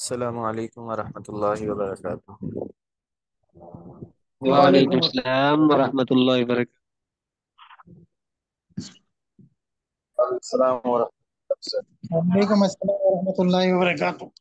السلام علیکم ورحمۃ اللہ وبرکاتہ۔ وعلیکم وعلیکم السلام ورحمۃ اللہ وبرکاتہ۔ السلام ورحمۃ اللہ۔ وعلیکم السلام ورحمۃ اللہ وبرکاتہ۔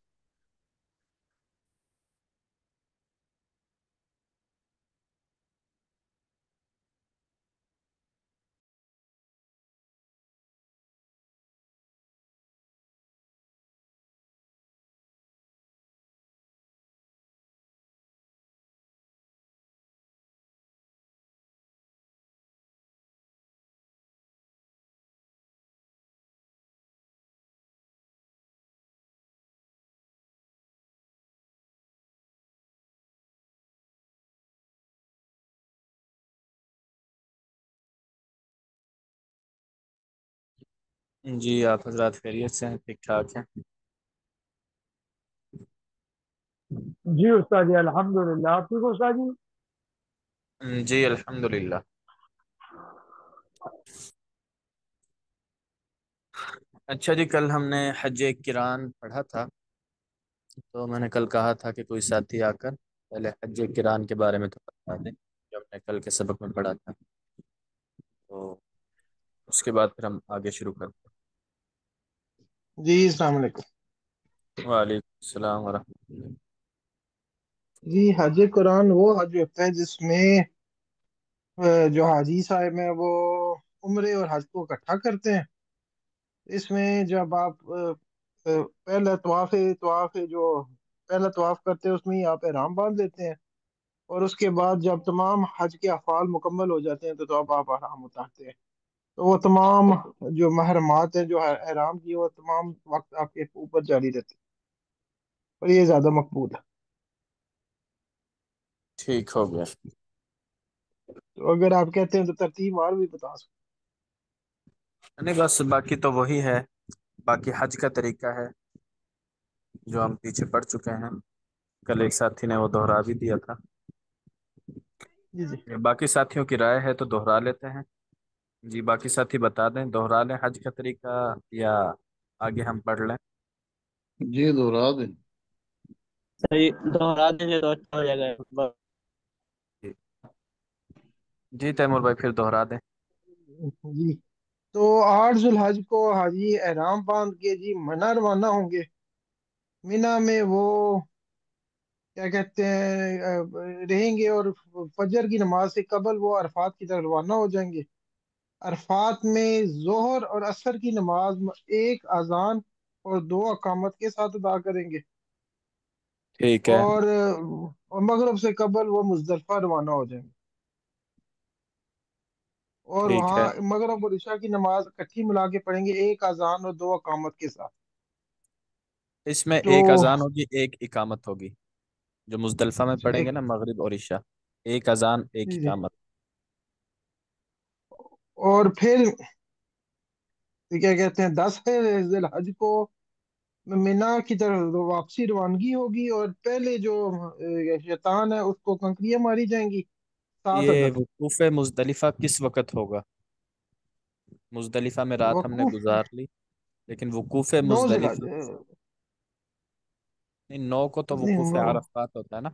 جی آپ حضرات خیریت سے ہیں؟ ٹھیک ٹھاک ہیں؟ جی استاد جی الحمدللہ، آپ ٹھیک ہو استاد جی؟ جی الحمدللہ۔ اچھا جی، کل ہم نے حج کران پڑھا تھا، تو میں نے کل کہا تھا کہ کوئی ساتھی آ کر پہلے حج کران کے بارے میں تو بتا دیں جو ہم نے کل کے سبق میں پڑھا تھا، تو اس کے بعد پھر ہم آگے شروع کرتے جی السلام علیکم۔ ہیں۔ وعلیکم السلام ورحمۃ اللہ۔ جی حج قرآن وہ حج ہوتا ہے جس میں جو حاجی صاحب ہیں وہ عمرے اور حج کو اکٹھا کرتے ہیں۔ اس میں جب آپ پہلا طواف جو پہلا طواف کرتے ہیں اس میں ہی آپ احرام باندھ لیتے ہیں، اور اس کے بعد جب تمام حج کے افعال مکمل ہو جاتے ہیں تو اب آپ احرام اتارتے ہیں، تو وہ تمام جو محرمات ہیں جو احرام کی وہ تمام وقت آپ کے اوپر جاری رہتے ہیں، اور یہ زیادہ مقبول ہے۔ ٹھیک ہو گیا۔ تو اگر آپ کہتے ہیں تو ترتیب اور بھی بتا سکتے نہیں بس باقی تو وہی ہے، باقی حج کا طریقہ ہے جو ہم پیچھے پڑھ چکے ہیں، کل ایک ساتھی نے وہ دہرا بھی دیا تھا۔ ہیں۔ جی جی باقی ساتھیوں کی رائے ہے تو دہرا لیتے ہیں۔ جی باقی ساتھی بتا دیں، دہرا لیں حج کا طریقہ یا آگے ہم پڑھ لیں؟ جی دوہرا دیں۔ صحیح دوہرا دیں گے تو اچھا ہو جائے گا۔ جی جی تیمور بھائی پھر دہرا دیں۔ جی تو 8 ذوالحج کو حاجی احرام باندھ کے جی منہ روانہ ہوں گے۔ منہ میں وہ کیا کہتے ہیں رہیں گے، اور فجر کی نماز سے قبل وہ عرفات کی طرف روانہ ہو جائیں گے۔ عرفات میں ظہر اور عصر کی نماز ایک اذان اور 2 اقامت کے ساتھ ادا کریں گے، ٹھیک ہے۔ اور مغرب سے قبل وہ مزدلفہ روانہ ہو جائیں گے، اور ٹھیک وہاں ہے، مغرب اور عشاء کی نماز اکٹھی ملا کے پڑھیں گے ایک اذان اور 2 اقامت کے ساتھ۔ اس میں تو ایک اذان ہوگی ایک اقامت ہوگی، جو مزدلفہ میں اچھا پڑھیں گے ایک نا مغرب اور عشاء، ایک اذان ایک جی جی اقامت۔ اور پھر کیا کہتے ہیں 10 ذی الحج کو مینا کی طرف واپسی روانگی ہوگی، اور پہلے جو شیطان ہے اس کو کنکریاں ماری جائیں گی 7 عدد۔ یہ وقوف مزدلفہ کس وقت ہوگا؟ مزدلفہ میں رات ہم نے وقوف گزار لی، لیکن وقوف 9 ذی الحج مزدلفہ نہیں، 9 کو تو نہیں وقوف عرفات ہوتا ہے نا،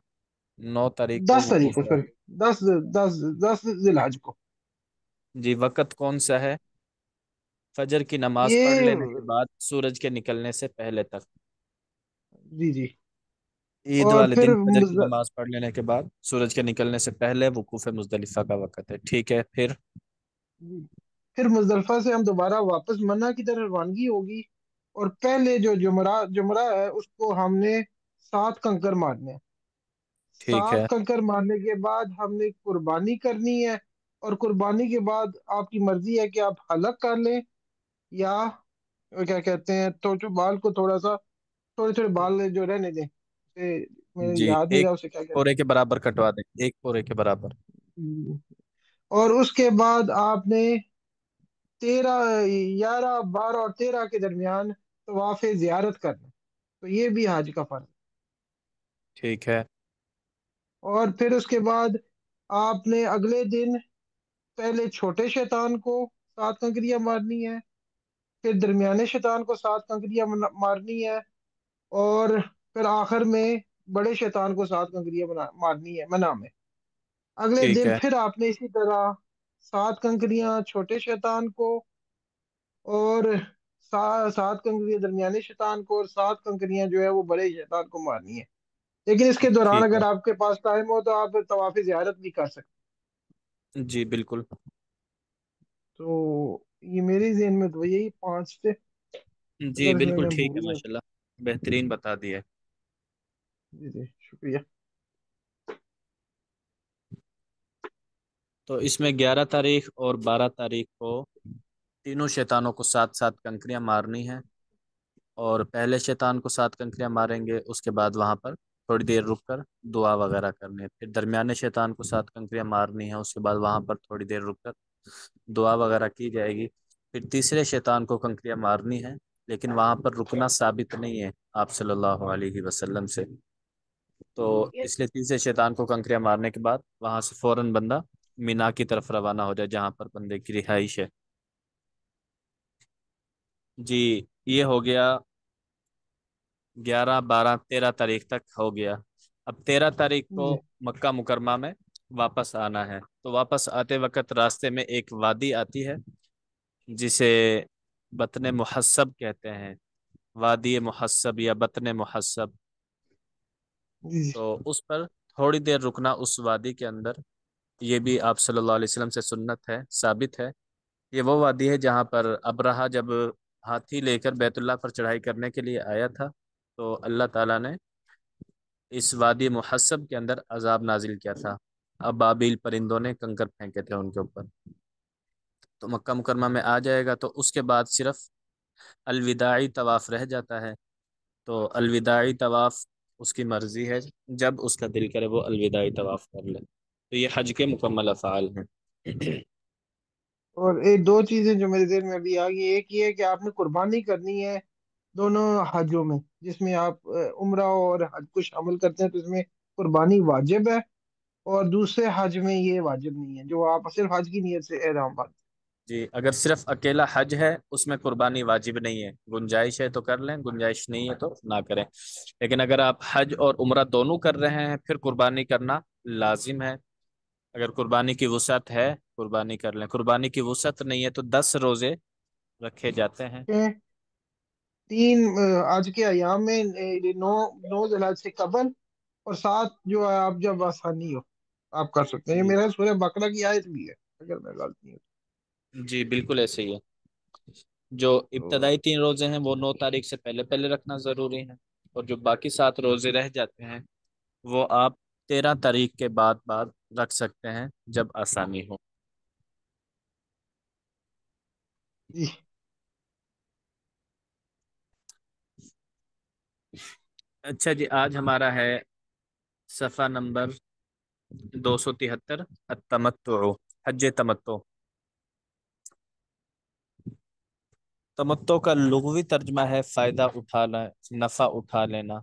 9 تاریخ کو 10 تاریخ وقوف کو سوری 10 ذی الحج کو۔ جی وقت کون سا ہے؟ فجر کی نماز پڑھ یہ لینے کے بعد سورج کے نکلنے سے پہلے تک، جی جی عید اور والے پھر دن فجر کی نماز پڑھ لینے کے بعد سورج کے نکلنے سے پہلے وقوف مزدلفہ کا وقت ہے۔ ٹھیک ہے پھر؟ پھر مزدلفہ سے ہم دوبارہ واپس منا کی طرف روانگی ہوگی، اور پہلے جو جمرہ ہے اس کو ہم نے 7 کنکر مارنے ہیں۔ ٹھیک ہے، 7 کنکر مارنے کے بعد ہم نے قربانی کرنی ہے، اور قربانی کے بعد آپ کی مرضی ہے کہ آپ حلق کر لیں، یا کیا کہتے ہیں تو جو بال کو تھوڑا سا تھوڑے تھوڑے بال جو رہنے دیں مجھے جی یاد نہیں ایک رہا اسے کیا کہتے پورے کے برابر کٹوا دیں، ایک پورے کے برابر۔ ہیں۔ اور اس کے بعد آپ نے 11 11 12 اور 13 کے درمیان طواف زیارت کرنا، تو یہ بھی حج کا فرض ہے۔ ٹھیک ہے، اور پھر اس کے بعد آپ نے اگلے دن پہلے چھوٹے شیطان کو 7 کنکریاں مارنی ہے، پھر درمیانے شیطان کو 7 کنکریاں مارنی ہے، اور پھر آخر میں بڑے شیطان کو 7 کنکریاں مارنی ہے منا میں. اگلے ٹھیک دن ہے. پھر آپ نے اسی طرح 7 کنکریاں چھوٹے شیطان کو، اور 7 کنکریاں درمیانے شیطان کو، اور 7 کنکریاں جو ہے وہ بڑے شیطان کو مارنی ہے. لیکن اس کے دوران ٹھیک ہے. اگر آپ کے پاس ٹائم ہو تو آپ طواف زیارت بھی کر سکتے. جی بالکل. تو یہ میرے ذہن میں تو یہی 5 تھے. جی اگر اس میں بالکل میں ٹھیک ہے، بھول گیا. ماشاء اللہ بہترین بتا دیا ہے. جی جی شکریہ. تو اس میں 11 تاریخ اور 12 تاریخ کو تینوں شیطانوں کو 7 کنکریاں مارنی ہیں. اور پہلے شیطان کو 7 کنکریاں ماریں گے، اس کے بعد وہاں پر تھوڑی دیر رک کر دعا وغیرہ کرنی ہے. پھر درمیانے شیطان کو 7 کنکریاں مارنی ہیں، اس کے بعد وہاں پر تھوڑی دیر رک کر دعا وغیرہ کی جائے گی. پھر تیسرے شیطان کو کنکریاں مارنی ہے، لیکن وہاں پر رکنا ثابت نہیں ہے آپ صلی اللہ علیہ وسلم سے. تو اس لیے تیسرے شیطان کو کنکریاں مارنے کے بعد وہاں سے فوراً بندہ مینا کی طرف روانہ ہو جائے، جہاں پر بندے کی رہائش ہے. جی یہ ہو گیا 11 12 13 تاریخ تک ہو گیا. اب 13 تاریخ کو جی مکہ مکرمہ میں واپس آنا ہے. تو واپس آتے وقت راستے میں ایک وادی آتی ہے جسے بطن محسب کہتے ہیں، وادی محسب یا بطن محسب. جی تو اس پر تھوڑی دیر رکنا اس وادی کے اندر، یہ بھی آپ صلی اللہ علیہ وسلم سے سنت ہے، ثابت ہے. یہ وہ وادی ہے جہاں پر ابرہہ جب ہاتھی لے کر بیت اللہ پر چڑھائی کرنے کے لیے آیا تھا، تو اللہ تعالیٰ نے اس وادی محسب کے اندر عذاب نازل کیا تھا. ابابیل پرندوں نے کنکر پھینکے تھے ان کے اوپر. تو مکہ مکرمہ میں آ جائے گا تو اس کے بعد صرف الوداعی طواف رہ جاتا ہے. تو الوداعی طواف اس کی مرضی ہے، جب اس کا دل کرے وہ الوداعی طواف کر لے. تو یہ حج کے مکمل افعال ہیں. اور ایک دو چیزیں جو میرے ذہن میں ابھی آ گئی، ایک یہ ہے کہ آپ نے قربانی کرنی ہے دونوں حجوں میں، جس میں آپ عمرہ اور حج کو شامل کرتے ہیں تو اس میں قربانی واجب ہے، اور دوسرے حج میں یہ واجب نہیں ہے جو آپ صرف حج کی نیت سے احرام باندھتے جی اگر صرف اکیلا حج ہے اس میں قربانی واجب نہیں ہے، گنجائش ہے تو کر لیں، گنجائش نہیں ہے تو نہ کریں. لیکن اگر آپ حج اور عمرہ دونوں کر رہے ہیں پھر قربانی کرنا لازم ہے. اگر قربانی کی وسعت ہے قربانی کر لیں، قربانی کی وسعت نہیں ہے تو 10 روزے رکھے جاتے ہیں. ہیں. تین آج کے ایام میں 9 ذی الحج سے قبل، اور 7 جو ہے آپ جب آسانی ہو آپ کر سکتے ہیں. یہ جی میرا سورہ بقرہ کی آیت بھی ہے اگر میں غلط نہیں جی بالکل ایسے ہی ہے. جو ہوں. ابتدائی 3 روزے ہیں وہ 9 تاریخ سے پہلے پہلے رکھنا ضروری ہے، اور جو باقی 7 روزے رہ جاتے ہیں وہ آپ 13 تاریخ کے بعد بعد رکھ سکتے ہیں جب آسانی ہو. جی اچھا جی، آج ہمارا ہے صفحہ نمبر 273، التمتع، حج تمتع. تمتع کا لغوی ترجمہ ہے فائدہ اٹھانا، نفع اٹھا لینا.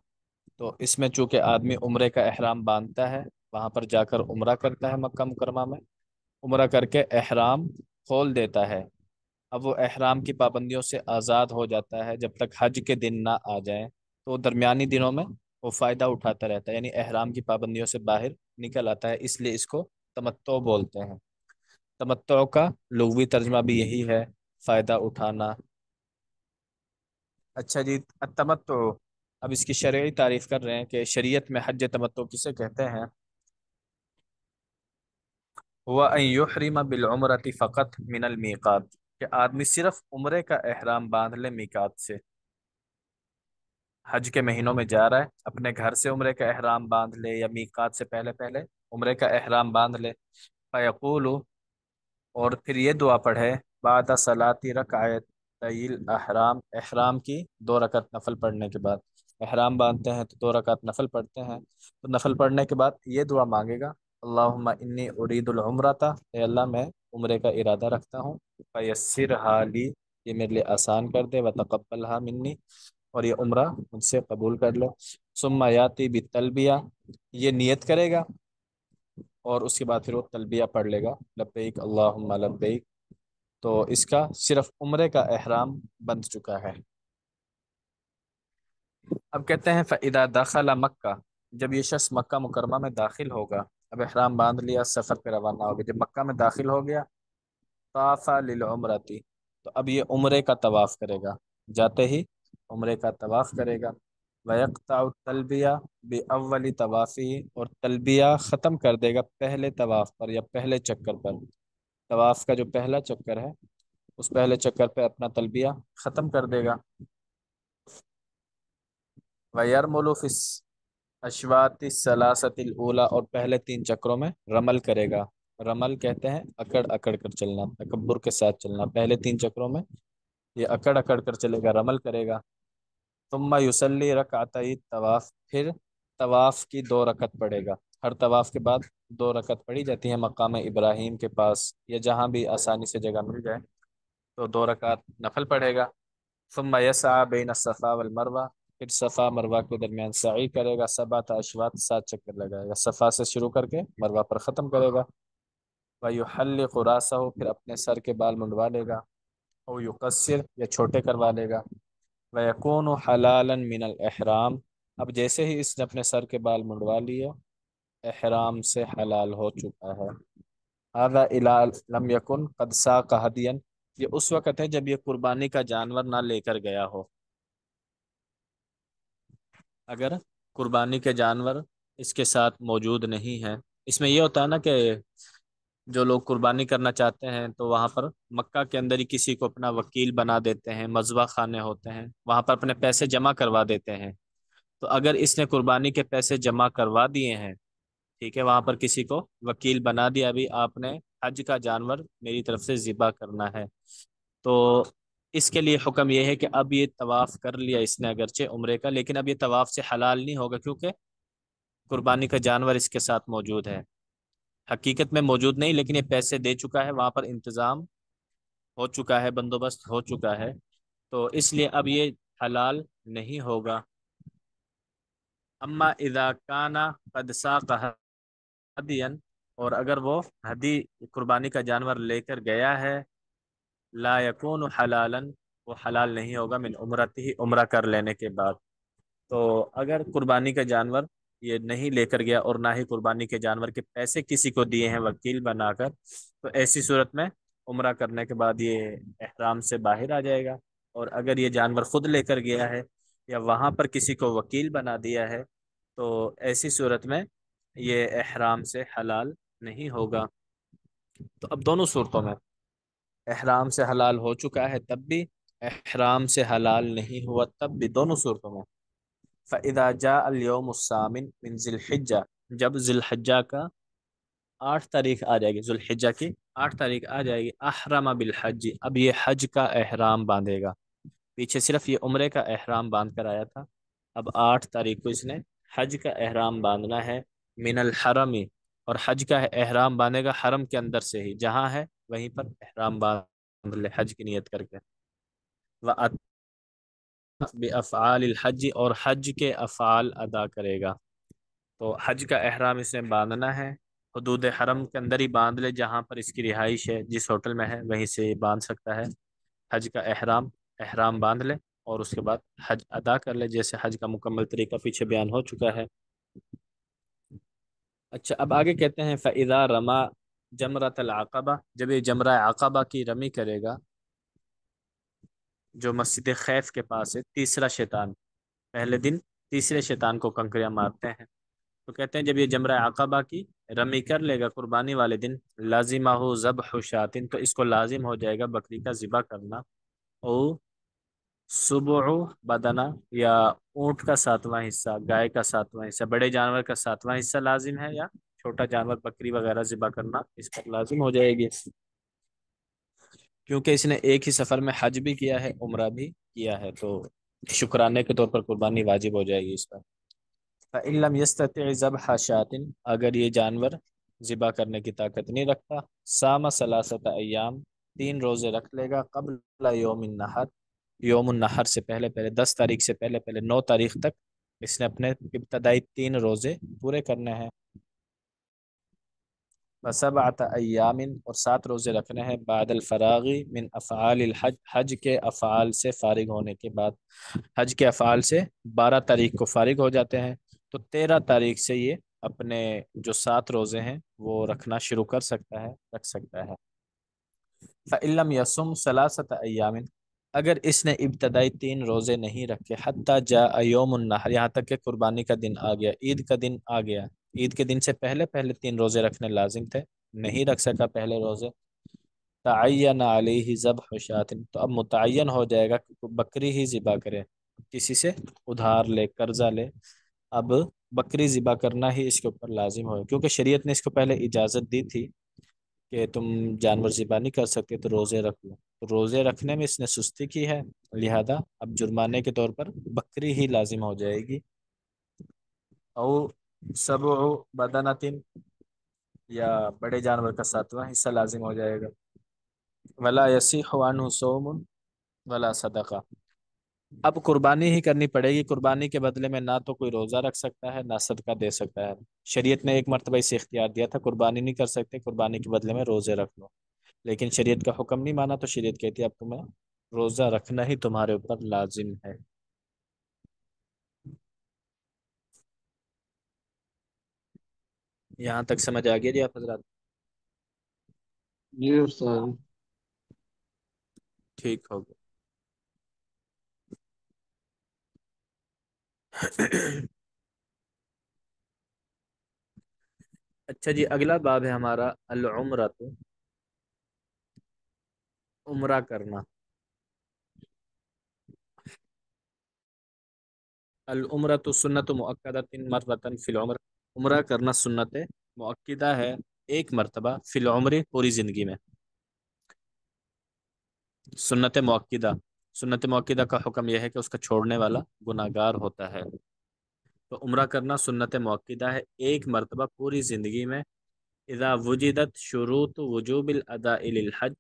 تو اس میں چونکہ آدمی عمرے کا احرام باندھتا ہے، وہاں پر جا کر عمرہ کرتا ہے مکہ مکرمہ میں، عمرہ کر کے احرام کھول دیتا ہے. اب وہ احرام کی پابندیوں سے آزاد ہو جاتا ہے جب تک حج کے دن نہ آ جائیں. تو درمیانی دنوں میں وہ فائدہ اٹھاتا رہتا ہے، یعنی احرام کی پابندیوں سے باہر نکل آتا ہے، اس لیے اس کو تمتع بولتے ہیں. تمتع کا لغوی ترجمہ بھی یہی ہے، فائدہ اٹھانا. اچھا جی، التمتع، اب اس کی شرعی تعریف کر رہے ہیں کہ شریعت میں حج تمتع کسے کہتے ہیں. ہوا ان یحرم بالعمرۃ فقط من المیقات، کہ آدمی صرف عمرے کا احرام باندھ لے میقات سے. حج کے مہینوں میں جا رہا ہے، اپنے گھر سے عمرے کا احرام باندھ لے یا میقات سے پہلے پہلے عمرے کا احرام باندھ لے. فیقول، اور پھر یہ دعا پڑھے، بعد صلاتی رکعت طیل احرام، احرام کی 2 رکعت نفل پڑھنے کے بعد. احرام باندھتے ہیں تو 2 رکعت نفل پڑھتے ہیں، تو نفل پڑھنے کے بعد یہ دعا مانگے گا، اللہم انی ارید العمرۃ، اے اللہ میں عمرے کا ارادہ رکھتا ہوں، فیسرھا لی، یہ میرے لیے آسان کر دے، وتقبلھا منی، اور یہ عمرہ مجھ سے قبول کر لو. ثم یاتی بالتلبیہ، یہ نیت کرے گا اور اس کے بعد پھر وہ تلبیہ پڑھ لے گا، لبیک اللہم لبیک. تو اس کا صرف عمرے کا احرام بند چکا ہے. اب کہتے ہیں فَإِذَا دَخَلَ مکہ، جب یہ شخص مکہ مکرمہ میں داخل ہوگا، اب احرام باندھ لیا، سفر پہ روانہ ہو گیا، جب مکہ میں داخل ہو گیا، طاف للعمرتی، تو اب یہ عمرے کا طواف کرے گا، جاتے ہی عمرے کا طواف کرے گا، وَيَقْطَعُ التَّلْبِيَةَ بِأَوَّلِ طَوَافِهِ، اور تلبیہ ختم کر دے گا پہلے طواف پر یا پہلے چکر پر، طواف کا جو پہلا چکر ہے اس پہلے چکر پہ اپنا تلبیہ ختم کر دے گا، وَيَرْمُلُ فِي اشواط الثلاثۃ الاولی، اور پہلے تین چکروں میں رمل کرے گا، رمل کہتے ہیں اکڑ اکڑ کر چلنا، تکبر کے ساتھ چلنا، پہلے تین چکروں میں یہ اکڑ اکڑ کر چلے گا، رمل کرے گا، ثم یصلی رکعتئی طواف، پھر طواف کی دو رکعت پڑھے گا، ہر طواف کے بعد دو رکعت پڑھی جاتی ہیں مقام ابراہیم کے پاس یا جہاں بھی آسانی سے جگہ مل جائے، تو دو رکعت نفل پڑھے گا، ثم یسعی بین الصفا والمروہ، پھر صفا مروہ کے درمیان سعی کرے گا، سبعۃ اشواط، سات چکر لگائے گا، صفا سے شروع کر کے مروہ پر ختم کرے گا، ویحلق راسہ، پھر اپنے سر کے بال منڈوا لے گا، او یقصر، یا چھوٹے کروا لے گا، ویکون حلالا من الاحرام، اب جیسے ہی اس نے اپنے سر کے بال منڈوا لیے احرام سے حلال ہو چکا ہے، هذا اذا لم يكن قد ساق هديا، یہ اس وقت ہے جب یہ قربانی کا جانور نہ لے کر گیا ہو، اگر قربانی کے جانور اس کے ساتھ موجود نہیں ہے، اس میں یہ ہوتا ہے نا کہ جو لوگ قربانی کرنا چاہتے ہیں تو وہاں پر مکہ کے اندر ہی کسی کو اپنا وکیل بنا دیتے ہیں، مذبح خانے ہوتے ہیں وہاں پر اپنے پیسے جمع کروا دیتے ہیں، تو اگر اس نے قربانی کے پیسے جمع کروا دیے ہیں، ٹھیک ہے، وہاں پر کسی کو وکیل بنا دیا، ابھی آپ نے حج کا جانور میری طرف سے ذبح کرنا ہے، تو اس کے لیے حکم یہ ہے کہ اب یہ طواف کر لیا اس نے اگرچہ عمرے کا، لیکن اب یہ طواف سے حلال نہیں ہوگا کیونکہ قربانی کا جانور اس کے ساتھ موجود ہے، حقیقت میں موجود نہیں لیکن یہ پیسے دے چکا ہے، وہاں پر انتظام ہو چکا ہے، بندوبست ہو چکا ہے، تو اس لیے اب یہ حلال نہیں ہوگا، اما اذا کان قد ساق ہدیا، اور اگر وہ ہدی قربانی کا جانور لے کر گیا ہے، لا یکون حلالا، وہ حلال نہیں ہوگا، من عمرته، عمرہ کر لینے کے بعد، تو اگر قربانی کا جانور یہ نہیں لے کر گیا اور نہ ہی قربانی کے جانور کے پیسے کسی کو دیے ہیں وکیل بنا کر، تو ایسی صورت میں عمرہ کرنے کے بعد یہ احرام سے باہر آ جائے گا، اور اگر یہ جانور خود لے کر گیا ہے یا وہاں پر کسی کو وکیل بنا دیا ہے تو ایسی صورت میں یہ احرام سے حلال نہیں ہوگا، تو اب دونوں صورتوں میں احرام سے حلال ہو چکا ہے تب بھی، احرام سے حلال نہیں ہوا تب بھی، دونوں صورتوں میں، فَإِذَا جَاءَ الْيَوْمُ الثَّامِنُ مِنْ ذِي الْحِجَّةِ، جب ذی الحجہ کا 8 تاریخ آ جائے گی، ذی الحجہ کی 8 تاریخ آ جائے گی، احرم بالحج، اب یہ حج کا احرام باندھے گا، پیچھے صرف یہ عمرے کا احرام باندھ کر آیا تھا، اب 8 تاریخ کو اس نے حج کا احرام باندھنا ہے، من الحرمی، اور حج کا احرام باندھے گا حرم کے اندر سے ہی، جہاں ہے وہیں پر احرام باندھ لے حج کی نیت کر کے، بافعال الحج، اور حج کے افعال ادا کرے گا، تو حج کا احرام اس نے باندھنا ہے، حدود حرم کے اندر ہی باندھ لے، جہاں پر اس کی رہائش ہے، جس ہوٹل میں ہے وہیں سے یہ باندھ سکتا ہے حج کا احرام باندھ لے، اور اس کے بعد حج ادا کر لے، جیسے حج کا مکمل طریقہ پیچھے بیان ہو چکا ہے۔ اچھا، اب آگے کہتے ہیں فَإِذَا رَمَى جَمْرَةَ الْعَقَبَةِ، جب یہ جمرہ عقبہ کی رمی کرے گا، جو مسجد خیف کے پاس ہے، تیسرا شیطان، پہلے دن تیسرے شیطان کو کنکریاں مارتے ہیں، تو کہتے ہیں جب یہ جمرہ عقبہ کی رمی کر لے گا قربانی والے دن، لازمہ ذبح شاۃ، تو اس کو لازم ہو جائے گا بکری کا ذبح کرنا، او سبع بدنہ، یا اونٹ کا 7واں حصہ، گائے کا 7واں حصہ، بڑے جانور کا 7واں حصہ لازم ہے، یا چھوٹا جانور بکری وغیرہ ذبح کرنا اس پر لازم ہو جائے گی، کیونکہ اس نے ایک ہی سفر میں حج بھی کیا ہے عمرہ بھی کیا ہے، تو شکرانے کے طور پر قربانی واجب ہو جائے گی اس پر۔ فَإِن لَمْ يَسْتَطِعْ ذَبْحَ شَاةٍ، اگر یہ جانور ذبح کرنے کی طاقت نہیں رکھتا، صام ثلاثۃ ایام، 3 روزے رکھ لے گا، قبل یوم النحر، یوم النحر سے پہلے پہلے، 10 تاریخ سے پہلے پہلے 9 تاریخ تک اس نے اپنے ابتدائی 3 روزے پورے کرنے ہیں، فسبعۃ ایام، اور 7 روزے رکھنے ہیں، بعد الفراغی من افعال الحج، حج کے افعال سے فارغ ہونے کے بعد، حج کے افعال سے 12 تاریخ کو فارغ ہو جاتے ہیں، تو 13 تاریخ سے یہ اپنے جو 7 روزے ہیں وہ رکھنا شروع کر سکتا ہے، رکھ سکتا ہے۔ فعلم یسم ثلاثۃ ایام، اگر اس نے ابتدائی 3 روزے نہیں رکھے، حتیٰ جاء یوم النحر، یہاں تک کہ قربانی کا دن آ گیا، عید کا دن آ گیا، عید کے دن سے پہلے پہلے 3 روزے رکھنے لازم تھے، نہیں رکھ سکا پہلے روزے، تعین علیہ ذبح شاۃ، تو اب متعین ہو جائے گا کہ بکری ہی ذبح کرے، کسی سے ادھار لے، قرضہ لے، اب بکری ذبح کرنا ہی اس کے اوپر لازم ہو، کیونکہ شریعت نے اس کو پہلے اجازت دی تھی کہ تم جانور ذبح نہیں کر سکتے تو روزے رکھ لو، تو روزے رکھنے میں اس نے سستی کی ہے، لہذا اب جرمانے کے طور پر بکری ہی لازم ہو جائے گی۔ او سبع بدنۃ، یا بڑے جانور کا 7واں حصہ لازم ہو جائے گا۔ ولا یصح عنہ صوم ولا صدقہ، اب قربانی ہی کرنی پڑے گی، قربانی کے بدلے میں نہ تو کوئی روزہ رکھ سکتا ہے، نہ صدقہ دے سکتا ہے، شریعت نے ایک مرتبہ اسے اختیار دیا تھا، قربانی نہیں کر سکتے، قربانی کے بدلے میں روزے رکھ لو، لیکن شریعت کا حکم نہیں مانا تو شریعت کہتی ہے اب تمہیں روزہ رکھنا ہی تمہارے اوپر لازم ہے۔ یہاں تک سمجھ آ گیا جی آپ حضرات؟ جی استاد۔ ٹھیک ہو گیا۔ اچھا جی، اگلا باب ہے ہمارا العمرۃ، عمرہ کرنا۔ العمرۃ سنت مؤکدۃ مرۃ فی العمر، عمرہ کرنا سنت مؤکدہ ہے ایک مرتبہ، فی العمر پوری زندگی میں، سنت مؤکدہ، سنت مؤکدہ کا حکم یہ ہے کہ اس کا چھوڑنے والا گناہ گار ہوتا ہے، تو عمرہ کرنا سنت مؤکدہ ہے ایک مرتبہ پوری زندگی میں، اذا وجدت شروط وجوب الاداء للحج،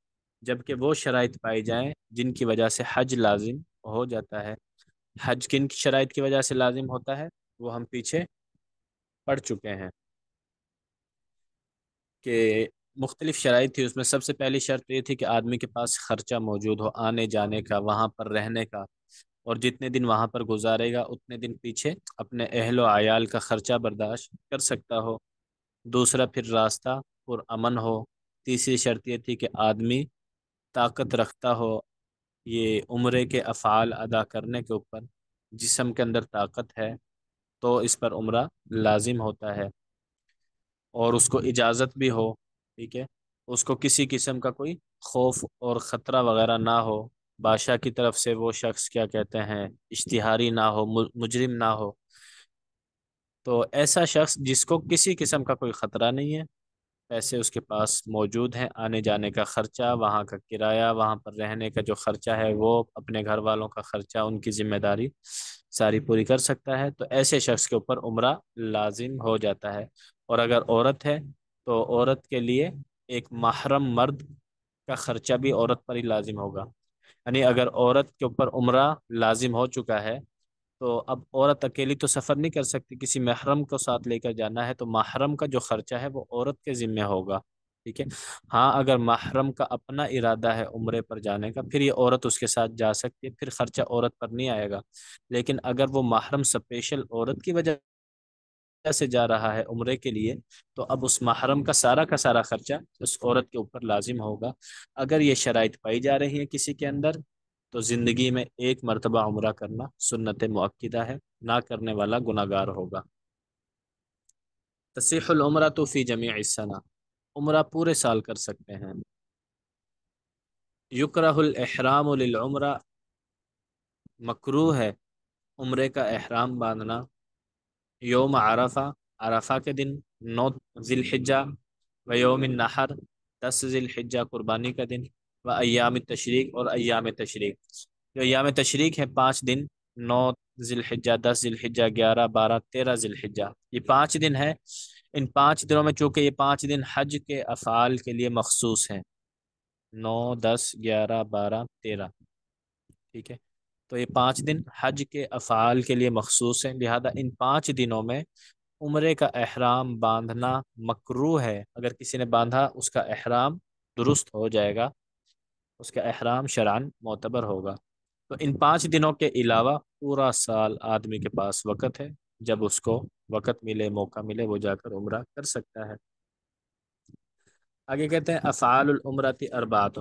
جبکہ وہ شرائط پائی جائیں جن کی وجہ سے حج لازم ہو جاتا ہے۔ حج کن کی شرائط کی وجہ سے لازم ہوتا ہے وہ ہم پیچھے پڑھ چکے ہیں کہ مختلف شرائط تھی، اس میں سب سے پہلی شرط یہ تھی کہ آدمی کے پاس خرچہ موجود ہو آنے جانے کا، وہاں پر رہنے کا، اور جتنے دن وہاں پر گزارے گا اتنے دن پیچھے اپنے اہل و عیال کا خرچہ برداشت کر سکتا ہو۔ دوسرا پھر راستہ پر امن ہو۔ تیسری شرط یہ تھی کہ آدمی طاقت رکھتا ہو یہ عمرے کے افعال ادا کرنے کے اوپر، جسم کے اندر طاقت ہے تو اس پر عمرہ لازم ہوتا ہے، اور اس کو اجازت بھی ہو، ٹھیک ہے، اس کو کسی قسم کا کوئی خوف اور خطرہ وغیرہ نہ ہو، بادشاہ کی طرف سے وہ شخص کیا کہتے ہیں اشتہاری نہ ہو، مجرم نہ ہو، تو ایسا شخص جس کو کسی قسم کا کوئی خطرہ نہیں ہے، پیسے اس کے پاس موجود ہیں، آنے جانے کا خرچہ، وہاں کا کرایہ، وہاں پر رہنے کا جو خرچہ ہے وہ، اپنے گھر والوں کا خرچہ، ان کی ذمہ داری ساری پوری کر سکتا ہے، تو ایسے شخص کے اوپر عمرہ لازم ہو جاتا ہے۔ اور اگر عورت ہے تو عورت کے لیے ایک محرم مرد کا خرچہ بھی عورت پر ہی لازم ہوگا، یعنی اگر عورت کے اوپر عمرہ لازم ہو چکا ہے تو اب عورت اکیلی تو سفر نہیں کر سکتی، کسی محرم کو ساتھ لے کر جانا ہے تو محرم کا جو خرچہ ہے وہ عورت کے ذمہ ہوگا، ٹھیک ہے۔ ہاں اگر محرم کا اپنا ارادہ ہے عمرے پر جانے کا، پھر یہ عورت اس کے ساتھ جا سکتی ہے، پھر خرچہ عورت پر نہیں آئے گا، لیکن اگر وہ محرم اسپیشل عورت کی وجہ سے جا رہا ہے عمرے کے لیے، تو اب اس محرم کا سارا خرچہ اس عورت کے اوپر لازم ہوگا۔ اگر یہ شرائط پائی جا رہی ہیں کسی کے اندر تو زندگی میں ایک مرتبہ عمرہ کرنا سنت مؤکدہ ہے، نہ کرنے والا گناہ گار ہوگا۔ تصیح العمرۃ فی جمیع السنہ، عمرہ پورے سال کر سکتے ہیں۔ یکرہ الاحرام للعمرہ، مکروہ ہے عمرے کا احرام باندھنا، یوم عرفہ، عرفہ کے دن، 9 ذی الحجہ، و یوم النحر، 10 ذی الحجہ قربانی کا دن، و ایام تشریق، اور ایام تشریق، جو ایام تشریق ہیں 5 دن، 9 ذی الحجہ، 10 ذی الحجہ، 11، 12، 13 ذی الحجہ، یہ 5 دن ہیں، ان 5 دنوں میں چونکہ یہ 5 دن حج کے افعال کے لیے مخصوص ہیں، 9، 10، 11، 12، 13، ٹھیک ہے، تو یہ 5 دن حج کے افعال کے لیے مخصوص ہیں، لہذا ان 5 دنوں میں عمرے کا احرام باندھنا مکروہ ہے، اگر کسی نے باندھا اس کا احرام درست ہو جائے گا، اس کا احرام شرعن معتبر ہوگا۔ تو ان 5 دنوں کے علاوہ پورا سال آدمی کے پاس وقت ہے، جب اس کو وقت ملے، موقع ملے، وہ جا کر عمرہ کر سکتا ہے۔ آگے کہتے ہیں افعال العمرۃ اربعۃ،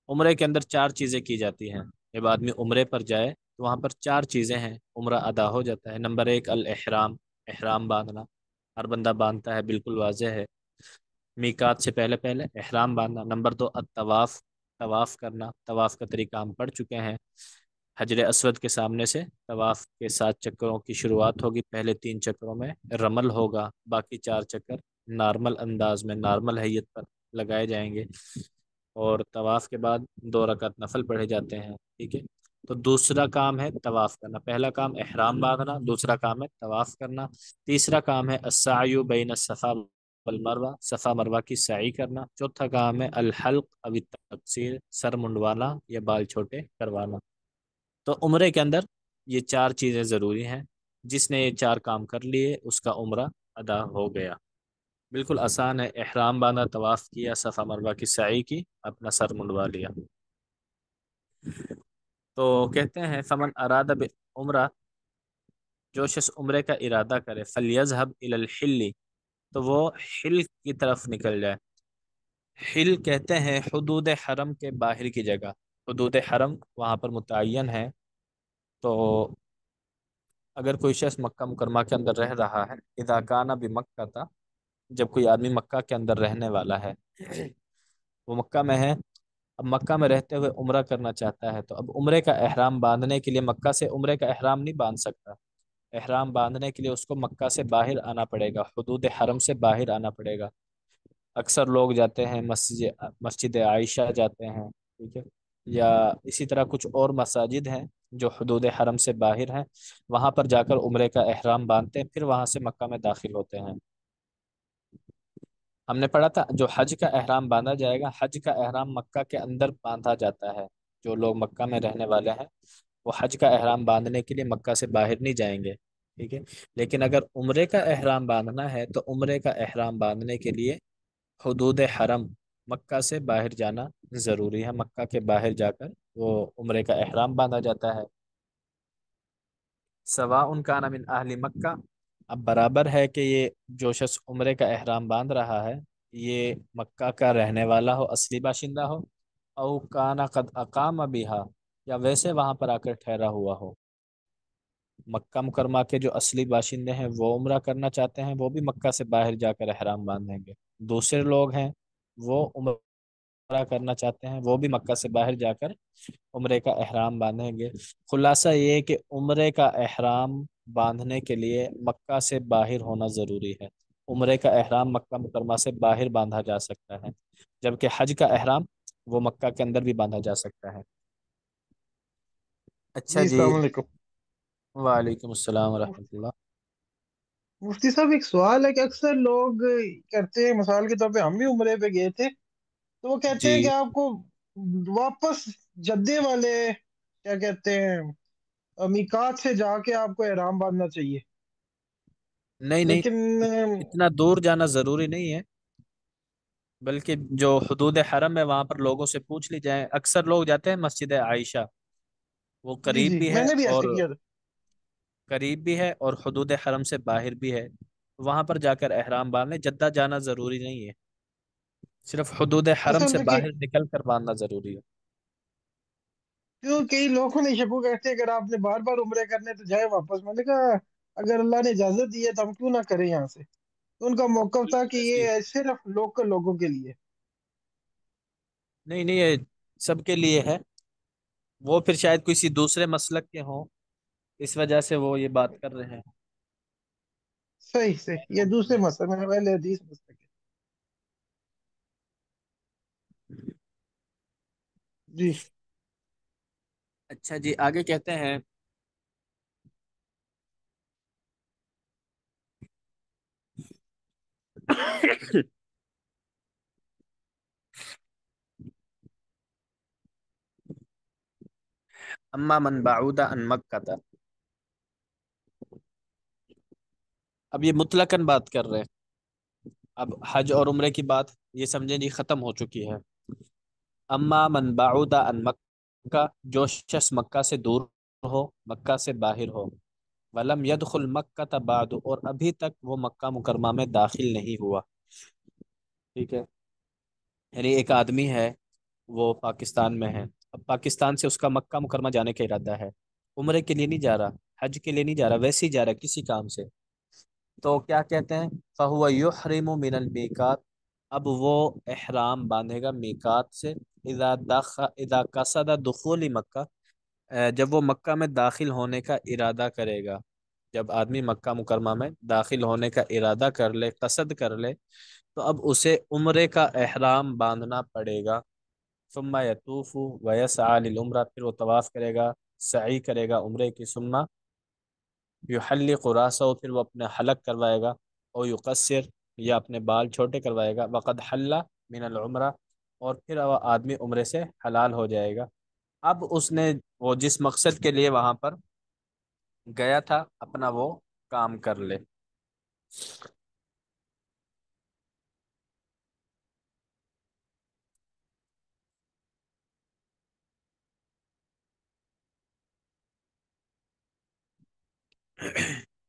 عمرے کے اندر 4 چیزیں کی جاتی ہیں۔ جب آدمی عمرے پر جائے تو وہاں پر 4 چیزیں ہیں، عمرہ ادا ہو جاتا ہے۔ نمبر 1 الاحرام، احرام باندھنا، ہر بندہ باندھتا ہے، بالکل واضح ہے، میقات سے پہلے پہلے احرام باندھنا۔ نمبر 2 الطواف، طواف کرنا، طواف کا طریقہ ہم پڑھ چکے ہیں، حجر اسود کے سامنے سے طواف کے 7 چکروں کی شروعات ہوگی، پہلے 3 چکروں میں رمل ہوگا، باقی 4 چکر نارمل انداز میں، نارمل حیت پر لگائے جائیں گے، اور طواف کے بعد 2 رکعت نفل پڑھے جاتے ہیں، ٹھیک ہے۔ تو دوسرا کام ہے طواف کرنا، پہلا کام احرام باندھنا، دوسرا کام ہے طواف کرنا، تیسرا کام ہے السعی بین الصفا والمروہ، صفا مروہ کی سعی کرنا، چوتھا کام ہے الحلق او التقصیر، سر منڈوانا یا بال چھوٹے کروانا۔ تو عمرے کے اندر یہ 4 چیزیں ضروری ہیں، جس نے یہ 4 کام کر لیے اس کا عمرہ ادا ہو گیا۔ بالکل آسان ہے، احرام باندھا، طواف کیا، صفا مروہ کی سعی کی، اپنا سر منڈوا لیا۔ تو کہتے ہیں فمن اراد عمرہ، جو شخص عمرے کا ارادہ کرے، فلیذهب الی الحل، تو وہ حل کی طرف نکل جائے۔ حل کہتے ہیں حدود حرم کے باہر کی جگہ، حدود حرم وہاں پر متعین ہے۔ تو اگر کوئی شخص مکہ مکرمہ کے اندر رہ رہا ہے، اذا کان بمکہ تھا، جب کوئی آدمی مکہ کے اندر رہنے والا ہے، وہ مکہ میں ہے، اب مکہ میں رہتے ہوئے عمرہ کرنا چاہتا ہے، تو اب عمرے کا احرام باندھنے کے لیے مکہ سے عمرے کا احرام نہیں باندھ سکتا، احرام باندھنے کے لیے اس کو مکہ سے باہر آنا پڑے گا، حدود حرم سے باہر آنا پڑے گا۔ اکثر لوگ جاتے ہیں مسجد عائشہ جاتے ہیں، ٹھیک ہے، یا اسی طرح کچھ اور مساجد ہیں جو حدود حرم سے باہر ہیں، وہاں پر جا کر عمرے کا احرام باندھتے ہیں، پھر وہاں سے مکہ میں داخل ہوتے ہیں۔ ہم نے پڑھا تھا جو حج کا احرام باندھا جائے گا، حج کا احرام مکہ کے اندر باندھا جاتا ہے، جو لوگ مکہ میں رہنے والے ہیں وہ حج کا احرام باندھنے کے لیے مکہ سے باہر نہیں جائیں گے، ٹھیک ہے۔ لیکن اگر عمرے کا احرام باندھنا ہے تو عمرے کا احرام باندھنے کے لیے حدود حرم، مکہ سے باہر جانا ضروری ہے، مکہ کے باہر جا کر وہ عمرے کا احرام باندھا جاتا ہے۔ سواء کان من اہل مکہ، اب برابر ہے کہ یہ جو شخص عمرے کا احرام باندھ رہا ہے یہ مکہ کا رہنے والا ہو، اصلی باشندہ ہو، او کان قد اقام بہا، یا ویسے وہاں پر آ کر ٹھہرا ہوا ہو۔ مکہ مکرمہ کے جو اصلی باشندے ہیں وہ عمرہ کرنا چاہتے ہیں، وہ بھی مکہ سے باہر جا کر احرام باندھیں گے۔ دوسرے لوگ ہیں وہ عمرہ کرنا چاہتے ہیں، وہ بھی مکہ سے باہر جا کر عمرے کا احرام باندھیں گے۔ خلاصہ یہ ہے کہ عمرے کا احرام باندھنے کے لیے مکہ سے باہر ہونا ضروری ہے۔ عمرے کا احرام مکہ مکرمہ سے باہر باندھا جا سکتا ہے، جبکہ حج کا احرام وہ مکہ کے اندر بھی باندھا جا سکتا ہے۔ اچھا جی جی، السلام علیکم۔ وعلیکم السلام ورحمۃ اللہ۔ مفتی صاحب ایک سوال ہے کہ اکثر لوگ کرتے ہیں، مثال کے طور پہ ہم بھی عمرے پہ گئے تھے، تو وہ کہتے جی ہیں کہ آپ کو واپس جدے والے کیا کہتے ہیں میقات سے جا کے آپ کو احرام باندھنا چاہیے، نہیں نہیں، لیکن اتنا دور جانا ضروری نہیں ہے، بلکہ جو حدود حرم ہے وہاں پر لوگوں سے پوچھ لی جائے، اکثر لوگ جاتے ہیں مسجد عائشہ، وہ جی قریب جی بھی میں ہے، نے بھی اور ایسے کیا تھا۔ قریب بھی ہے اور حدود حرم سے باہر بھی ہے، وہاں پر جا کر احرام باندھنے، جدہ جانا ضروری نہیں ہے، صرف حدود حرم اصل سے میں کہ باہر نکل کر باندھنا ضروری ہے۔ کیوں کئی لوگوں نے شکو کہتے ہیں اگر آپ نے بار بار عمرے کرنے تو جائے واپس، میں نے کہا اگر اللہ نے اجازت دی ہے تو ہم کیوں نہ کریں یہاں سے، تو ان کا موقف تھا بالکل کہ ایسی، یہ صرف لوکل لوگوں کے لیے۔ نہیں نہیں، یہ سب کے لیے ہے، وہ پھر شاید کسی دوسرے مسلک کے ہوں، اس وجہ سے وہ یہ بات کر رہے ہیں۔ صحیح صحیح، یہ دوسرے مسئلے میں پہلے حدیث مسئلے کے۔ جی اچھا جی، آگے کہتے ہیں اما من بعود عن مکہ، اب یہ مطلقاً بات کر رہے ہیں. اب حج اور عمرے کی بات یہ سمجھیں جی ختم ہو چکی ہے. اما من بعود عن مکہ، جو شخص مکہ سے دور ہو، مکہ سے باہر ہو، ولم يدخل مکہ بعد، اور ابھی تک وہ مکہ مکرمہ میں داخل نہیں ہوا. ٹھیک ہے، یعنی ایک آدمی ہے، وہ پاکستان میں ہے. اب پاکستان سے اس کا مکہ مکرمہ جانے کا ارادہ ہے، عمرے کے لیے نہیں جا رہا، حج کے لیے نہیں جا رہا، ویسے ہی جا رہا ہے کسی کام سے. تو کیا کہتے ہیں، فَهُوَ يُحْرِمُ مِنَ الْمِيقَاتِ، اب وہ احرام باندھے گا میقات سے. اذا قصد دخول مکہ، جب وہ مکہ میں داخل ہونے کا ارادہ کرے گا. جب آدمی مکہ مکرمہ میں داخل ہونے کا ارادہ کر لے، قصد کر لے، تو اب اسے عمرے کا احرام باندھنا پڑے گا. ثم یطوف ویسعی للعمرہ، پھر وہ طواف کرے گا، سعی کرے گا عمرے کی. ثم یحلق راسہ، پھر وہ اپنے حلق کروائے گا، اور یقصر، یا اپنے بال چھوٹے کروائے گا. وقد حل من العمرہ، اور پھر وہ آدمی عمرے سے حلال ہو جائے گا. اب اس نے وہ جس مقصد کے لیے وہاں پر گیا تھا اپنا وہ کام کر لے.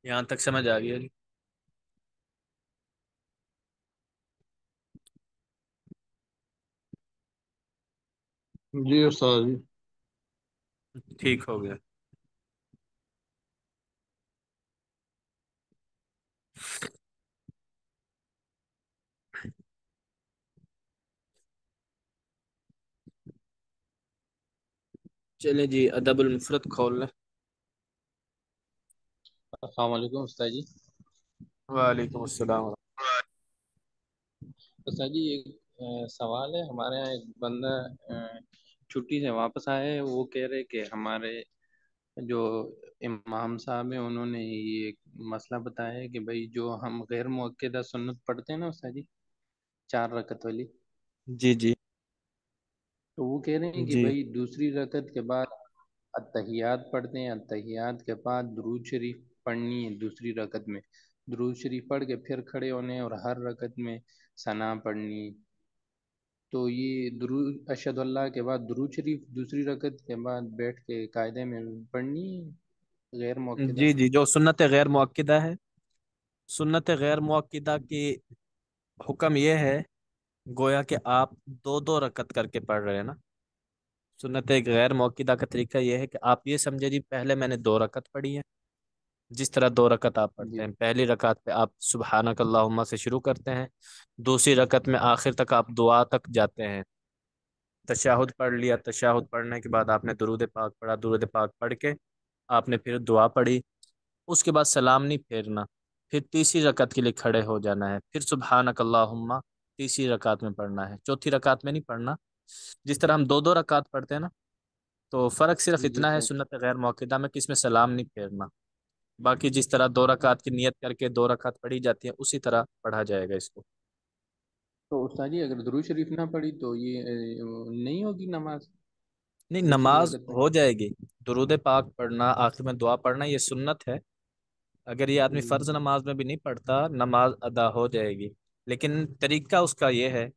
یہاں تک سمجھ آ گئی؟ جی استاد جی. ٹھیک ہو گیا. چلے جی، ادب المفرد کھول لیں. السلام علیکم استاد جی. وعلیکم السلام. استاد جی ایک سوال ہے. ہمارے یہاں ایک بندہ چھٹی سے واپس آئے، وہ کہہ رہے کہ ہمارے جو امام صاحب ہیں انہوں نے یہ ایک مسئلہ بتایا ہے کہ بھائی جو ہم غیر مؤکدہ سنت پڑھتے ہیں نا استاد جی، 4 رکعت والی، جی جی تو وہ کہہ رہے ہیں کہ جی بھائی دوسری رکعت کے بعد اتحیات پڑھتے ہیں، اتحیات کے بعد درود شریف پڑھنی ہے دوسری رکعت میں، درود شریف پڑھ کے پھر کھڑے ہونے ہیں، اور ہر رکعت میں ثنا پڑھنی ہے. تو یہ درود اشہد اللہ کے بعد درود شریف دوسری رکعت کے بعد بیٹھ کے قاعدے میں پڑھنی ہے غیر موقع. جی جی جو سنت غیر مؤکدہ ہے، سنت غیر مؤکدہ کی حکم یہ ہے، گویا کہ آپ دو دو رکعت کر کے پڑھ رہے ہیں نا. سنت غیر مؤکدہ کا طریقہ یہ ہے کہ آپ یہ سمجھے جی پہلے میں نے 2 رکعت پڑھی ہے. جس طرح 2 رکعت آپ پڑھتے جی ہیں، پہلی رکعت پہ آپ سبحانک اللہم سے شروع کرتے ہیں، دوسری رکعت میں آخر تک آپ دعا تک جاتے ہیں. تشہد پڑھ لیا، تشہد پڑھنے کے بعد آپ نے درود پاک پڑھا، درود پاک پڑھ کے آپ نے پھر دعا پڑھی. اس کے بعد سلام نہیں پھیرنا، پھر تیسری رکعت کے لیے کھڑے ہو جانا ہے، پھر سبحانک اللہم تیسری رکعت میں پڑھنا ہے، چوتھی رکعت میں نہیں پڑھنا. جس طرح ہم دو دو رکعت پڑھتے ہیں نا، تو فرق صرف جی اتنا ہے سر. سنت غیر موقع میں کہ اس میں سلام نہیں پھیرنا. باقی جس طرح 2 رکعت کی نیت کر کے 2 رکعت پڑھی جاتی ہے اسی طرح پڑھا جائے گا اس کو. تو استاد جی اگر درود شریف نہ پڑھی تو یہ نہیں ہوگی نماز نہیں، دوسری نماز رکعت میں؟ ہو جائے گی. درود پاک پڑھنا، آخر میں دعا پڑھنا یہ سنت ہے. اگر یہ آدمی جی فرض نماز میں بھی نہیں پڑھتا، نماز ادا ہو جائے گی. لیکن طریقہ اس کا یہ ہے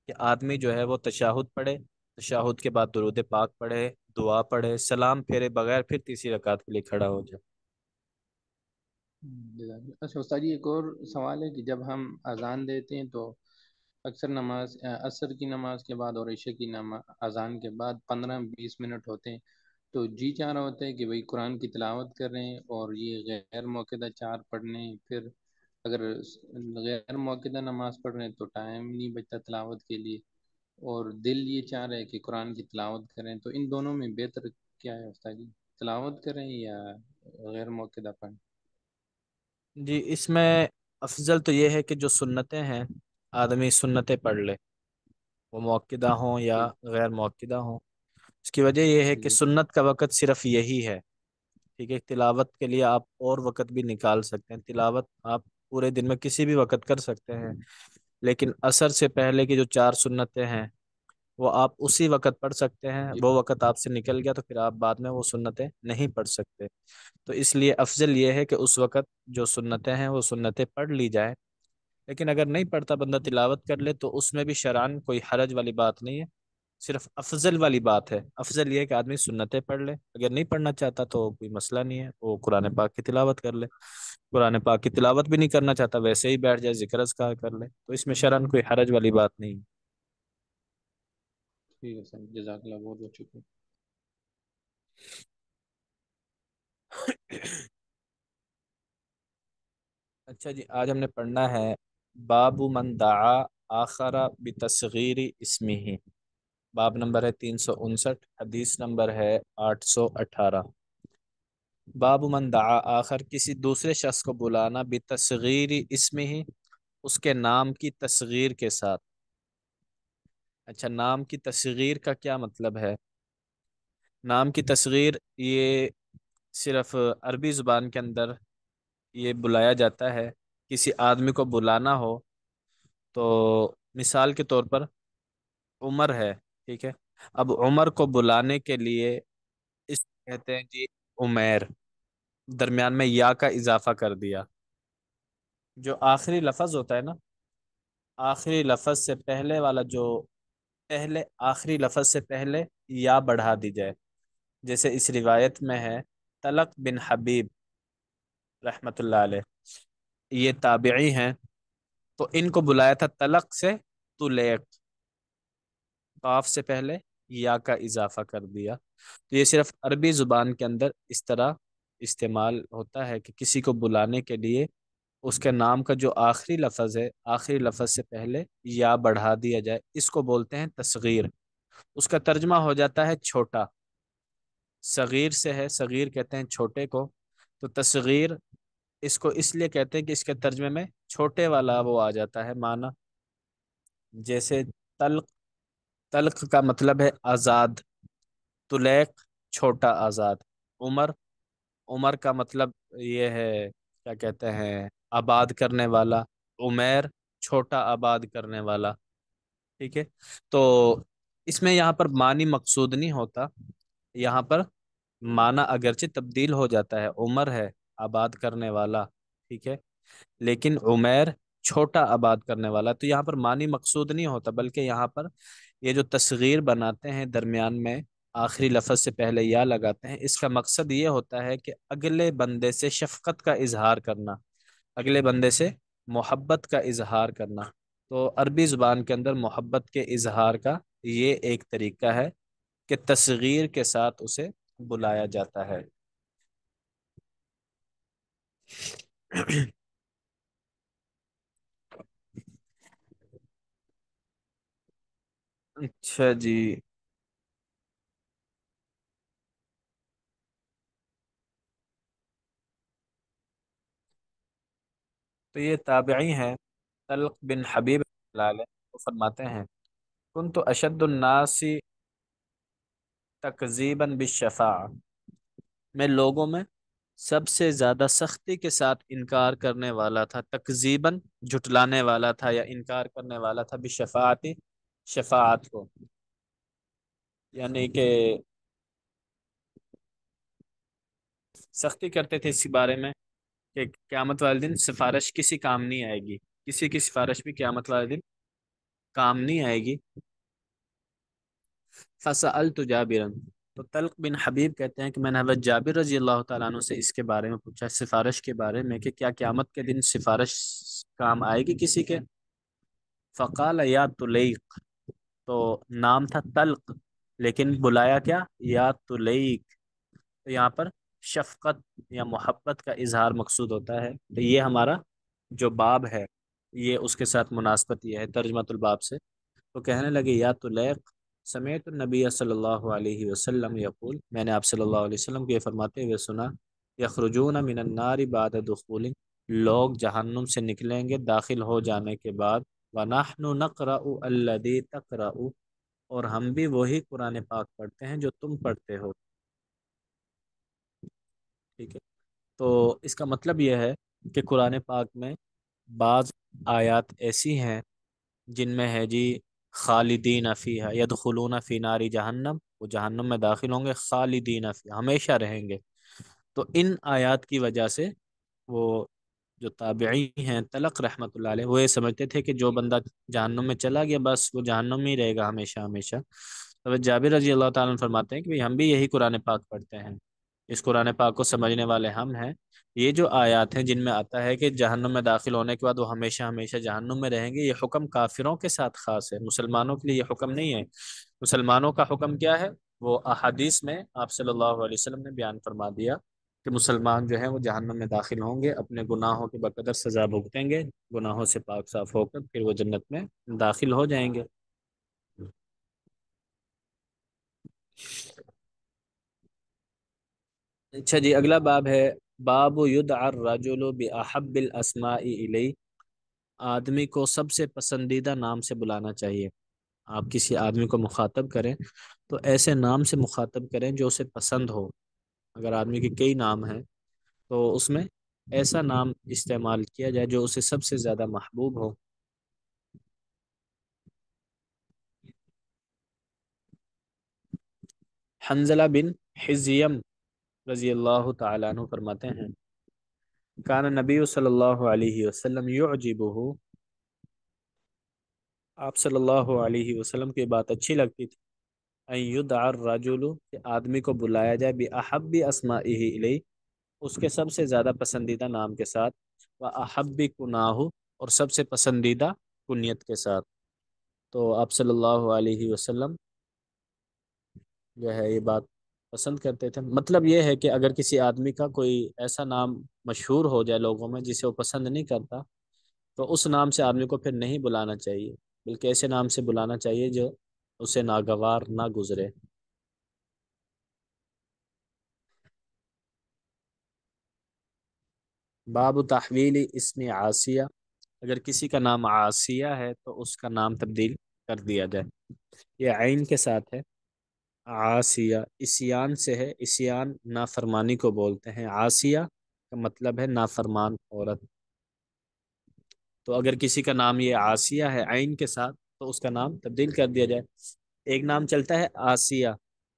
کہ آدمی جو ہے وہ تشہد پڑھے، تشہد کے بعد درود پاک پڑھے، دعا پڑھے، سلام پھیرے بغیر پھر تیسری رکعت کے لیے کھڑا ہو جائے. اچھا استاد جی ایک اور سوال ہے کہ جب ہم اذان دیتے ہیں تو اکثر نماز عصر کی نماز کے بعد اور عشاء کی نماز اذان کے بعد 15-20 منٹ ہوتے ہیں، تو جی چاہ رہا ہوتا ہے کہ بھئی قرآن کی تلاوت کر رہے ہیں اور یہ غیر موقعہ 4 پڑھنے ہیں، پھر اگر غیر موقعہ نماز پڑھ رہے ہیں تو ٹائم نہیں بچتا تلاوت کے لیے، اور دل یہ چاہ رہا ہے کہ قرآن کی تلاوت کریں، تو ان دونوں میں بہتر کیا ہے استاد جی، تلاوت کریں یا غیر موقعہ پڑھیں؟ جی اس میں افضل تو یہ ہے کہ جو سنتیں ہیں آدمی سنتیں پڑھ لے، وہ موقعہ ہوں یا جی غیر موقعہ ہوں. اس کی وجہ یہ ہے کہ جی سنت کا وقت صرف یہی ہے. ٹھیک ہے، تلاوت کے لیے آپ اور وقت بھی نکال سکتے ہیں، تلاوت آپ پورے دن میں کسی بھی وقت کر سکتے ہیں. لیکن عصر سے پہلے کی جو 4 سنتیں ہیں وہ آپ اسی وقت پڑھ سکتے ہیں، جی وہ وقت آپ سے نکل گیا تو پھر آپ بعد میں وہ سنتیں نہیں پڑھ سکتے۔ تو اس لیے افضل یہ ہے کہ اس وقت جو سنتیں ہیں وہ سنتیں پڑھ لی جائیں، لیکن اگر نہیں پڑھتا بندہ تلاوت کر لے تو اس میں بھی شرعاً کوئی حرج والی بات نہیں ہے، صرف افضل والی بات ہے، افضل یہ ہے کہ آدمی سنتیں پڑھ لے، اگر نہیں پڑھنا چاہتا تو کوئی مسئلہ نہیں ہے، وہ قرآن پاک کی تلاوت کر لے، قرآن پاک کی تلاوت بھی نہیں کرنا چاہتا ویسے ہی بیٹھ جائے ذکر اذکار کر لے، تو اس میں شرعاً کوئی حرج والی بات نہیں ٹھیک ہے سر، جزاک اللہ، بہت بہت شکریہ۔ ہے۔ اچھا جی، آج ہم نے پڑھنا ہے باب من دعا آخر بتصغیر اسمہ، باب نمبر ہے 359، حدیث نمبر ہے 818۔ باب من دعا آخر، کسی دوسرے شخص کو بلانا، بتصغیر اسمہ، اس کے نام کی تصغیر کے ساتھ۔ اچھا، نام کی تصغیر کا کیا مطلب ہے؟ نام کی تصغیر یہ صرف عربی زبان کے اندر یہ بلایا جاتا ہے، کسی آدمی کو بلانا ہو تو مثال کے طور پر عمر ہے، ٹھیک ہے، اب عمر کو بلانے کے لیے اس کہتے ہیں جی عمیر، درمیان میں یا کا اضافہ کر دیا، جو آخری لفظ ہوتا ہے نا، آخری لفظ سے پہلے والا جو پہلے آخری لفظ سے پہلے یا بڑھا دی جائے، جیسے اس روایت میں ہے طلق بن حبیب رحمت اللہ علیہ، یہ تابعی ہیں، تو ان کو بلایا تھا طلق سے طلیق، قاف سے پہلے یا کا اضافہ کر دیا، تو یہ صرف عربی زبان کے اندر اس طرح استعمال ہوتا ہے کہ کسی کو بلانے کے لیے اس کے نام کا جو آخری لفظ ہے، آخری لفظ سے پہلے یا بڑھا دیا جائے، اس کو بولتے ہیں تصغیر، اس کا ترجمہ ہو جاتا ہے چھوٹا، صغیر سے ہے، صغیر کہتے ہیں چھوٹے کو، تو تصغیر اس کو اس لیے کہتے ہیں کہ اس کے ترجمے میں چھوٹے والا وہ آ جاتا ہے معنی، جیسے تلق، تلق کا مطلب ہے آزاد، طلیق چھوٹا آزاد، عمر، عمر کا مطلب یہ ہے کیا کہتے ہیں آباد کرنے والا، عمیر چھوٹا آباد کرنے والا، ٹھیک ہے، تو اس میں یہاں پر معنی مقصود نہیں ہوتا، یہاں پر معنی اگرچہ تبدیل ہو جاتا ہے، عمر ہے آباد کرنے والا، ٹھیک ہے، لیکن عمیر چھوٹا آباد کرنے والا، تو یہاں پر معنی مقصود نہیں ہوتا، بلکہ یہاں پر یہ جو تصغیر بناتے ہیں درمیان میں آخری لفظ سے پہلے یا لگاتے ہیں، اس کا مقصد یہ ہوتا ہے کہ اگلے بندے سے شفقت کا اظہار کرنا، اگلے بندے سے محبت کا اظہار کرنا، تو عربی زبان کے اندر محبت کے اظہار کا یہ ایک طریقہ ہے کہ تصغیر کے ساتھ اسے بلایا جاتا ہے۔ اچھا جی، تو یہ تابعی ہیں طلق بن حبیب رحمۃ اللہ علیہ، وہ فرماتے ہیں کنت اشد الناس تکذیبا بالشفاعہ، میں لوگوں میں سب سے زیادہ سختی کے ساتھ انکار کرنے والا تھا، تکذیباً جھٹلانے والا تھا یا انکار کرنے والا تھا، بالشفاعت، شفاعت کو، یعنی کہ سختی کرتے تھے اس بارے میں کہ قیامت والے دن سفارش کسی کام نہیں آئے گی، کسی کی سفارش بھی قیامت والے دن کام نہیں آئے گی۔ فسألت جابرا، تو طلق بن حبیب کہتے ہیں کہ میں نے حضرت جابر رضی اللہ تعالیٰ عنہ سے اس کے بارے میں پوچھا، سفارش کے بارے میں، کہ کیا قیامت کے دن سفارش کام آئے گی کسی کے؟ فقال یا طلیق، تو نام تھا طلق لیکن بلایا کیا، یا طلیق، تو یہاں پر شفقت یا محبت کا اظہار مقصود ہوتا ہے، تو یہ ہمارا جو باب ہے یہ اس کے ساتھ مناسبت یہ ہے ترجمۃ الباب سے، تو کہنے لگے یا طلیق سمیت النبی صلی اللہ علیہ وسلم یقول، میں نے آپ صلی اللہ علیہ وسلم کو یہ فرماتے ہوئے سنا، یخرجون من النار بعد دخول، لوگ جہنم سے نکلیں گے داخل ہو جانے کے بعد، ونحن نقرأ الذی تقرأ، اور ہم بھی وہی قرآن پاک پڑھتے ہیں جو تم پڑھتے ہو، ٹھیک ہے، تو اس کا مطلب یہ ہے کہ قرآن پاک میں بعض آیات ایسی ہیں جن میں ہے جی خالدین فیہا یدخلون فی ناری جہنم، وہ جہنم میں داخل ہوں گے، خالدین فیہا ہمیشہ رہیں گے۔ تو ان آیات کی وجہ سے وہ جو تابعی ہیں طلق رحمۃ اللہ علیہ، وہ یہ سمجھتے تھے کہ جو بندہ جہنم میں چلا گیا بس وہ جہنم میں ہی رہے گا ہمیشہ ہمیشہ۔ تو جابر رضی اللہ تعالیٰ عنہ فرماتے ہیں کہ ہم بھی یہی قرآن پاک پڑھتے ہیں، اس قرآن پاک کو سمجھنے والے ہم ہیں۔ یہ جو آیات ہیں جن میں آتا ہے کہ جہنم میں داخل ہونے کے بعد وہ ہمیشہ ہمیشہ جہنم میں رہیں گے، یہ حکم کافروں کے ساتھ خاص ہے، مسلمانوں کے لیے یہ حکم نہیں ہے۔ مسلمانوں کا حکم کیا ہے؟ وہ احادیث میں آپ صلی اللہ علیہ وسلم نے بیان فرما دیا کہ مسلمان جو ہیں وہ جہنم میں داخل ہوں گے، اپنے گناہوں کے بقدر سزا بھگتیں گے، گناہوں سے پاک صاف ہو کر پھر وہ جنت میں داخل ہو جائیں گے۔ اچھا جی، اگلا باب ہے باب یدعى الرجل بأحب الاسماء الی، آدمی کو سب سے پسندیدہ نام سے بلانا چاہیے۔ آپ کسی آدمی کو مخاطب کریں تو ایسے نام سے مخاطب کریں جو اسے پسند ہو۔ اگر آدمی کے کئی نام ہیں تو اس میں ایسا نام استعمال کیا جائے جو اسے سب سے زیادہ محبوب ہو۔ حنزلہ بن حزیم رضی اللہ تعالیٰ عنہ فرماتے ہیں کان نبی صلی اللہ علیہ وسلم یعجبہ، آپ صلی اللہ علیہ وسلم کی بات اچھی لگتی تھی، ان یدعى الرجل کہ آدمی کو بلایا جائے بأحب اسمائہ الی، اس کے سب سے زیادہ پسندیدہ نام کے ساتھ، وأحب کناہ اور سب سے پسندیدہ کنیت کے ساتھ۔ تو آپ صلی اللہ علیہ وسلم جو ہے یہ بات پسند کرتے تھے۔ مطلب یہ ہے کہ اگر کسی آدمی کا کوئی ایسا نام مشہور ہو جائے لوگوں میں جسے وہ پسند نہیں کرتا تو اس نام سے آدمی کو پھر نہیں بلانا چاہیے، بلکہ ایسے نام سے بلانا چاہیے جو اسے ناگوار نہ گزرے۔ باب تحویل اسم عاصیہ، اگر کسی کا نام عاصیہ ہے تو اس کا نام تبدیل کر دیا جائے۔ یہ عین کے ساتھ ہے، عاصیہ اسیان سے ہے، اسیان نافرمانی کو بولتے ہیں، عاصیہ کا مطلب ہے نافرمان عورت۔ تو اگر کسی کا نام یہ عاصیہ ہے عین کے ساتھ تو اس کا نام تبدیل کر دیا جائے۔ ایک نام چلتا ہے آسیہ،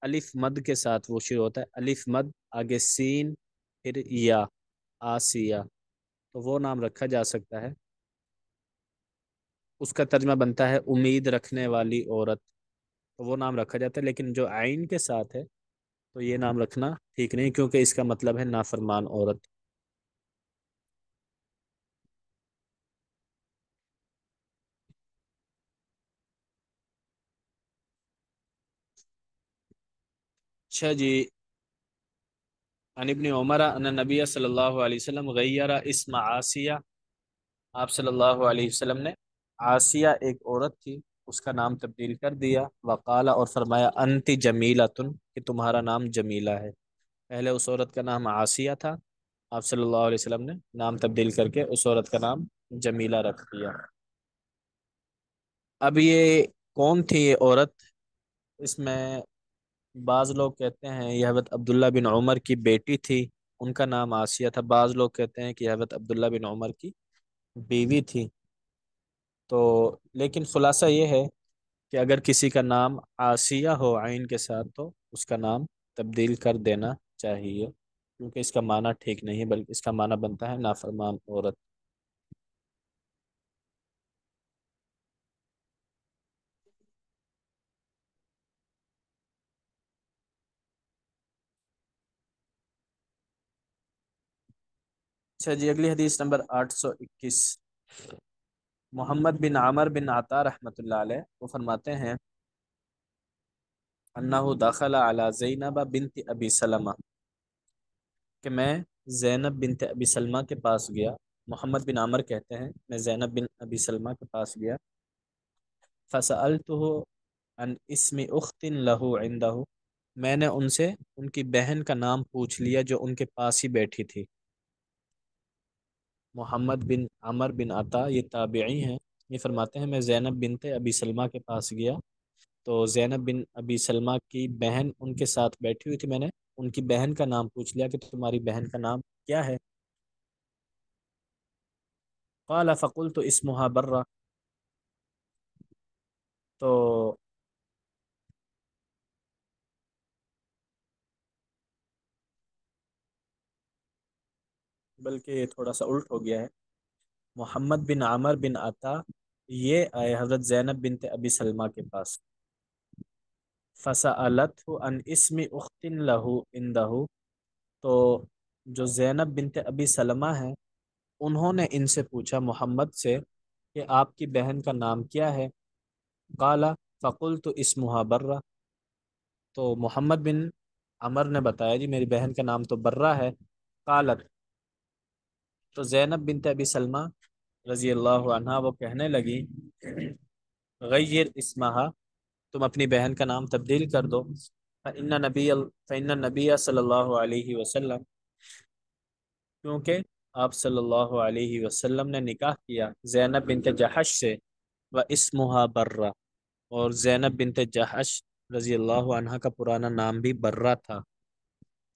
الف مد کے ساتھ وہ شروع ہوتا ہے، الف مد آگے سین پھر یا، آسیہ، تو وہ نام رکھا جا سکتا ہے۔ اس کا ترجمہ بنتا ہے امید رکھنے والی عورت، تو وہ نام رکھا جاتا ہے، لیکن جو عین کے ساتھ ہے تو یہ نام رکھنا ٹھیک نہیں، کیونکہ اس کا مطلب ہے نافرمان عورت۔ اچھا جی، عن ابن عمر ان نبی صلی اللہ علیہ وسلم غیر اسم عاصیہ، آپ صلی اللہ علیہ وسلم نے عاصیہ ایک عورت تھی اس کا نام تبدیل کر دیا، وقال اور فرمایا انت جمیلۃ کہ تمہارا نام جمیلہ ہے۔ پہلے اس عورت کا نام عاصیہ تھا، آپ صلی اللہ علیہ وسلم نے نام تبدیل کر کے اس عورت کا نام جمیلہ رکھ دیا۔ اب یہ کون تھی یہ عورت؟ اس میں بعض لوگ کہتے ہیں یہ حضرت عبداللہ بن عمر کی بیٹی تھی، ان کا نام آسیہ تھا، بعض لوگ کہتے ہیں کہ حضرت عبداللہ بن عمر کی بیوی تھی۔ تو لیکن خلاصہ یہ ہے کہ اگر کسی کا نام آسیہ ہو عین کے ساتھ تو اس کا نام تبدیل کر دینا چاہیے، کیونکہ اس کا معنی ٹھیک نہیں ہے، بلکہ اس کا معنی بنتا ہے نافرمان عورت۔ اچھا جی، اگلی حدیث نمبر 821، محمد بن عمر بن عطا رحمۃ اللہ علیہ وہ فرماتے ہیں انہ دخل علی زینب بنت ابی سلمہ کہ میں زینب بنت ابی سلمہ کے پاس گیا۔ محمد بن عمر کہتے ہیں میں زینب بن ابی سلمہ کے پاس گیا، فسألته عن اسم اخت له عنده، میں نے ان سے ان کی بہن کا نام پوچھ لیا جو ان کے پاس ہی بیٹھی تھی۔ محمد بن عمر بن عطا یہ تابعی ہیں، یہ فرماتے ہیں میں زینب بنت ابی سلمہ کے پاس گیا تو زینب بن ابی سلمہ کی بہن ان کے ساتھ بیٹھی ہوئی تھی، میں نے ان کی بہن کا نام پوچھ لیا کہ تمہاری بہن کا نام کیا ہے؟ قال فقلت اسمها برہ، تو بلکہ یہ تھوڑا سا الٹ ہو گیا ہے، محمد بن عامر بن عطا یہ آئے حضرت زینب بنت ابی سلمہ کے پاس، فسألته عن اسم اخت له عنده، تو جو زینب بنت ابی سلمہ ہیں انہوں نے ان سے پوچھا محمد سے کہ آپ کی بہن کا نام کیا ہے؟ قال فقلت اسمها برہ، تو محمد بن عمر نے بتایا جی میری بہن کا نام تو برہ ہے۔ قالت، تو زینب بنت ابی سلمہ رضی اللہ عنہا وہ کہنے لگی غیر اسمہا، تم اپنی بہن کا نام تبدیل کر دو، فإن النبی صلی اللہ علیہ وسلم، کیونکہ آپ صلی اللہ علیہ وسلم نے نکاح کیا زینب بنت جحش سے، و اسمہا برہ، اور زینب بنت جحش رضی اللہ عنہ کا پرانا نام بھی برہ تھا،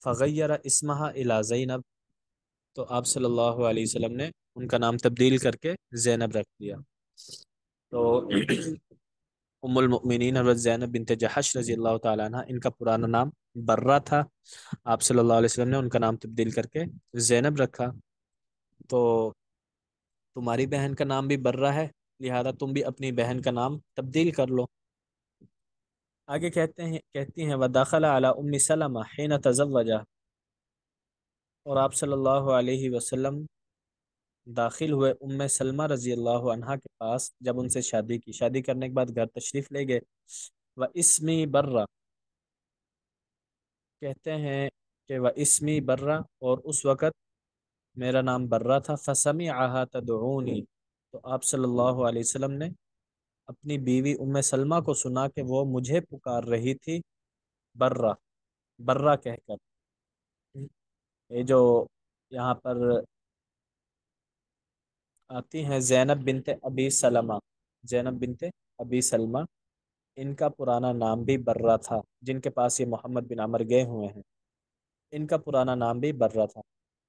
فغیر اسمہا الی زینب، تو آپ صلی اللہ علیہ وسلم نے ان کا نام تبدیل کر کے زینب رکھ دیا۔ تو ام المؤمنین حضرت زینب بنت جحش رضی اللہ تعالیٰ عنہ ان کا پرانا نام برہ تھا، آپ صلی اللہ علیہ وسلم نے ان کا نام تبدیل کر کے زینب رکھا، تو تمہاری بہن کا نام بھی برہ ہے، لہذا تم بھی اپنی بہن کا نام تبدیل کر لو۔ آگے کہتی ہیں وَدَخَلَ عَلَى أُمِّ سَلَمَةَ حِينَ تَزَوَّجَ، اور آپ صلی اللہ علیہ وسلم داخل ہوئے ام سلمہ رضی اللہ عنہا کے پاس جب ان سے شادی کی، شادی کرنے کے بعد گھر تشریف لے گئے، و اسمی برہ، کہتے ہیں کہ و اسمی برہ، اور اس وقت میرا نام برہ تھا، فسمعها تدعونی، تو آپ صلی اللہ علیہ وسلم نے اپنی بیوی ام سلمہ کو سنا کہ وہ مجھے پکار رہی تھی برہ، برہ کہہ کر۔ یہ جو یہاں پر آتی ہیں زینب بنت ابی سلمہ، زینب بنت ابی سلمہ ان کا پرانا نام بھی برہ تھا، جن کے پاس یہ محمد بن عمر گئے ہوئے ہیں ان کا پرانا نام بھی برہ تھا۔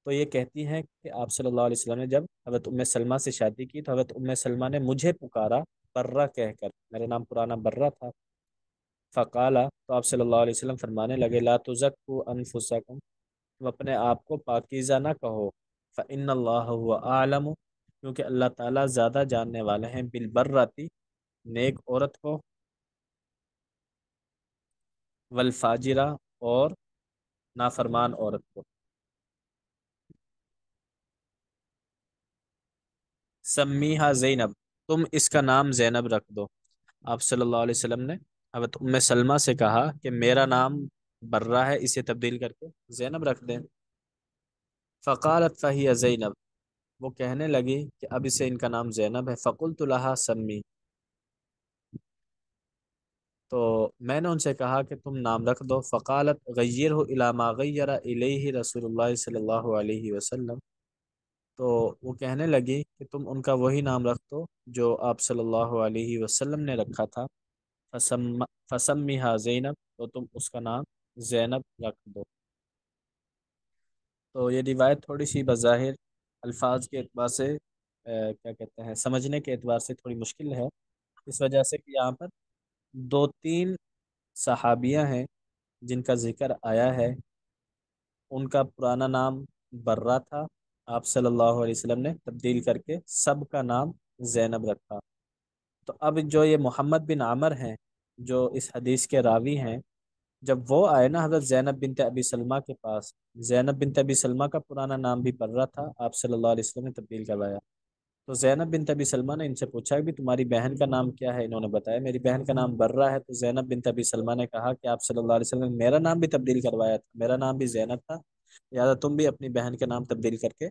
تو یہ کہتی ہیں کہ آپ صلی اللہ علیہ وسلم نے جب حضرت ام سلمہ سے شادی کی تو حضرت ام سلمہ نے مجھے پکارا برہ کہہ کر، میرا نام پرانا برہ تھا۔ فقالا، تو آپ صلی اللہ علیہ وسلم فرمانے لگے لا تزکوا انفسکم، تم اپنے آپ کو پاکیزہ نہ کہو، فإن اللہ هو اعلم، کیونکہ اللہ تعالیٰ زیادہ جاننے والے ہیں بالبرتی نیک عورت کو، والفاجرہ اور نافرمان عورت کو۔ سمیہا زینب، تم اس کا نام زینب رکھ دو، آپ صلی اللہ علیہ وسلم نے حضرت ام سلمہ سے کہا کہ میرا نام برہ ہے، اسے تبدیل کر کے زینب رکھ دیں۔ فقالت فہی زینب، وہ کہنے لگی کہ اب اسے ان کا نام زینب ہے، فقلت لها سمی، تو میں نے ان سے کہا کہ تم نام رکھ دو، فقالت غیرہ الی ما غیر الیہ رسول اللہ صلی اللہ علیہ وسلم، تو وہ کہنے لگی کہ تم ان کا وہی نام رکھ دو جو آپ صلی اللہ علیہ وسلم نے رکھا تھا، فسمیہا زینب، تو تم اس کا نام زینب رکھ دو۔ تو یہ روایت تھوڑی سی بظاہر الفاظ کے اعتبار سے کیا کہتے ہیں سمجھنے کے اعتبار سے تھوڑی مشکل ہے، اس وجہ سے کہ یہاں پر دو تین صحابیہ ہیں جن کا ذکر آیا ہے، ان کا پرانا نام برہ تھا، آپ صلی اللہ علیہ وسلم نے تبدیل کر کے سب کا نام زینب رکھا۔ تو اب جو یہ محمد بن عامر ہیں جو اس حدیث کے راوی ہیں، جب وہ آئے نا حضرت زینب بنت ابی سلمہ کے پاس، زینب بنت ابی سلمہ کا پرانا نام بھی برہ تھا، آپ صلی اللہ علیہ وسلم نے تبدیل کروایا، تو زینب بنت ابی سلمہ نے ان سے پوچھا کہ تمہاری بہن کا نام کیا ہے؟ انہوں نے بتایا میری بہن کا نام برہ ہے، تو زینب بنت ابی سلمہ نے کہا کہ آپ صلی اللہ علیہ وسلم نے میرا نام بھی تبدیل کروایا تھا، میرا نام بھی زینب تھا، لہٰذا تم بھی اپنی بہن کا نام تبدیل کر کے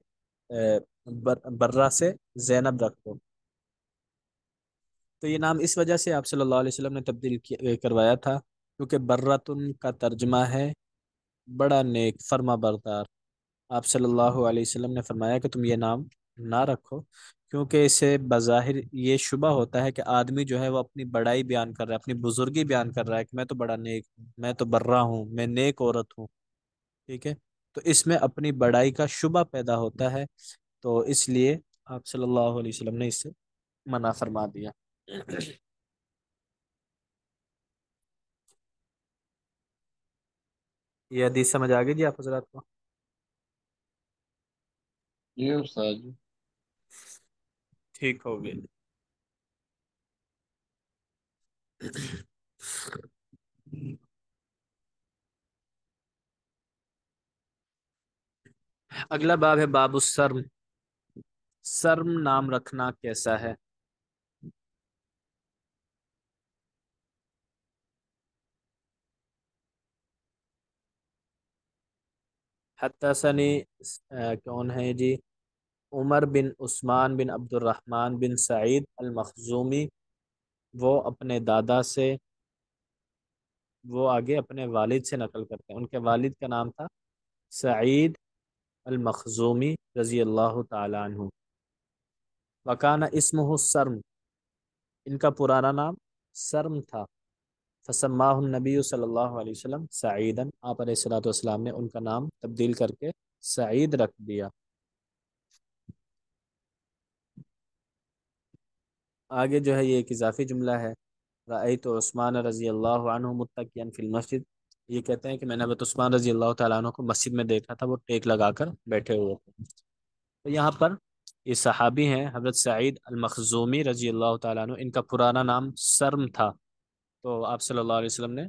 برہ سے زینب رکھ دو۔ تو یہ نام اس وجہ سے آپ صلی اللہ علیہ وسلم نے تبدیل کروایا تھا کیونکہ برۃن کا ترجمہ ہے بڑا نیک فرما بردار، آپ صلی اللہ علیہ وسلم نے فرمایا کہ تم یہ نام نہ رکھو، کیونکہ اسے بظاہر یہ شبہ ہوتا ہے کہ آدمی جو ہے وہ اپنی بڑائی بیان کر رہا ہے، اپنی بزرگی بیان کر رہا ہے کہ میں تو بڑا نیک ہوں، میں تو برہ ہوں، میں نیک عورت ہوں، ٹھیک ہے، تو اس میں اپنی بڑائی کا شبہ پیدا ہوتا ہے، تو اس لیے آپ صلی اللہ علیہ وسلم نے اس سے منع فرما دیا۔ یہ حدیث سمجھ آ گئی جی آپ حضرات کو؟ یہ استاد جی ٹھیک ہو گئی۔ اگلا باب ہے باب السرم۔ سرم نام رکھنا کیسا ہے؟ حدثنی کون ہے جی؟ عمر بن عثمان بن عبد الرحمن بن سعید المخزومی، وہ اپنے دادا سے، وہ آگے اپنے والد سے نقل کرتے ہیں، ان کے والد کا نام تھا سعید المخزومی رضی اللہ تعالی عنہ۔ وکان اسمہ السرم، ان کا پرانا نام سرم تھا۔ فسماہ النبی صلی اللہ علیہ وسلم سعیدن، آپ علیہ الصلوۃ والسلام نے ان کا نام تبدیل کر کے سعید رکھ دیا۔ آگے جو ہے یہ ایک اضافی جملہ ہے، رأیت عثمان رضی اللہ عنہ متکئا فی المسجد، یہ کہتے ہیں کہ میں نے حضرت عثمان رضی اللہ تعالیٰ عنہ کو مسجد میں دیکھا تھا، وہ ٹیک لگا کر بیٹھے ہوئے تھے۔ تو یہاں پر یہ صحابی ہیں حضرت سعید المخزومی رضی اللہ تعالیٰ عنہ، ان کا پرانا نام سرم تھا، تو آپ صلی اللہ علیہ وسلم نے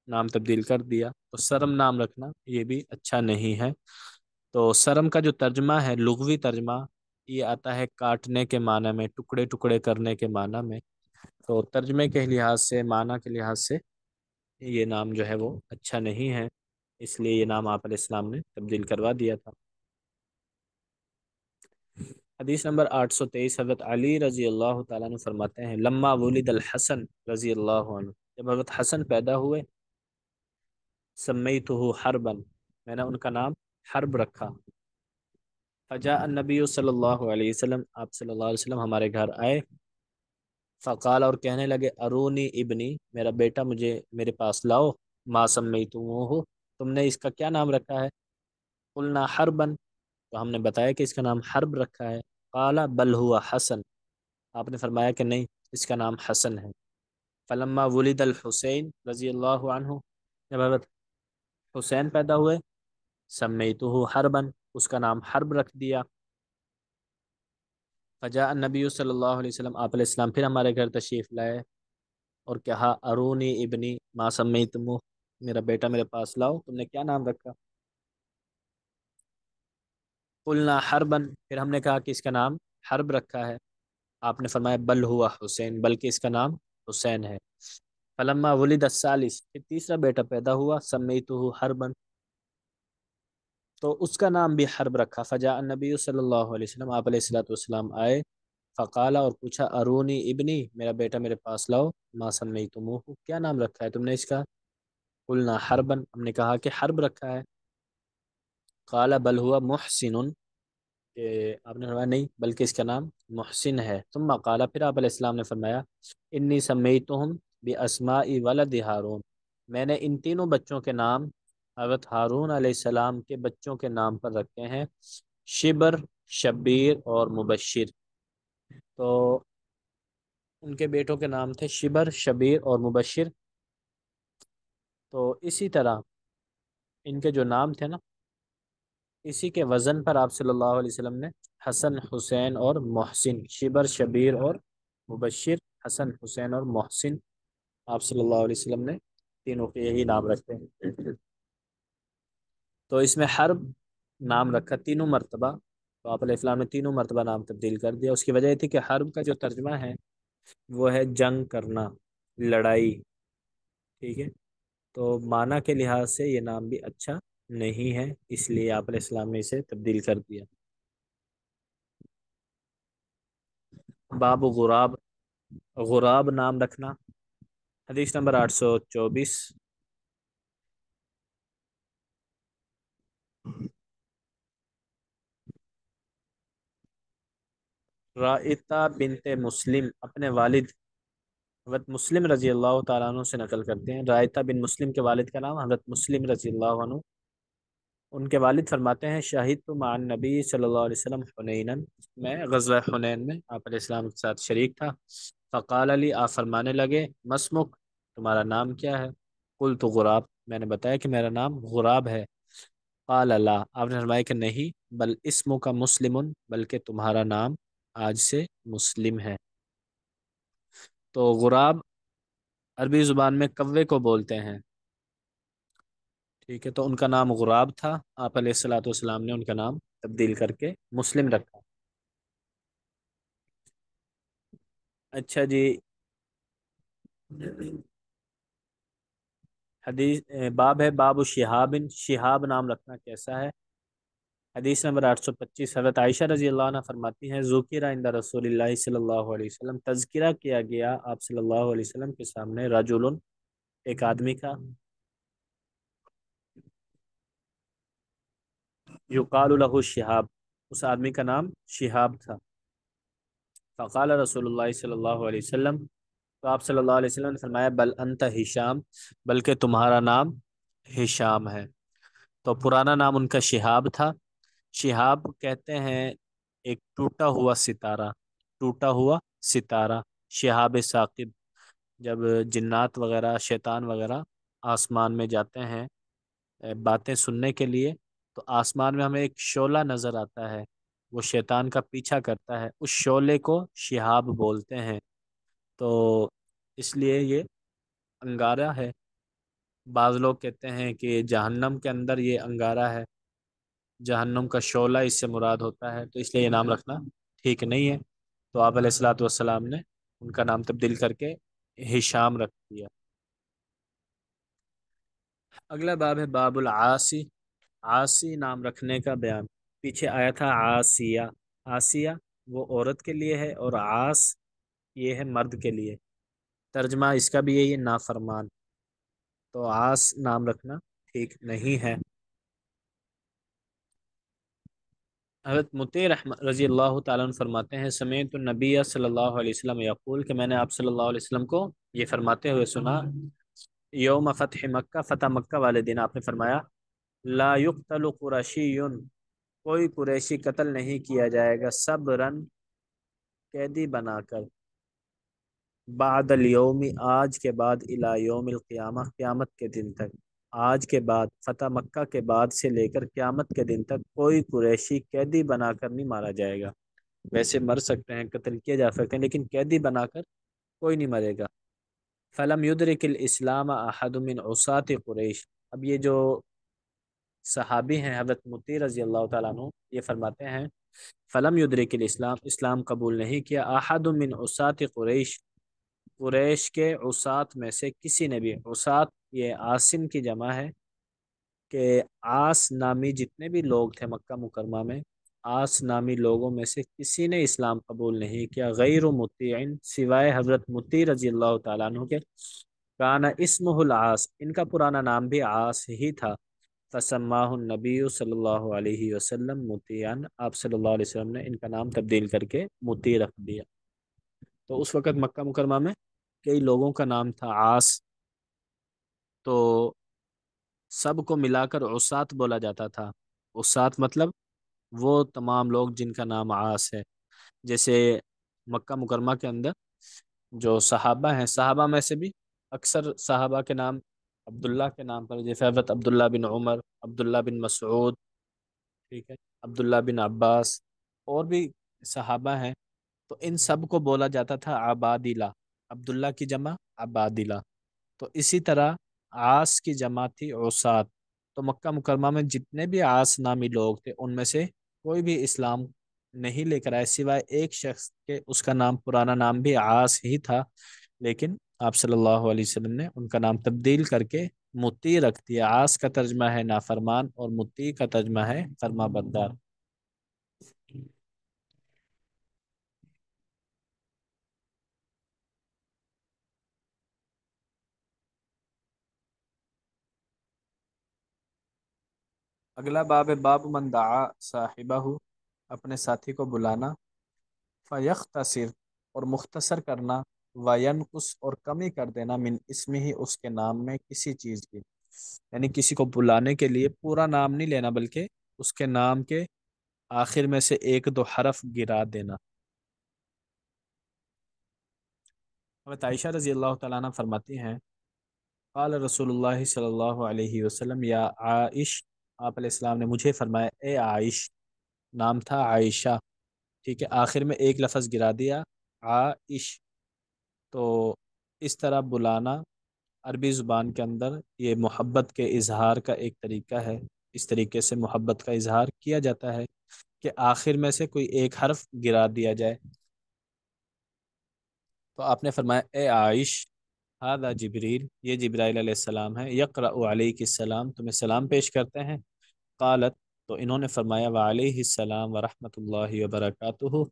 نام تبدیل کر دیا۔ تو سرم نام رکھنا یہ بھی اچھا نہیں ہے۔ تو سرم کا جو ترجمہ ہے، لغوی ترجمہ، یہ آتا ہے کاٹنے کے معنی میں، ٹکڑے ٹکڑے کرنے کے معنی میں۔ تو ترجمے کے لحاظ سے، معنی کے لحاظ سے یہ نام جو ہے وہ اچھا نہیں ہے، اس لیے یہ نام آپ علیہ السلام نے تبدیل کروا دیا تھا۔ حدیث نمبر 823، حضرت علی رضی اللہ تعالیٰ عنہ فرماتے ہیں لما ولد الحسن رضی اللہ عنہ، جب حضرت حسن پیدا ہوئے، سمیتہ حربا، میں نے ان کا نام حرب رکھا۔ فجاء النبی صلی اللہ علیہ وسلم، آپ صلی اللہ علیہ وسلم ہمارے گھر آئے، فقال، اور کہنے لگے ارونی ابنی، میرا بیٹا مجھے میرے پاس لاؤ، ما سمیتموہ، تم نے اس کا کیا نام رکھا ہے؟ قلنا حربا، تو ہم نے بتایا کہ اس کا نام حرب رکھا ہے۔ قال بل ہوا حسن، آپ نے فرمایا کہ نہیں، اس کا نام حسن ہے۔ فلما ولد الحسین رضی اللہ عنہ، جب حضرت حسین پیدا ہوئے، سمیتہ حربا، اس کا نام حرب رکھ دیا۔ فجاء النبی صلی اللہ علیہ وسلم، آپ علیہ السلام پھر ہمارے گھر تشریف لائے اور کہا ارونی ابنی ما سمیتموہ، میرا بیٹا میرے پاس لاؤ، تم نے کیا نام رکھا؟ قلنا حربا، پھر ہم نے کہا کہ اس کا نام حرب رکھا ہے۔ آپ نے فرمایا بل ہوا حسین، بلکہ اس کا نام حسین ہے۔ فلما ولد الثالث، پھر تیسرا بیٹا پیدا ہوا، سمیتہ حربا، تو اس کا نام بھی حرب رکھا۔ فجاء النبی صلی اللہ علیہ وسلم، آپ علیہ الصلوۃ والسلام آئے، فقال، اور پوچھا ارونی ابنی، میرا بیٹا میرے پاس لاؤ، ما سمیتموہ، کیا نام رکھا ہے تم نے اس کا؟ قلنا حربا، ہم نے کہا کہ حرب رکھا ہے۔ قال بل ہوا محسن، کہ آپ نے فرمایا نہیں، بلکہ اس کا نام محسن ہے۔ ثم قال، پھر آپ علیہ السلام نے فرمایا انی سمیتہم باسماء ولد ہارون، میں نے ان تینوں بچوں کے نام حضرت ہارون علیہ السلام کے بچوں کے نام پر رکھے ہیں، شبر، شبیر اور مبشر۔ تو ان کے بیٹوں کے نام تھے شبر، شبیر اور مبشر۔ تو اسی طرح ان کے جو نام تھے نا، اسی کے وزن پر آپ صلی اللہ علیہ وسلم نے حسن، حسین اور محسن، شبر، شبیر اور مبشر، حسن، حسین اور محسن، آپ صلی اللہ علیہ وسلم نے تینوں کے یہی نام رکھتے ہیں۔ تو اس میں حرب نام رکھا تینوں مرتبہ، تو آپ علیہ السلام نے تینوں مرتبہ نام تبدیل کر دیا۔ اس کی وجہ یہ تھی کہ حرب کا جو ترجمہ ہے وہ ہے جنگ کرنا، لڑائی، ٹھیک ہے، تو معنی کے لحاظ سے یہ نام بھی اچھا نہیں ہے، اس لیے آپ علیہ السلام نے اسے تبدیل کر دیا۔ باب غراب، غراب نام رکھنا۔ حدیث نمبر 824، رائطہ بنت مسلم، اپنے والد حضرت مسلم رضی اللہ تعالیٰ عنہ سے نقل کرتے ہیں۔ رائطہ بن مسلم کے والد کا نام حضرت مسلم رضی اللہ عنہ، ان کے والد فرماتے ہیں شاہد تو مع النبی صلی اللہ علیہ وسلم حنیناً، میں غزوہ حنین میں آپ علیہ السلام کے ساتھ شریک تھا۔ فقال علی، آپ فرمانے لگے مسمک، تمہارا نام کیا ہے؟ قلت غراب، میں نے بتایا کہ میرا نام غراب ہے۔ قال لا، آپ نے فرمایا کہ نہیں، بل اسمو کا مسلم، بلکہ تمہارا نام آج سے مسلم ہے۔ تو غراب عربی زبان میں کوے کو بولتے ہیں، ٹھیک ہے، تو ان کا نام غراب تھا، آپ علیہ الصلوۃ والسلام نے ان کا نام تبدیل کر کے مسلم رکھا۔ اچھا جی، حدیث باب ہے باب شہاب، شہاب نام رکھنا کیسا ہے؟ حدیث نمبر 825، حضرت عائشہ رضی اللہ عنہ فرماتی ہیں ذکر عند رسول اللہ صلی اللہ علیہ وسلم، تذکرہ کیا گیا آپ صلی اللہ علیہ وسلم کے سامنے، رجل، ایک آدمی کا، یقال له شہاب، اس آدمی کا نام شہاب تھا۔ فقال رسول اللہ صلی اللہ علیہ وسلم، تو آپ صلی اللہ علیہ وسلم نے فرمایا بل انت ہشام، بلکہ تمہارا نام ہشام ہے۔ تو پرانا نام ان کا شہاب تھا۔ شہاب کہتے ہیں ایک ٹوٹا ہوا ستارہ، ٹوٹا ہوا ستارہ، شہاب ثاقب۔ جب جنات وغیرہ، شیطان وغیرہ آسمان میں جاتے ہیں باتیں سننے کے لیے، تو آسمان میں ہمیں ایک شعلہ نظر آتا ہے، وہ شیطان کا پیچھا کرتا ہے، اس شعلے کو شہاب بولتے ہیں۔ تو اس لیے یہ انگارہ ہے۔ بعض لوگ کہتے ہیں کہ جہنم کے اندر یہ انگارہ ہے، جہنم کا شعلہ اس سے مراد ہوتا ہے، تو اس لیے یہ نام رکھنا ٹھیک نہیں ہے۔ تو آپ علیہ الصلوۃ والسلام نے ان کا نام تبدیل کر کے ہشام رکھ دیا۔ اگلا باب ہے باب العاصی، عاصی نام رکھنے کا بیان۔ پیچھے آیا تھا عاصیہ، عاصیہ وہ عورت کے لیے ہے، اور عاص یہ ہے مرد کے لیے، ترجمہ اس کا بھی یہی ہے، نافرمان۔ تو عاص نام رکھنا ٹھیک نہیں ہے۔ حضرت مطیع رضی اللہ تعالیٰ عنہ فرماتے ہیں سمعت النبی صلی اللہ علیہ وسلم یقول، کہ میں نے آپ صلی اللہ علیہ وسلم کو یہ فرماتے ہوئے سنا، یوم فتح مکہ، فتح مکہ والے دن آپ نے فرمایا لا یقتل قرشی، کوئی قریشی قتل نہیں کیا جائے گا، صبرن قیدی بنا کر، بعد الیوم آج کے بعد، الی یوم القیامہ قیامت کے دن تک، آج کے بعد فتح مکہ کے بعد سے لے کر قیامت کے دن تک کوئی قریشی قیدی بنا کر نہیں مارا جائے گا۔ ویسے مر سکتے ہیں، قتل کیے جا سکتے ہیں، لیکن قیدی بنا کر کوئی نہیں مرے گا۔ فلم یدرک الاسلام احد من عصات قریش، اب یہ جو صحابی ہیں حضرت مطیع رضی اللہ تعالیٰ عنہ، یہ فرماتے ہیں فلم یدرک الاسلام، اسلام قبول نہیں کیا، احد من عصات قریش، قریش کے عصات میں سے کسی نے بھی، عصات یہ عاصم کی جمع ہے، کہ آس نامی جتنے بھی لوگ تھے مکہ مکرمہ میں، آس نامی لوگوں میں سے کسی نے اسلام قبول نہیں کیا، غیر مطیع، سوائے حضرت مطیع رضی اللہ تعالیٰ عنہ کے، کانا اسمہ العاص، ان کا پرانا نام بھی عاص ہی تھا، فسماہ النبی صلی اللہ علیہ وسلم مطیعا، آپ صلی اللہ علیہ وسلم نے ان کا نام تبدیل کر کے مطیع رکھ دیا۔ تو اس وقت مکہ مکرمہ میں کئی لوگوں کا نام تھا عاص، تو سب کو ملا کر عصات بولا جاتا تھا۔ عصات مطلب وہ تمام لوگ جن کا نام عاص ہے۔ جیسے مکہ مکرمہ کے اندر جو صحابہ ہیں، صحابہ میں سے بھی اکثر صحابہ کے نام عبداللہ کے نام پر، جیسے حضرت عبداللہ بن عمر، عبداللہ بن مسعود، ٹھیک ہے، عبداللہ بن عباس، اور بھی صحابہ ہیں، تو ان سب کو بولا جاتا تھا عبادلہ، عبداللہ کی جمع عبادلہ۔ تو اسی طرح عاص کی جمع تھی عصات۔ تو مکہ مکرمہ میں جتنے بھی عاص نامی لوگ تھے، ان میں سے کوئی بھی اسلام نہیں لے کر آئے، سوائے ایک شخص کے، اس کا نام پرانا نام بھی عاص ہی تھا، لیکن آپ صلی اللہ علیہ وسلم نے ان کا نام تبدیل کر کے مطیع رکھ دیا۔ عاص کا ترجمہ ہے نافرمان، اور مطیع کا ترجمہ ہے فرما بردار۔ اگلا باب ہے باب من دعا صاحبہ، اپنے ساتھی کو بلانا، فیختصر، اور مختصر کرنا، وینقص، اور کمی کر دینا، من اسمہ ہی، اس کے نام میں کسی چیز کی، یعنی کسی کو بلانے کے لیے پورا نام نہیں لینا، بلکہ اس کے نام کے آخر میں سے ایک دو حرف گرا دینا۔ حضرت عائشہ رضی اللہ تعالیٰ عنہ فرماتی ہیں قال رسول اللہ صلی اللہ علیہ وسلم یا عائش، آپ علیہ السلام نے مجھے فرمایا اے عائش، نام تھا عائشہ، ٹھیک ہے، آخر میں ایک لفظ گرا دیا عائش، تو اس طرح بلانا عربی زبان کے اندر یہ محبت کے اظہار کا ایک طریقہ ہے، اس طریقے سے محبت کا اظہار کیا جاتا ہے کہ آخر میں سے کوئی ایک حرف گرا دیا جائے۔ تو آپ نے فرمایا اے عائش، ہذا جبریل، یہ جبرائیل علیہ السلام ہے، یقرأ علیک السلام، تمہیں سلام پیش کرتے ہیں۔ قالت، تو انہوں نے فرمایا وعلیہ السلام ورحمۃ اللہ وبرکاتہ۔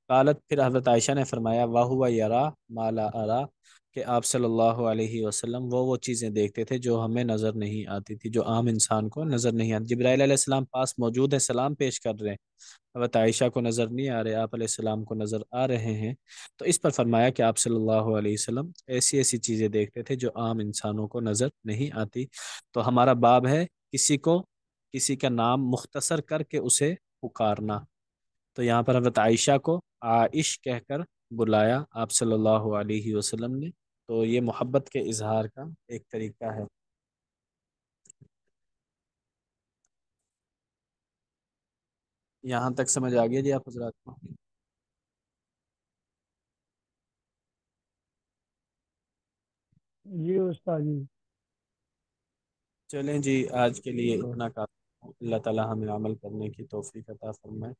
قالت، پھر حضرت عائشہ نے فرمایا وَهُوَ يَرَى مَا لَا أَرَى، کہ آپ صلی اللہ علیہ وسلم وہ چیزیں دیکھتے تھے جو ہمیں نظر نہیں آتی تھی، جو عام انسان کو نظر نہیں آتی۔ جبرائیل علیہ السلام پاس موجود ہیں، سلام پیش کر رہے ہیں، حضرت عائشہ کو نظر نہیں آ رہے، آپ علیہ السلام کو نظر آ رہے ہیں، تو اس پر فرمایا کہ آپ صلی اللہ علیہ وسلم ایسی ایسی چیزیں دیکھتے تھے جو عام انسانوں کو نظر نہیں آتی۔ تو ہمارا باب ہے کسی کا نام مختصر کر کے اسے پکارنا، تو یہاں پر حضرت عائشہ کو عائش کہہ کر بلایا آپ صلی اللہ علیہ وسلم نے، تو یہ محبت کے اظہار کا ایک طریقہ ہے۔ یہاں تک سمجھ آ گیا جی آپ حضرات کو؟ جی استاد جی۔ چلیں جی، آج کے لیے اتنا کافی، اللہ تعالی ہمیں عمل کرنے کی توفیق عطا فرمائے۔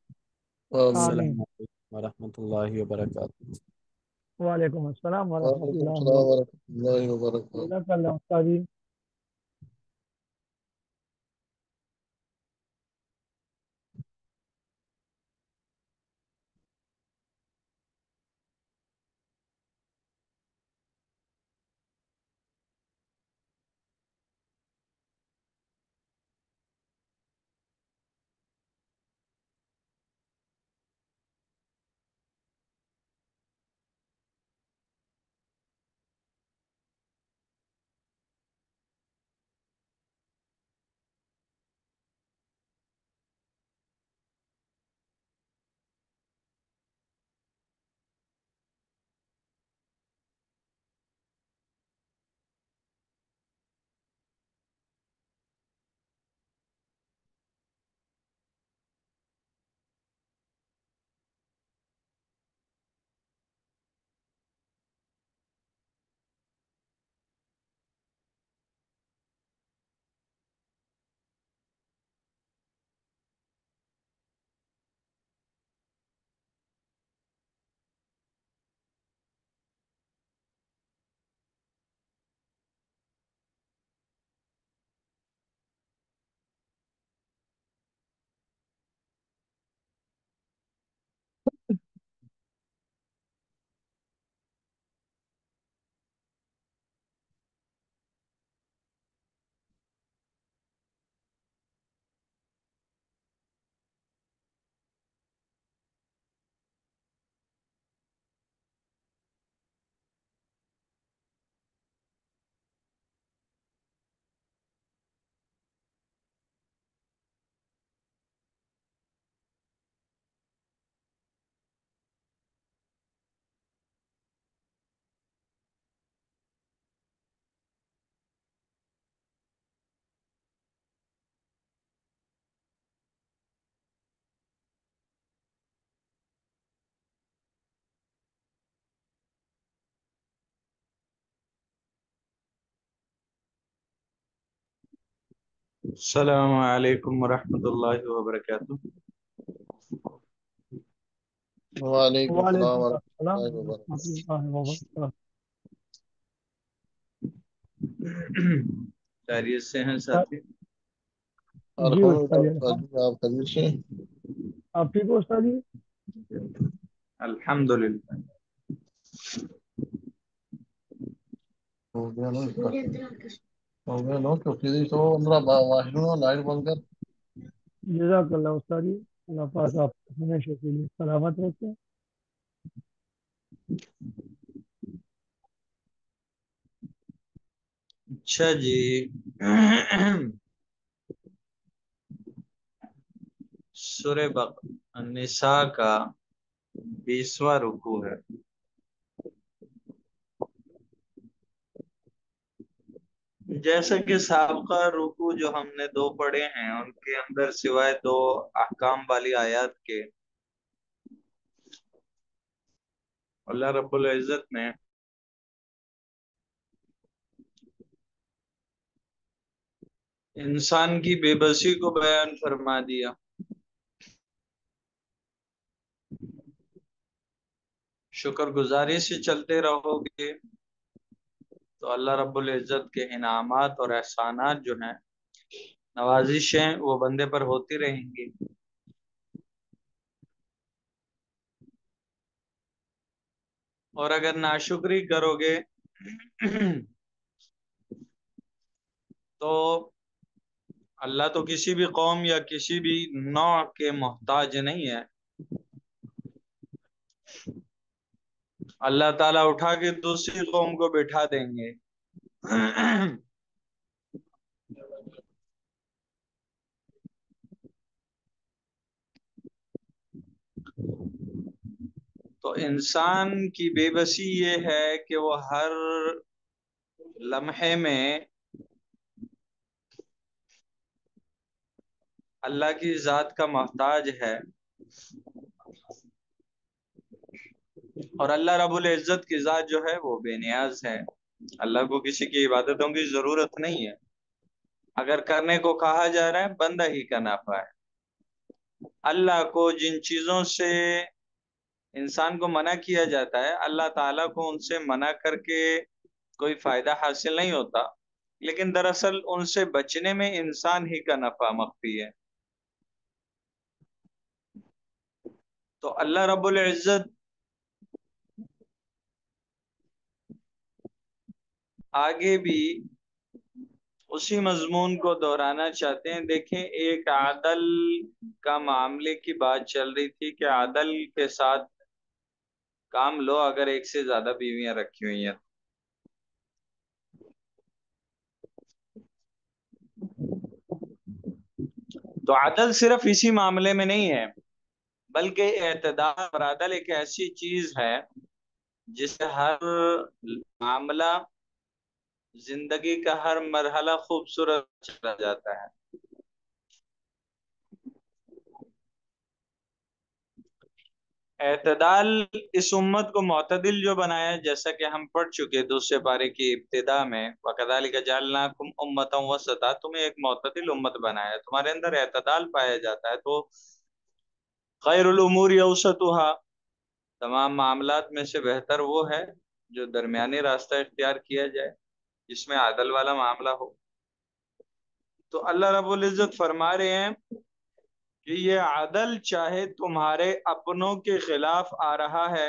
آمین۔ السلام علیکم ورحمۃ اللہ وبرکاتہ۔ وعلیکم السلام ورحمۃ وعلیکم اللہ السلام وبرکاتہ۔ ورحمۃ اللہ وبرکاتہ۔ جزاک اللہ استاد جی۔ السلام علیکم ورحمۃ اللہ وبرکاتہ۔ وعلیکم السلام وعلیکم ورحمۃ السلام اللہ ورحمۃ وبرکاتہ۔ اللہ وبرکاتہ۔ خیریت سے ہیں ساتھی؟ جی استاد جی الحمدللہ جی، آپ خیریت سے ہیں؟ آپ ٹھیک ہو استاد جی؟ الحمدللہ۔ ہو گیا نا اس کا؟ ہو گیا نا تو پھر تو واحد لائٹ بند کر۔ جزاک اللہ استاد جی، اللہ پاک آپ کو ہمیشہ کے لیے سلامت رکھیں۔ اچھا جی، سورہ النساء کا 20واں رکوع ہے۔ جیسا کہ سابقہ رکوع جو ہم نے 2 پڑھے ہیں ان کے اندر سوائے 2 احکام والی آیات کے اللہ رب العزت نے انسان کی بے بسی کو بیان فرما دیا. شکر گزاری سے چلتے رہو گے تو اللہ رب العزت کے انعامات اور احسانات جو ہیں، نوازشیں، وہ بندے پر ہوتی رہیں گی. اور اگر ناشکری کرو گے تو اللہ تو کسی بھی قوم یا کسی بھی نوع کے محتاج نہیں ہے. اللہ تعالیٰ اٹھا کے دوسری قوم کو بٹھا دیں گے. تو انسان کی بے بسی یہ ہے کہ وہ ہر لمحے میں اللہ کی ذات کا محتاج ہے، اور اللہ رب العزت کی ذات جو ہے وہ بے نیاز ہے. اللہ کو کسی کی عبادتوں کی ضرورت نہیں ہے. اگر کرنے کو کہا جا رہا ہے بندہ ہی کا نافع ہے. اللہ کو جن چیزوں سے انسان کو منع کیا جاتا ہے، اللہ تعالیٰ کو ان سے منع کر کے کوئی فائدہ حاصل نہیں ہوتا، لیکن دراصل ان سے بچنے میں انسان ہی کا نفع مخفی ہے. تو اللہ رب العزت آگے بھی اسی مضمون کو دہرانا چاہتے ہیں. دیکھیں، ایک عدل کا معاملے کی بات چل رہی تھی کہ عدل کے ساتھ کام لو اگر ایک سے زیادہ بیویاں رکھی ہوئی ہیں. تو عدل صرف اسی معاملے میں نہیں ہے، بلکہ اعتدال اور عدل ایک ایسی چیز ہے جس سے ہر معاملہ، زندگی کا ہر مرحلہ خوبصورت چلا جاتا ہے. اعتدال اس امت کو معتدل جو بنایا، جیسا کہ ہم پڑھ چکے دوسرے پارے کی ابتدا میں، وَكَذَلِكَ جَعَلْنَاكُمْ أُمَّةً وَسَطًا، تمہیں ایک معتدل امت بنایا، تمہارے اندر اعتدال پایا جاتا ہے. تو خیر الامور اوسطها، تمام معاملات میں سے بہتر وہ ہے جو درمیانی راستہ اختیار کیا جائے، جس میں عدل والا معاملہ ہو. تو اللہ رب العزت فرما رہے ہیں کہ یہ عدل چاہے تمہارے اپنوں کے خلاف آ رہا ہے.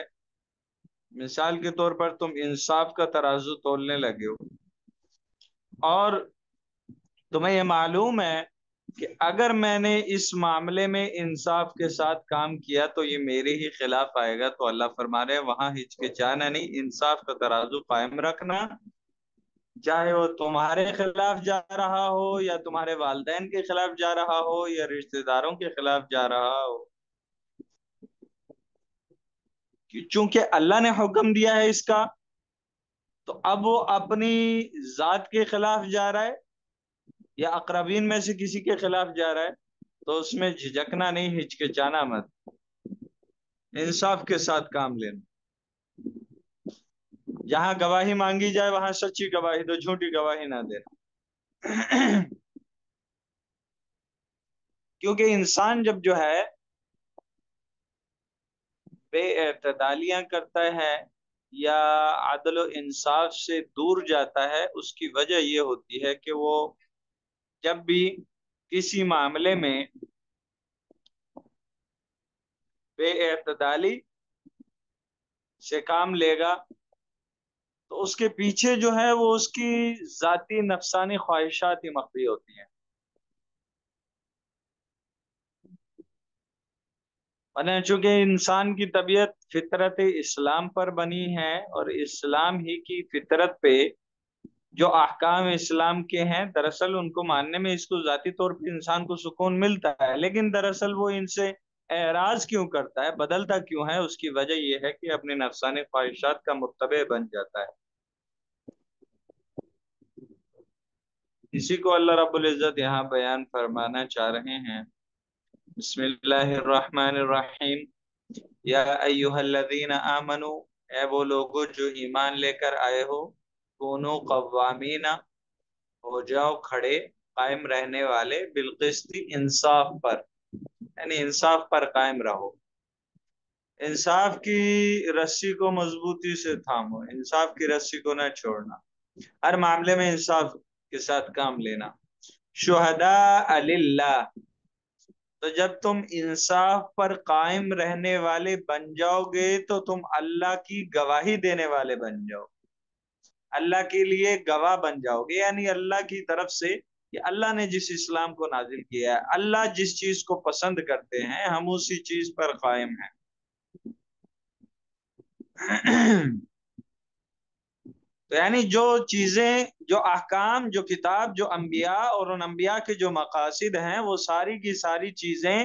مثال کے طور پر تم انصاف کا ترازو تولنے لگے ہو، اور تمہیں یہ معلوم ہے کہ اگر میں نے اس معاملے میں انصاف کے ساتھ کام کیا تو یہ میرے ہی خلاف آئے گا. تو اللہ فرما رہے ہیں وہاں ہچکچانا نہیں، انصاف کا ترازو قائم رکھنا، چاہے وہ تمہارے خلاف جا رہا ہو یا تمہارے والدین کے خلاف جا رہا ہو یا رشتہ داروں کے خلاف جا رہا ہو. چونکہ اللہ نے حکم دیا ہے اس کا، تو اب وہ اپنی ذات کے خلاف جا رہا ہے یا اقربین میں سے کسی کے خلاف جا رہا ہے تو اس میں جھجکنا نہیں، ہچکچانا مت، انصاف کے ساتھ کام لینا. جہاں گواہی مانگی جائے وہاں سچی گواہی دو، جھوٹی گواہی نہ دینا. کیونکہ انسان جب جو ہے بے اعتدالیاں کرتا ہے یا عدل و انصاف سے دور جاتا ہے، اس کی وجہ یہ ہوتی ہے کہ وہ جب بھی کسی معاملے میں بے اعتدالی سے کام لے گا تو اس کے پیچھے جو ہے وہ اس کی ذاتی نفسانی خواہشات ہی مخفی ہوتی ہیں. چونکہ انسان کی طبیعت فطرت اسلام پر بنی ہے، اور اسلام ہی کی فطرت پہ جو احکام اسلام کے ہیں دراصل ان کو ماننے میں اس کو ذاتی طور پہ انسان کو سکون ملتا ہے، لیکن دراصل وہ ان سے اعراض کیوں کرتا ہے، بدلتا کیوں ہے؟ اس کی وجہ یہ ہے کہ اپنی نفسانی خواہشات کا متبع بن جاتا ہے. اسی کو اللہ رب العزت یہاں بیان فرمانا چاہ رہے ہیں. بسم اللہ الرحمن الرحیم. یا ایہا الذین آمنو، اے وہ لوگو جو ایمان لے کر آئے ہو، کونو قوامین، ہو جاؤ کھڑے، قائم رہنے والے، بالقسط، انصاف پر، یعنی انصاف پر قائم رہو. انصاف کی رسی کو مضبوطی سے تھامو، انصاف کی رسی کو نہ چھوڑنا، ہر معاملے میں انصاف کے ساتھ کام لینا. شہداء للہ، تو جب تم انصاف پر قائم رہنے والے بن جاؤ گے تو تم اللہ کی گواہی دینے والے بن جاؤ، اللہ کے لیے گواہ بن جاؤ گے. یعنی اللہ کی طرف سے، کہ اللہ نے جس اسلام کو نازل کیا ہے، اللہ جس چیز کو پسند کرتے ہیں، ہم اسی چیز پر قائم ہیں. تو یعنی جو چیزیں، جو احکام، جو کتاب، جو انبیاء اور ان انبیاء کے جو مقاصد ہیں، وہ ساری کی ساری چیزیں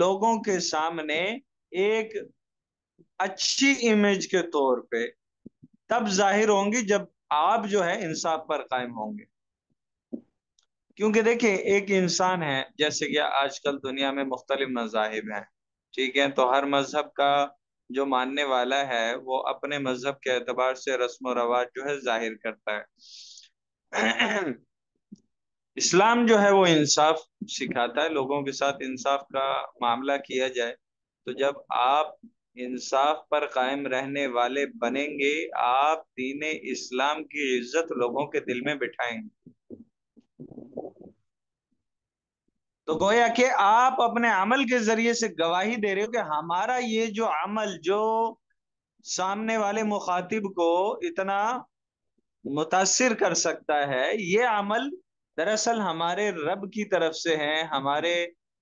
لوگوں کے سامنے ایک اچھی امیج کے طور پہ تب ظاہر ہوں گی جب آپ جو ہے انصاف پر قائم ہوں گے. کیونکہ دیکھیں ایک انسان ہے، جیسے کہ آج کل دنیا میں مختلف مذاہب ہیں، ٹھیک ہے، تو ہر مذہب کا جو ماننے والا ہے وہ اپنے مذہب کے اعتبار سے رسم و رواج جو ہے ظاہر کرتا ہے. اسلام جو ہے وہ انصاف سکھاتا ہے، لوگوں کے ساتھ انصاف کا معاملہ کیا جائے. تو جب آپ انصاف پر قائم رہنے والے بنیں گے، آپ دین اسلام کی عزت لوگوں کے دل میں بٹھائیں گے. تو گویا کہ آپ اپنے عمل کے ذریعے سے گواہی دے رہے ہو کہ ہمارا یہ جو عمل، جو سامنے والے مخاطب کو اتنا متاثر کر سکتا ہے، یہ عمل دراصل ہمارے رب کی طرف سے ہے، ہمارے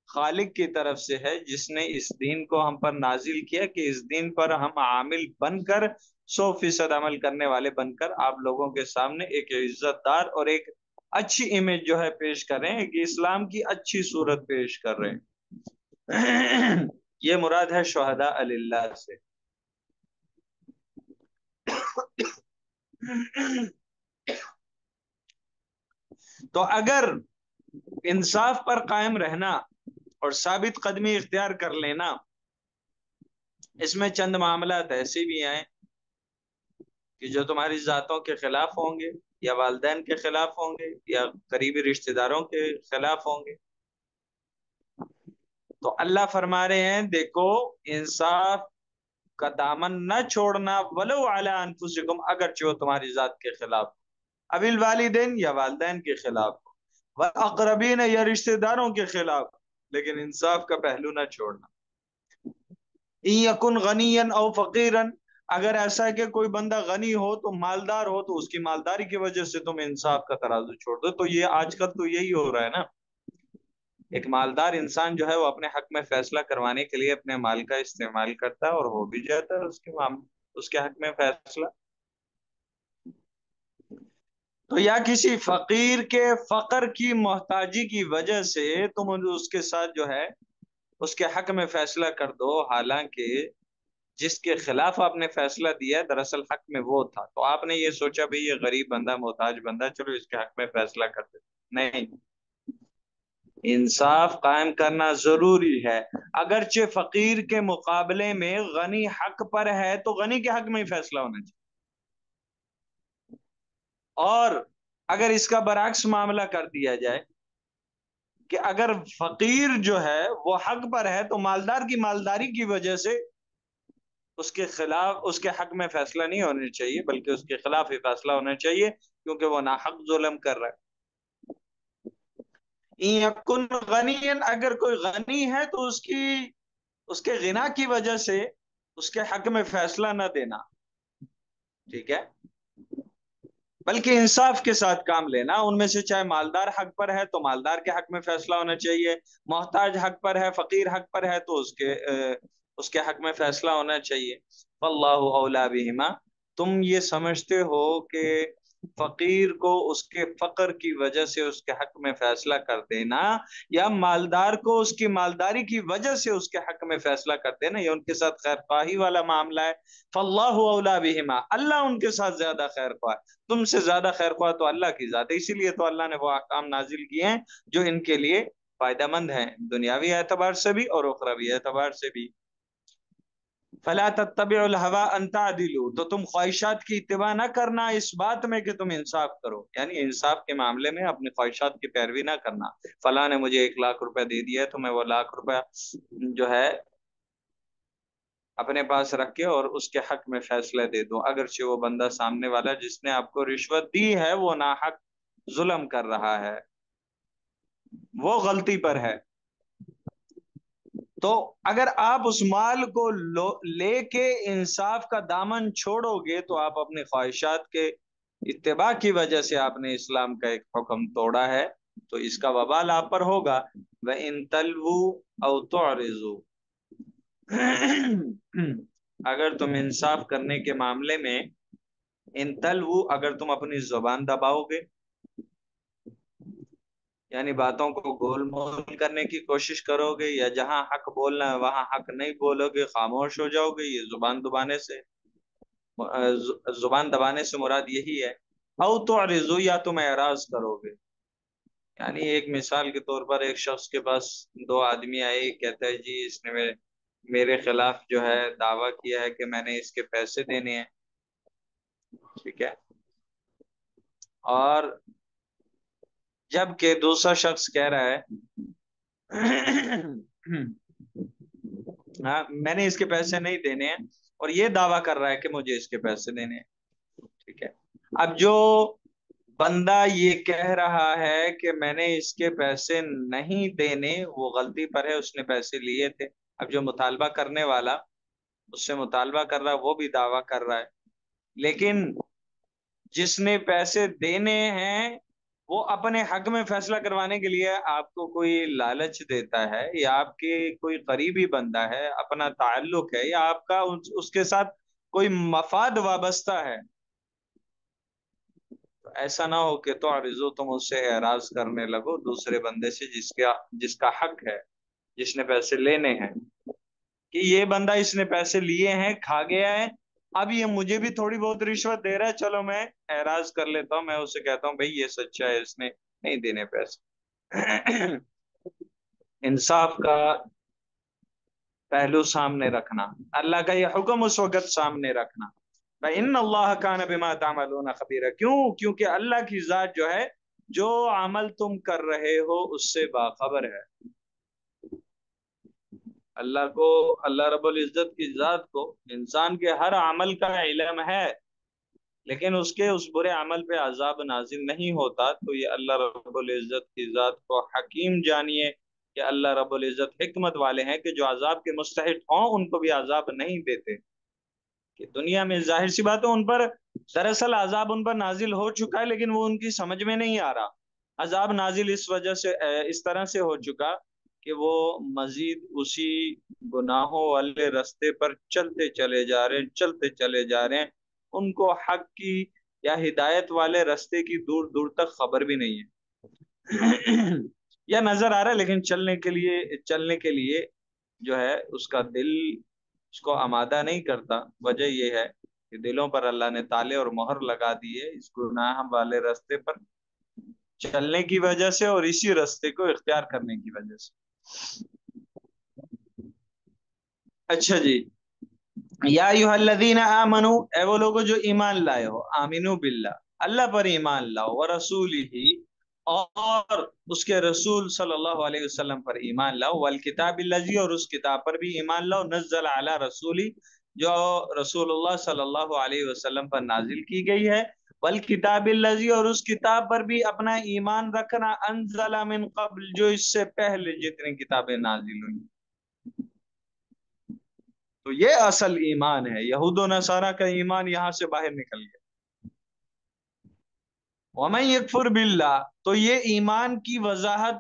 خالق کی طرف سے ہے، جس نے اس دین کو ہم پر نازل کیا کہ اس دین پر ہم عامل بن کر 100% عمل کرنے والے بن کر آپ لوگوں کے سامنے ایک عزت دار اور ایک اچھی امیج جو ہے پیش کر رہے ہیں، کہ اسلام کی اچھی صورت پیش کر رہے ہیں. یہ مراد ہے شہداء للہ سے. تو اگر انصاف پر قائم رہنا اور ثابت قدمی اختیار کر لینا، اس میں چند معاملات ایسے بھی آئیں کہ جو تمہاری ذاتوں کے خلاف ہوں گے، یا والدین کے خلاف ہوں گے، یا قریبی رشتہ داروں کے خلاف ہوں گے. تو اللہ فرما رہے ہیں دیکھو انصاف کا دامن نہ چھوڑنا، ولو علی انفسکم، اگرچہ وہ تمہاری ذات کے خلاف، اب الوالدین یا والدین کے خلاف، والاقربین یا رشتہ داروں کے خلاف، لیکن انصاف کا پہلو نہ چھوڑنا. ان یکن غنیا او فقیرا، اگر ایسا ہے کہ کوئی بندہ غنی ہو تو مالدار ہو، تو اس کی مالداری کی وجہ سے تم انصاف کا ترازو چھوڑ دو. تو یہ آج کل تو یہی ہو رہا ہے نا، ایک مالدار انسان جو ہے وہ اپنے حق میں فیصلہ کروانے کے لیے اپنے مال کا استعمال کرتا ہے، اور ہو بھی جاتا ہے اس کے حق میں فیصلہ. تو یا کسی فقیر کے فقر کی محتاجی کی وجہ سے تم اس کے ساتھ جو ہے اس کے حق میں فیصلہ کر دو، حالانکہ جس کے خلاف آپ نے فیصلہ دیا دراصل حق میں وہ تھا. تو آپ نے یہ سوچا بھئی یہ غریب بندہ، محتاج بندہ، چلو اس کے حق میں فیصلہ کر دیں. نہیں، انصاف قائم کرنا ضروری ہے. اگرچہ فقیر کے مقابلے میں غنی حق پر ہے تو غنی کے حق میں ہی فیصلہ ہونا چاہیے. اور اگر اس کا برعکس معاملہ کر دیا جائے کہ اگر فقیر جو ہے وہ حق پر ہے تو مالدار کی مالداری کی وجہ سے اس کے خلاف، اس کے حق میں فیصلہ نہیں ہونا چاہیے، بلکہ اس کے خلاف ہی فیصلہ ہونا چاہیے، کیونکہ وہ ناحق ظلم کر رہا ہے. یکن غنی، اگر کوئی غنی ہے تو اس کے غنا کی وجہ سے اس کے حق میں فیصلہ نہ دینا، ٹھیک ہے، بلکہ انصاف کے ساتھ کام لینا. ان میں سے چاہے مالدار حق پر ہے تو مالدار کے حق میں فیصلہ ہونا چاہیے، محتاج حق پر ہے، فقیر حق پر ہے تو اس کے حق میں فیصلہ ہونا چاہیے. واللہ اولی بہما، تم یہ سمجھتے ہو کہ فقیر کو اس کے فقر کی وجہ سے اس کے حق میں فیصلہ کر دینا، یا مالدار کو اس کی مالداری کی وجہ سے اس کے حق میں فیصلہ کر دینا، یہ ان کے ساتھ خیر خواہی والا معاملہ ہے۔ فاللہ اولا بہما، اللہ ان کے ساتھ زیادہ خیر خواہ، تم سے زیادہ خیر خواہ تو اللہ کی ذات ہے، اسی لیے تو اللہ نے وہ احکام نازل کیے ہیں جو ان کے لیے فائدہ مند ہیں، دنیاوی اعتبار سے بھی اور اخروی اعتبار سے بھی۔ فلا تتبعوا الهوى ان تعدلوا، تو تم خواہشات کی اتباع نہ کرنا اس بات میں کہ تم انصاف کرو، یعنی انصاف کے معاملے میں اپنی خواہشات کی پیروی نہ کرنا۔ فلاں نے مجھے 1,00,000 روپے دے دیا ہے تو میں وہ 1,00,000 روپے جو ہے اپنے پاس رکھ کے اور اس کے حق میں فیصلہ دے دوں، اگرچہ وہ بندہ سامنے والا جس نے آپ کو رشوت دی ہے وہ ناحق ظلم کر رہا ہے، وہ غلطی پر ہے۔ تو اگر آپ اس مال کو لے کے انصاف کا دامن چھوڑو گے تو آپ اپنی خواہشات کے اتباع کی وجہ سے آپ نے اسلام کا ایک حکم توڑا ہے، تو اس کا وبال آپ پر ہوگا۔ وَإِن تَلْوُوا أَوْ تُعْرِضُوا، اگر تم انصاف کرنے کے معاملے میں ان تلوو، اگر تم اپنی زبان دباؤ گے، یعنی باتوں کو گول مول کرنے کی کوشش کرو گے، یا جہاں حق بولنا ہے وہاں حق نہیں بولو گے، خاموش ہو جاؤ گے، یہ زبان دبانے سے مراد یہی ہے۔ او تعرضوا، یا تم اعراض کرو گے، یعنی ایک مثال کے طور پر ایک شخص کے پاس 2 آدمی آئے، کہتا ہے جی اس نے میرے خلاف جو ہے دعویٰ کیا ہے کہ میں نے اس کے پیسے دینے ہیں، ٹھیک ہے، اور جبکہ دوسرا شخص کہہ رہا ہے ہاں میں نے اس کے پیسے نہیں دینے ہیں، اور یہ دعویٰ کر رہا ہے کہ مجھے اس کے پیسے دینے ہیں، ٹھیک ہے۔ اب جو بندہ یہ کہہ رہا ہے کہ میں نے اس کے پیسے نہیں دینے، وہ غلطی پر ہے، اس نے پیسے لیے تھے۔ اب جو مطالبہ کرنے والا اس سے مطالبہ کر رہا ہے وہ بھی دعویٰ کر رہا ہے، لیکن جس نے پیسے دینے ہیں وہ اپنے حق میں فیصلہ کروانے کے لیے آپ کو کوئی لالچ دیتا ہے، یا آپ کے کوئی قریبی بندہ ہے، اپنا تعلق ہے، یا آپ کا اس کے ساتھ کوئی مفاد وابستہ ہے، تو ایسا نہ ہو کہ تعرضوا، تم اس سے اعراض کرنے لگو دوسرے بندے سے جس کا حق ہے، جس نے پیسے لینے ہیں، کہ یہ بندہ اس نے پیسے لیے ہیں، کھا گیا ہے، اب یہ مجھے بھی تھوڑی بہت رشوت دے رہا ہے، چلو میں اعراض کر لیتا ہوں، میں اسے کہتا ہوں بھئی یہ سچا ہے، اس نے نہیں دینے پیسے۔ انصاف کا پہلو سامنے رکھنا، اللہ کا یہ حکم اس وقت سامنے رکھنا۔ فَإِنَّ اللَّهَ كَانَ بِمَا تَعْمَلُونَ خَبِيرًا، کیونکہ اللہ کی ذات جو ہے جو عمل تم کر رہے ہو اس سے باخبر ہے۔ اللہ رب العزت کی ذات کو انسان کے ہر عمل کا علم ہے، لیکن اس کے اس برے عمل پہ عذاب نازل نہیں ہوتا، تو یہ اللہ رب العزت کی ذات کو حکیم جانیے کہ اللہ رب العزت حکمت والے ہیں کہ جو عذاب کے مستحق ہوں ان کو بھی عذاب نہیں دیتے، کہ دنیا میں ظاہر سی بات ہے ان پر دراصل عذاب ان پر نازل ہو چکا ہے، لیکن وہ ان کی سمجھ میں نہیں آ رہا، عذاب نازل اس وجہ سے اس طرح سے ہو چکا کہ وہ مزید اسی گناہوں والے رستے پر چلتے چلے جا رہے ہیں، ان کو حق کی یا ہدایت والے رستے کی دور دور تک خبر بھی نہیں ہے، یا نظر آ رہا ہے لیکن چلنے کے لیے جو ہے اس کا دل اس کو آمادہ نہیں کرتا۔ وجہ یہ ہے کہ دلوں پر اللہ نے تالے اور مہر لگا دی ہے اس گناہ والے رستے پر چلنے کی وجہ سے، اور اسی رستے کو اختیار کرنے کی وجہ سے۔ اچھا جی، یا ایھا الذین آمنو، اے وہ لوگوں جو ایمان لائے ہو، آمنو باللہ، اللہ پر ایمان لاؤ، ورسولہ، اور اس کے رسول صلی اللہ علیہ وسلم پر ایمان لاؤ، والکتاب الذی، اور اس کتاب پر بھی ایمان لاؤ، نزل علی رسولی، جو رسول اللہ صلی اللہ علیہ وسلم پر نازل کی گئی ہے، والکتاب الذی، اور اس کتاب پر بھی اپنا ایمان رکھنا، انزل من قبل، جو اس سے پہلے جتنی کتابیں نازل ہوئی، تو یہ اصل ایمان ہے۔ یہود و نصارہ کا ایمان یہاں سے باہر نکل گیا۔ وَمَن یکفر باللہ، تو یہ ایمان کی وضاحت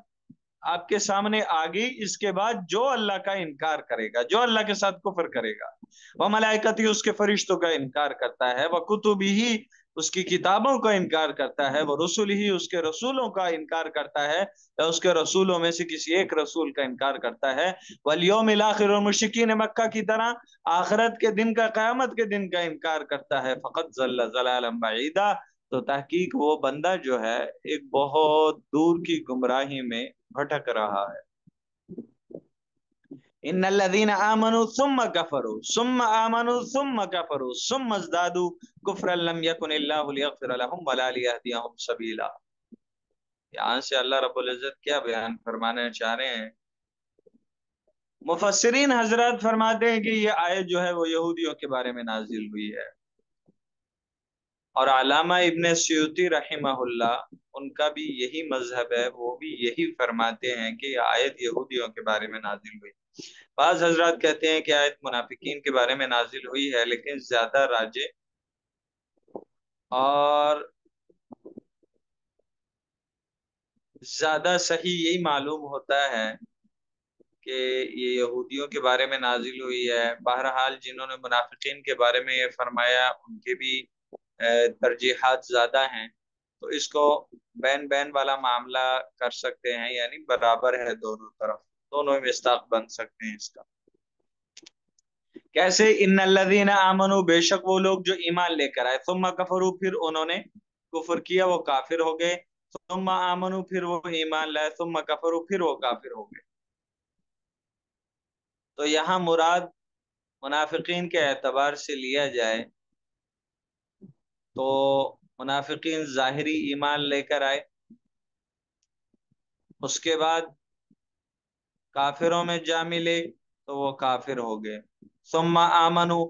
آپ کے سامنے آ گئی، اس کے بعد جو اللہ کا انکار کرے گا، جو اللہ کے ساتھ کفر کرے گا، وَمَلَائِکَتِهِ، اس کے فرشتوں کا انکار کرتا ہے، وَکُتُبِهِ، اس کی کتابوں کا انکار کرتا ہے، وہ رسول ہی اس کے رسولوں کا انکار کرتا ہے یا اس کے رسولوں میں سے کسی ایک رسول کا انکار کرتا ہے، والیوم الاخر، اور مشرکین مکہ کی طرح آخرت کے دن کا، قیامت کے دن کا انکار کرتا ہے، فقط ضل ضلالا بعیدا، تو تحقیق وہ بندہ جو ہے ایک بہت دور کی گمراہی میں بھٹک رہا ہے۔ ان الذين امنوا ثم كفروا ثم امنوا ثم كفروا ثم ازدادوا كفرا لم يكن الله ليغفر لهم ولا ليهديهم سبيلا۔ یہاں سے اللہ رب العزت کیا بیان فرمانا چاہ رہے ہیں؟ مفسرین حضرات فرماتے ہیں کہ یہ آیت جو ہے وہ یہودیوں کے بارے میں نازل ہوئی ہے، اور علامہ ابن سیوطی رحمہ اللہ ان کا بھی یہی مذہب ہے، وہ بھی یہی فرماتے ہیں کہ یہ آیت یہودیوں کے بارے میں نازل ہوئی۔ بعض حضرات کہتے ہیں کہ آیت منافقین کے بارے میں نازل ہوئی ہے، لیکن زیادہ راجح اور زیادہ صحیح یہی معلوم ہوتا ہے کہ یہ یہودیوں کے بارے میں نازل ہوئی ہے۔ بہرحال جنہوں نے منافقین کے بارے میں یہ فرمایا ان کے بھی ترجیحات زیادہ ہیں، تو اس کو بین بین والا معاملہ کر سکتے ہیں، یعنی برابر ہے دونوں طرف، دونوں مصداق بن سکتے ہیں اس کا۔ کیسے؟ ان الذین آمنوا، بے شک وہ لوگ جو ایمان لے کر آئے، ثم کفروا، پھر انہوں نے کفر کیا، وہ کافر ہو گئے، ثم آمنوا، پھر وہ ایمان لائے، ثم کفروا، پھر وہ کافر ہو گئے۔ تو یہاں مراد منافقین کے اعتبار سے لیا جائے تو منافقین ظاہری ایمان لے کر آئے، اس کے بعد کافروں میں جا ملے تو وہ کافر ہو گئے، ثم آمنو،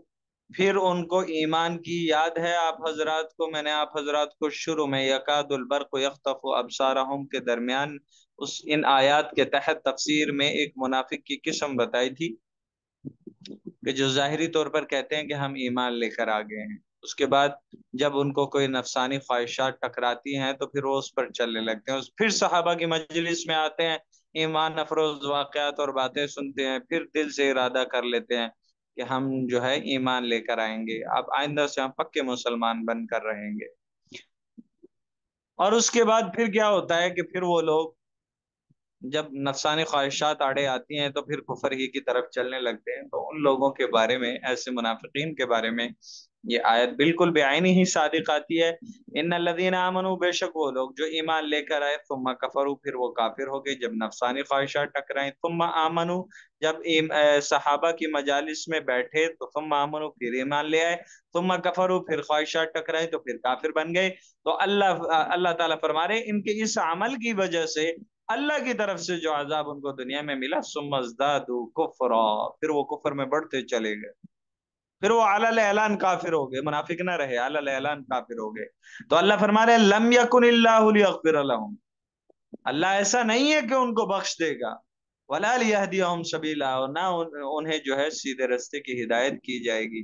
پھر ان کو ایمان کی یاد ہے آپ حضرات کو، میں نے آپ حضرات کو شروع میں یکاد البرق یخطف ابصارہم کے درمیان ان آیات کے تحت تفسیر میں ایک منافق کی قسم بتائی تھی کہ جو ظاہری طور پر کہتے ہیں کہ ہم ایمان لے کر آ گئے ہیں، اس کے بعد جب ان کو کوئی نفسانی خواہشات ٹکراتی ہیں تو پھر وہ اس پر چلنے لگتے ہیں، پھر صحابہ کی مجلس میں آتے ہیں، ایمان افروز واقعات اور باتیں سنتے ہیں، پھر دل سے ارادہ کر لیتے ہیں کہ ہم جو ہے ایمان لے کر آئیں گے، اب آئندہ سے ہم پکے مسلمان بن کر رہیں گے۔ اور اس کے بعد پھر کیا ہوتا ہے کہ پھر وہ لوگ جب نفسانی خواہشات آڑے آتی ہیں تو پھر کفر ہی کی طرف چلنے لگتے ہیں۔ تو ان لوگوں کے بارے میں، ایسے منافقین کے بارے میں یہ آیت بالکل بعینی ہی صادق آتی ہے۔ ان الذین آمنوا، بے شک وہ لوگ جو ایمان لے کر آئے، ثم کفروا، پھر وہ کافر ہو گئے جب نفسانی خواہشات ٹکرائیں، ثم آمنوا، جب صحابہ کی مجالس میں بیٹھے تو ثم آمنوا، پھر ایمان لے آئے، ثم کفروا، پھر خواہشات ٹکرائیں تو پھر کافر بن گئے۔ تو اللہ تعالیٰ فرما رہے ان کے اس عمل کی وجہ سے اللہ کی طرف سے جو عذاب ان کو دنیا میں ملا، ثم ازدادوا کفرا، پھر وہ کفر میں بڑھتے چلے گئے، پھر وہ علی الاعلان کافر ہو گئے، منافق نہ رہے، علی الاعلان کافر ہو گئے۔ تو اللہ فرما رہے لم یکن اللہ لیغفر لهم، اللہ ایسا نہیں ہے کہ ان کو بخش دے گا، ولا لیہدیہم سبیلا، اور نہ انہیں جو ہے سیدھے راستے کی ہدایت کی جائے گی۔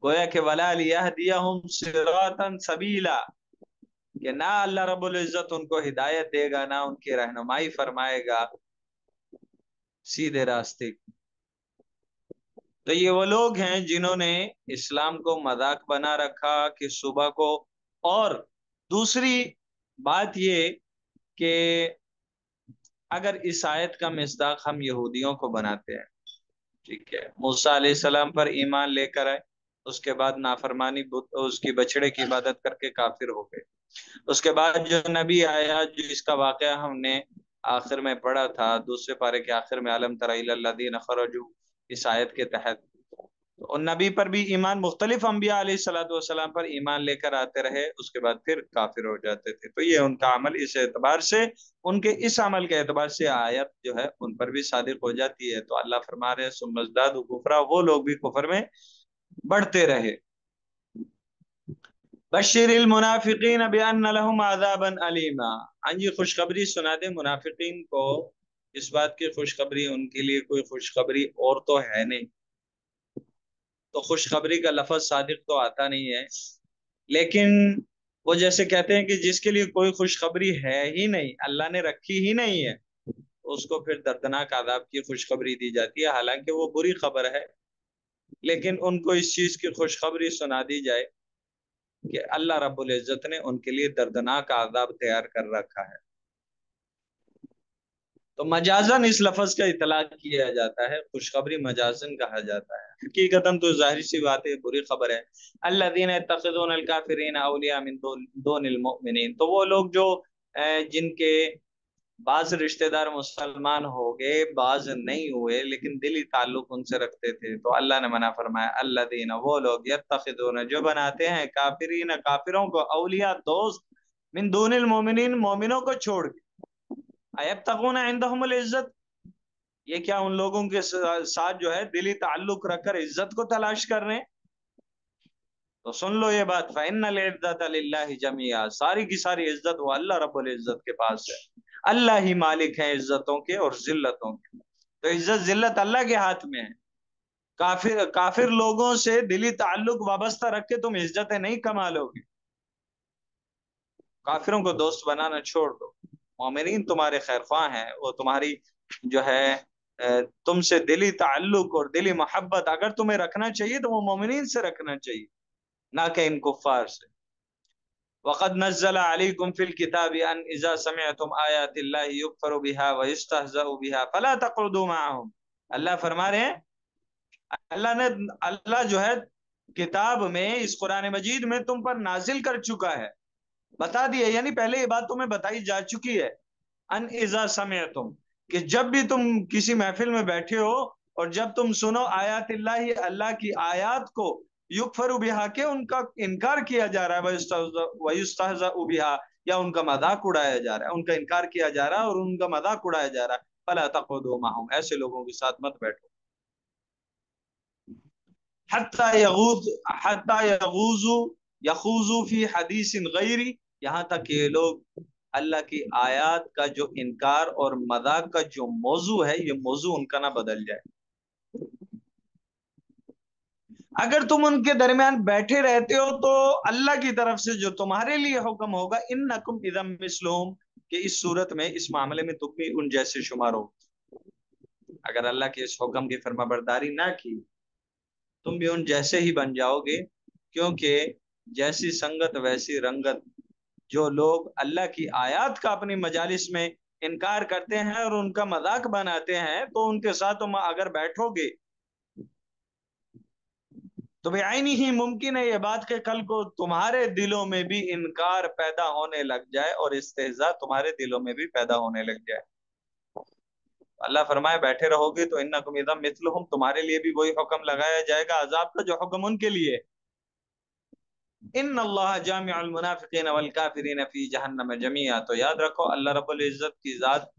گویا کہ ولا لیہدیہم صراطا سبیلا، کہ نہ اللہ رب العزت ان کو ہدایت دے گا، نہ ان کی رہنمائی فرمائے گا سیدھے راستے۔ تو یہ وہ لوگ ہیں جنہوں نے اسلام کو مذاق بنا رکھا کہ صبح کو، اور دوسری بات یہ کہ اگر اس آیت کا مصداق ہم یہودیوں کو بناتے ہیں، ٹھیک ہے، موسیٰ علیہ السلام پر ایمان لے کر آئے، اس کے بعد نافرمانی اس کی بچڑے کی عبادت کر کے کافر ہو گئے، اس کے بعد جو نبی آیا، جو اس کا واقعہ ہم نے آخر میں پڑھا تھا، دوسرے پارے کے آخر میں، علم تر الی الذین خرجوا، اس آیت کے تحت ان نبی پر بھی ایمان، مختلف انبیاء علیہ الصلوۃ والسلام پر ایمان لے کر آتے رہے، اس کے بعد پھر کافر ہو جاتے تھے۔ تو یہ ان کا عمل، اس اعتبار سے ان کے اس عمل کے اعتبار سے آیت جو ہے ان پر بھی صادق ہو جاتی ہے۔ تو اللہ فرما رہے ہیں ثم ازدادوا کفرا، وہ لوگ بھی کفر میں بڑھتے رہے۔ بشر المنافقین بان لهم عذابا الیما، ہاں جی، خوشخبری سنا دے منافقین کو، اس بات کی خوشخبری ان کے لیے کوئی خوشخبری اور تو ہے نہیں، تو خوشخبری کا لفظ صادق تو آتا نہیں ہے، لیکن وہ جیسے کہتے ہیں کہ جس کے لیے کوئی خوشخبری ہے ہی نہیں، اللہ نے رکھی ہی نہیں ہے، اس کو پھر دردناک عذاب کی خوشخبری دی جاتی ہے، حالانکہ وہ بری خبر ہے، لیکن ان کو اس چیز کی خوشخبری سنا دی جائے کہ اللہ رب العزت نے ان کے لیے دردناک عذاب تیار کر رکھا ہے۔ تو مجازن اس لفظ کا اطلاق کیا جاتا ہے، خوشخبری مجازن کہا جاتا ہے، حقیقتاً تو ظاہر سی بات ہے، بری خبر ہے۔ الذین یتخذون الکافرین اولیاء من دون المؤمنین، تو وہ لوگ جو جن کے بعض رشتہ دار مسلمان ہو گئے، بعض نہیں ہوئے، لیکن دلی تعلق ان سے رکھتے تھے، تو اللہ نے منع فرمایا الذین، وہ لوگ یتخذون، جو بناتے ہیں کافرین، کافروں کو، اولیاء، دوست، من دون المؤمنین، مومنوں کو چھوڑ کے، ایبتغون عندهم العزت، یہ کیا ان لوگوں کے ساتھ جو ہے دلی تعلق رکھ کر عزت کو تلاش کر رہے ہیں؟ تو سن لو یہ بات، فإن العزت للہ جميعا، ساری کی ساری عزت وہ اللہ رب العزت کے پاس ہے، اللہ ہی مالک ہے عزتوں کے اور ذلتوں کے، تو عزت ذلت اللہ کے ہاتھ میں ہے۔ کافر لوگوں سے دلی تعلق وابستہ رکھ کے تم عزتیں نہیں کما لو گے، کافروں کو دوست بنانا چھوڑ دو، مومنین تمہارے خیرخواہ ہیں، وہ تمہاری جو ہے تم سے دلی تعلق اور دلی محبت اگر تمہیں رکھنا چاہیے تو وہ مومنین سے رکھنا چاہیے، نہ کہ ان کفار سے۔ وقد نزل عليكم في الكتاب ان اذا سمعتم آیات اللہ یکفر بها ويستهزأ بها فلا تقعدوا معهم، اللہ فرما رہے ہیں، اللہ جو ہے کتاب میں، اس قرآن مجید میں تم پر نازل کر چکا ہے، بتا دیا، یعنی پہلے یہ بات تمہیں بتائی جا چکی ہے، ان اذا سمعتم، کہ جب بھی تم کسی محفل میں بیٹھے ہو اور جب تم سنو آیات اللہ، اللہ کی آیات کو، یکفر بہا، کہ ان کا انکار کیا جا رہا ہے، ویستہزأ بہا، یا ان کا مذاق اڑایا جا رہا ہے، ان کا انکار کیا جا رہا ہے اور ان کا مذاق اڑایا جا رہا ہے، فلا تقعدوا معهم، ایسے لوگوں کے ساتھ مت بیٹھو، حتی یخوضوا فی حدیث غیری، یہاں تک کہ یہ لوگ اللہ کی آیات کا جو انکار اور مذاق کا جو موضوع ہے، یہ موضوع ان کا نہ بدل جائے۔ اگر تم ان کے درمیان بیٹھے رہتے ہو تو اللہ کی طرف سے جو تمہارے لیے حکم ہوگا، انکم اذا مثلہم، کہ اس صورت میں، اس معاملے میں تم بھی ان جیسے شمار ہو، اگر اللہ کے اس حکم کی فرما برداری نہ کی تم بھی ان جیسے ہی بن جاؤ گے، کیونکہ جیسی سنگت ویسی رنگت، جو لوگ اللہ کی آیات کا اپنی مجالس میں انکار کرتے ہیں اور ان کا مذاق بناتے ہیں، تو ان کے ساتھ تم اگر بیٹھو گے تو بعینی ہی ممکن ہے یہ بات کہ کل کو تمہارے دلوں میں بھی انکار پیدا ہونے لگ جائے اور استہزاء تمہارے دلوں میں بھی پیدا ہونے لگ جائے۔ اللہ فرمائے بیٹھے رہو گے تو انکم اذا مثلہم، تمہارے لیے بھی وہی حکم لگایا جائے گا عذاب کا جو حکم ان کے لیے۔ ان اللہ جامع المنافقین والکافرین فی جہنم جمیعا، تو یاد رکھو اللہ رب العزت کی ذات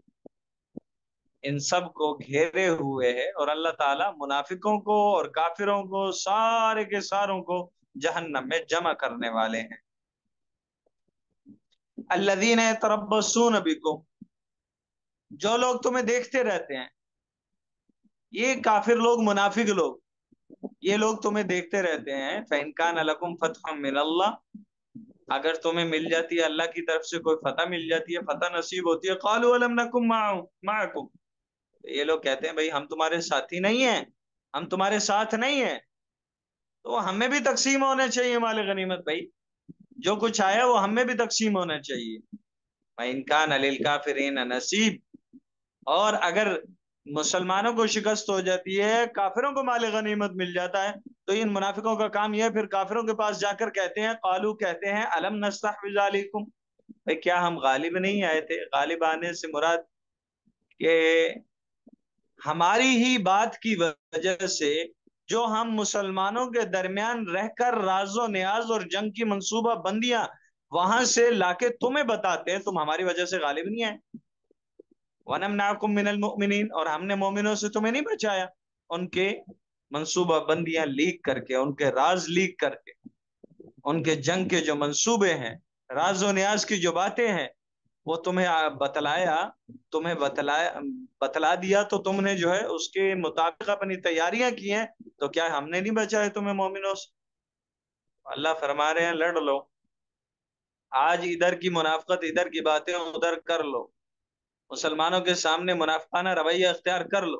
ان سب کو گھیرے ہوئے ہے، اور اللہ تعالی منافقوں کو اور کافروں کو، سارے کے ساروں کو جہنم میں جمع کرنے والے ہیں۔ الذین یتربصون بکم، جو لوگ تمہیں دیکھتے رہتے ہیں، یہ کافر لوگ، منافق لوگ، یہ لوگ تمہیں دیکھتے رہتے ہیں۔ فَإِن كَانَ لَكُمْ فَتْحٌ مِّنَ اللَّهِ، اگر تمہیں مل جاتی ہے اللہ کی طرف سے کوئی فتح، مل جاتی ہے، فتح نصیب ہوتی ہے، قَالُوا وَلَمْ نَكُن مَعَكُمْ، یہ لوگ کہتے ہیں بھئی ہم تمہارے ساتھی نہیں ہیں، ہم تمہارے ساتھ نہیں ہیں، تو ہمیں بھی تقسیم ہونا چاہیے مال غنیمت، بھائی جو کچھ آیا وہ ہمیں بھی تقسیم ہونا چاہیے۔ وَإِن كَانَ لِلْكَافِرِينَ نَصِيب، اور اگر مسلمانوں کو شکست ہو جاتی ہے، کافروں کو مال غنیمت مل جاتا ہے، تو ان منافقوں کا کام یہ ہے، پھر کافروں کے پاس جا کر کہتے ہیں، قالو، کہتے ہیں، الم نستحوذ علیکم، بھئی کیا ہم غالب نہیں آئے تھے؟ غالب آنے سے مراد کہ ہماری ہی بات کی وجہ سے جو ہم مسلمانوں کے درمیان رہ کر راز و نیاز اور جنگ کی منصوبہ بندیاں وہاں سے لا کے تمہیں بتاتے ہیں، تم ہماری وجہ سے غالب نہیں آئے۔ وَنَمْنَعْكُمْ مِنَ الْمُؤْمِنِينَ، اور ہم نے مومنوں سے تمہیں نہیں بچایا، ان کے منصوبہ بندیاں لیک کر کے، ان کے راز لیک کر کے، ان کے جنگ کے جو منصوبے ہیں، راز و نیاز کی جو باتیں ہیں، وہ تمہیں بتلا دیا، تو تم نے جو ہے اس کے مطابق اپنی تیاریاں کی ہیں، تو کیا ہم نے نہیں بچائے تمہیں مومنوں سے؟ اللہ فرما رہے ہیں لڑ لو، آج ادھر کی منافقت، ادھر کی باتیں ادھر کر لو، مسلمانوں کے سامنے منافقانہ رویہ اختیار کر لو،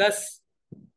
10,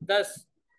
10,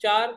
4,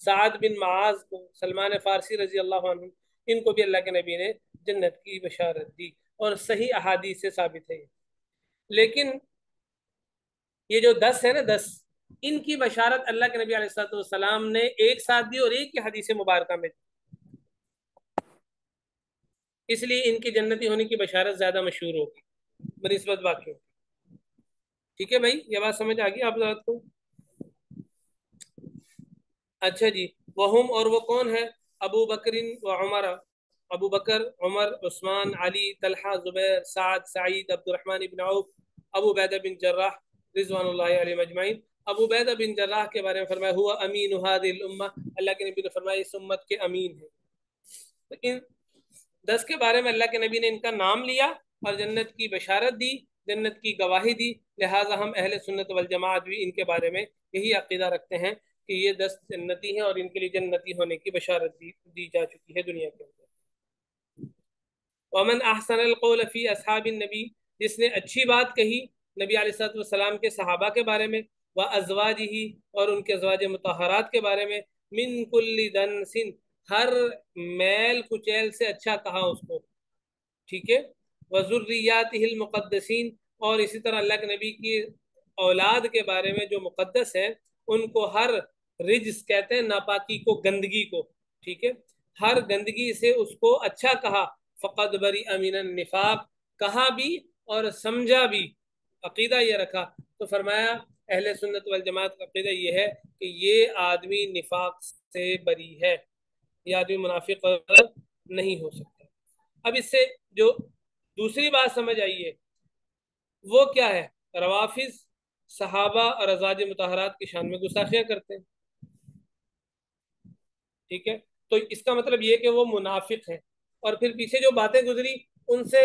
سعد بن معاذ کو، سلمان فارسی رضی اللہ عنہ، ان کو بھی اللہ کے نبی نے جنت کی بشارت دی، اور صحیح احادیث سے ثابت ہے۔ لیکن یہ جو 10 ہے نا، 10، ان کی بشارت اللہ کے نبی علیہ السلام نے ایک ساتھ دی اور ایک ہی حدیث مبارکہ میں دی، اس لیے ان کی جنتی ہونے کی بشارت زیادہ مشہور ہوگی بنسبت باقی۔ ٹھیک ہے بھائی، یہ بات سمجھ آ گئی آپ حضرات کو؟ اچھا جی، وہم، اور وہ کون ہے؟ ابو بکر و عمر، ابو بکر، عمر، عثمان، علی، طلحہ، زبیر، سعد، سعید، عبد الرحمن بن عوف، ابو عبیدہ بن جراح رضوان اللہ علیہ مجمعین۔ ابو عبیدہ بن جراح کے بارے میں فرمایا ہوا امین هذه الامہ، اللہ کے نبی نے فرمایا اس امت کے امین ہیں۔ لیکن 10 کے بارے میں اللہ کے نبی نے ان کا نام لیا اور جنت کی بشارت دی، جنت کی گواہی دی، لہٰذا ہم اہل سنت والجماعت بھی ان کے بارے میں یہی عقیدہ رکھتے ہیں کہ یہ 10 جنتی ہیں اور ان کے لیے جنتی ہونے کی بشارت دی جا چکی ہے دنیا کے اندر۔ ومن احسن القول فی اصحاب النبی، جس نے اچھی بات کہی نبی علیہ الصلوۃ والسلام کے صحابہ کے بارے میں، وازواجہ، اور ان کے ازواج مطہرات کے بارے میں، من کل دنس، ہر میل کچیل سے اچھا کہا اس کو، ٹھیک ہے، وذریاتہ المقدسین، اور اسی طرح اللہ کے نبی کی اولاد کے بارے میں جو مقدس ہے ان کو ہر رجس کہتے ہیں ناپاکی کو، گندگی کو، ٹھیک ہے، ہر گندگی سے اس کو اچھا کہا، فقد بری من النفاق، کہا بھی اور سمجھا بھی، عقیدہ یہ رکھا، تو فرمایا اہل سنت والجماعت کا عقیدہ یہ ہے کہ یہ آدمی نفاق سے بری ہے، یہ آدمی منافق نہیں ہو سکتا۔ اب اس سے جو دوسری بات سمجھ آئی ہے وہ کیا ہے؟ روافض صحابہ اور ازواج مطہرات کی شان میں گستاخیاں کرتے ہیں، ٹھیک ہے، تو اس کا مطلب یہ کہ وہ منافق ہیں۔ اور پھر پیچھے جو باتیں گزری ان سے،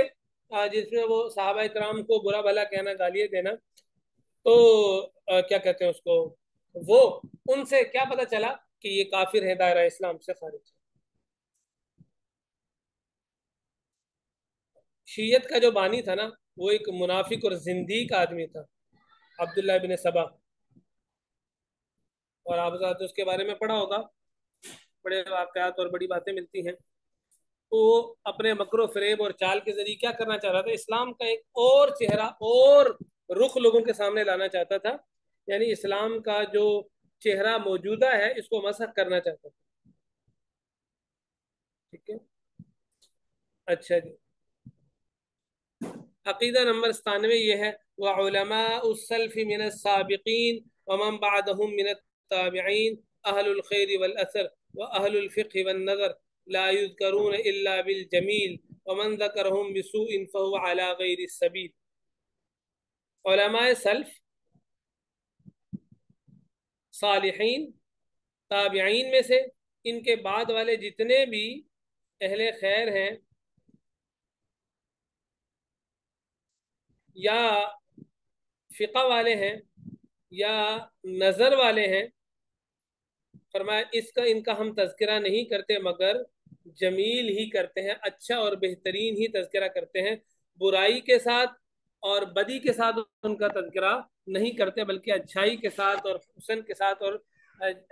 جس میں وہ صحابہ کرام کو برا بھلا کہنا، گالیاں دینا، تو کیا کہتے ہیں اس کو، وہ ان سے کیا پتہ چلا کہ یہ کافر ہیں، دائرہ اسلام سے خارج ہے۔ شیعت کا جو بانی تھا نا وہ ایک منافق اور زندیق آدمی تھا، عبداللہ بن سبا، اور آپ حضرات اس کے بارے میں پڑھا ہوگا، بڑے واقعات اور بڑی باتیں ملتی ہیں۔ تو وہ اپنے مکر و فریب اور چال کے ذریعے کیا کرنا چاہ رہا تھا؟ اسلام کا ایک اور چہرہ اور رخ لوگوں کے سامنے لانا چاہتا تھا، یعنی اسلام کا جو چہرہ موجودہ ہے اس کو مسخ کرنا چاہتا تھا، ٹھیک ہے۔ اچھا جی، عقیدہ نمبر 97 یہ ہے، وعلماء السلف من السابقین ومن بعدهم من التابعین اہل الخیر والاثر واہل الفقہ والنظر لا يذکرون الا بالجمیل ومن ذکرهم بسوء فهو على غیر السبیل۔ علماء سلف، صالحین، تابعین میں سے ان کے بعد والے جتنے بھی اہل خیر ہیں یا فقہ والے ہیں یا نظر والے ہیں، فرمایا ان کا ہم تذکرہ نہیں کرتے مگر جمیل ہی کرتے ہیں، اچھا اور بہترین ہی تذکرہ کرتے ہیں، برائی کے ساتھ اور بدی کے ساتھ ان کا تذکرہ نہیں کرتے، بلکہ اچھائی کے ساتھ اور حسن کے ساتھ اور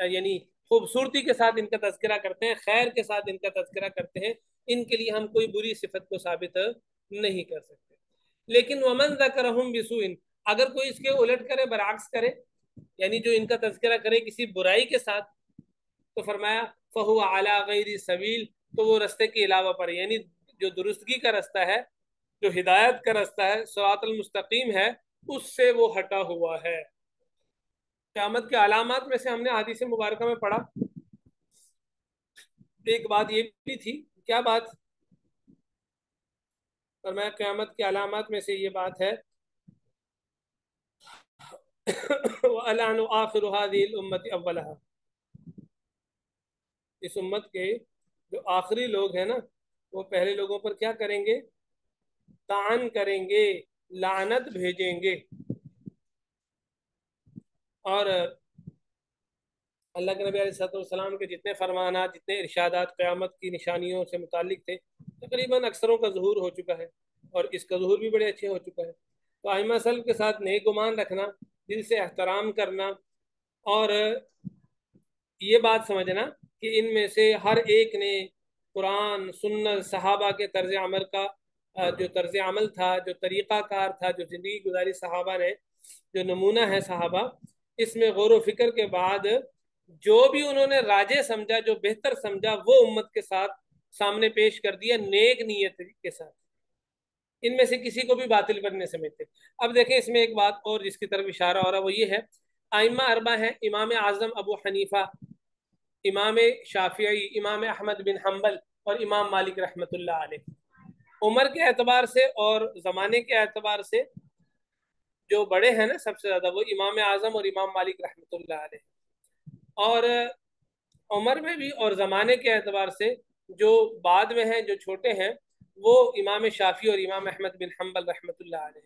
یعنی خوبصورتی کے ساتھ ان کا تذکرہ کرتے ہیں، خیر کے ساتھ ان کا تذکرہ کرتے ہیں، ان کے لیے ہم کوئی بری صفت کو ثابت نہیں کر سکتے۔ لیکن ومن ذکرہم بسوء، اگر کوئی اس کے الٹ کرے، برعکس کرے، یعنی جو ان کا تذکرہ کرے کسی برائی کے ساتھ، تو فرمایا فہو علی غیر سبیل، تو وہ رستے کے علاوہ پر، یعنی جو درستگی کا رستہ ہے، جو ہدایت کا رستہ ہے، صراط المستقیم ہے، اس سے وہ ہٹا ہوا ہے۔ قیامت کے علامات میں سے ہم نے حدیث مبارکہ میں پڑھا، ایک بات یہ بھی تھی، کیا بات؟ فرمایا قیامت کے علامات میں سے یہ بات ہے، وَأَلَانُ آخِرُ هَذِهِ الْأُمَّةِ أَوَّلَهَا، اس امت کے جو آخری لوگ ہیں نا وہ پہلے لوگوں پر کیا کریں گے؟ طعن کریں گے، لعنت بھیجیں گے۔ اور اللہ کے نبی علیہ السلام کے جتنے فرمانات، جتنے ارشادات قیامت کی نشانیوں سے متعلق تھے، تقریباً اکثروں کا ظہور ہو چکا ہے، اور اس کا ظہور بھی بڑے اچھے ہو چکا ہے۔ تو ائمہ سلف کے ساتھ نیک گمان رکھنا، دل سے احترام کرنا، اور یہ بات سمجھنا کہ ان میں سے ہر ایک نے قرآن سنت صحابہ کے طرز عمل کا جو طرز عمل تھا، جو طریقہ کار تھا، جو زندگی گزاری صحابہ نے، جو نمونہ ہے صحابہ، اس میں غور و فکر کے بعد جو بھی انہوں نے راجے سمجھا، جو بہتر سمجھا، وہ امت کے ساتھ سامنے پیش کر دیا نیک نیت کے ساتھ، ان میں سے کسی کو بھی باطل پر نہیں سمجھتے۔ اب دیکھیں اس میں ایک بات اور جس کی طرف اشارہ ہو رہا ہے وہ یہ ہے، ائمہ اربع ہیں، امام اعظم ابو حنیفہ، امام شافعی، امام احمد بن حنبل اور امام مالک رحمۃ اللہ علیہ۔ عمر کے اعتبار سے اور زمانے کے اعتبار سے جو بڑے ہیں نا سب سے زیادہ، وہ امام اعظم اور امام مالک رحمۃ اللہ علیہ، اور عمر میں بھی اور زمانے کے اعتبار سے جو بعد میں ہیں، جو چھوٹے ہیں، وہ امام شافعی اور امام احمد بن حنبل رحمۃ اللہ علیہ۔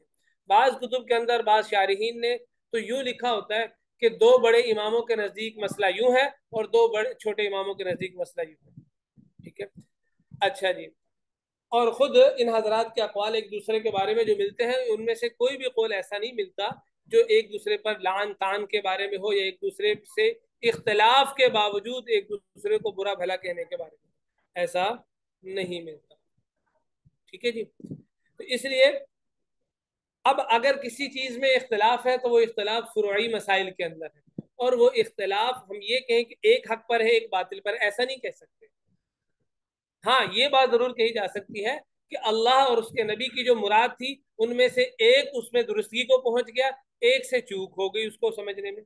بعض کتب کے اندر بعض شارحین نے تو یوں لکھا ہوتا ہے کہ دو بڑے اماموں کے نزدیک مسئلہ یوں ہے اور دو بڑے چھوٹے اماموں کے نزدیک مسئلہ یوں ہے، ٹھیک ہے۔ اچھا جی، اور خود ان حضرات کے اقوال ایک دوسرے کے بارے میں جو ملتے ہیں، ان میں سے کوئی بھی قول ایسا نہیں ملتا جو ایک دوسرے پر لعن طعن کے بارے میں ہو، یا ایک دوسرے سے اختلاف کے باوجود ایک دوسرے کو برا بھلا کہنے کے بارے میں، ایسا نہیں ملتا، ٹھیک ہے جی۔ تو اس لیے اب اگر کسی چیز میں اختلاف ہے تو وہ اختلاف فروعی مسائل کے اندر ہے، اور وہ اختلاف ہم یہ کہیں کہ ایک حق پر ہے ایک باطل پر، ایسا نہیں کہہ سکتے۔ ہاں یہ بات ضرور کہی جا سکتی ہے کہ اللہ اور اس کے نبی کی جو مراد تھی ان میں سے ایک اس میں درستگی کو پہنچ گیا، ایک سے چوک ہو گئی اس کو سمجھنے میں۔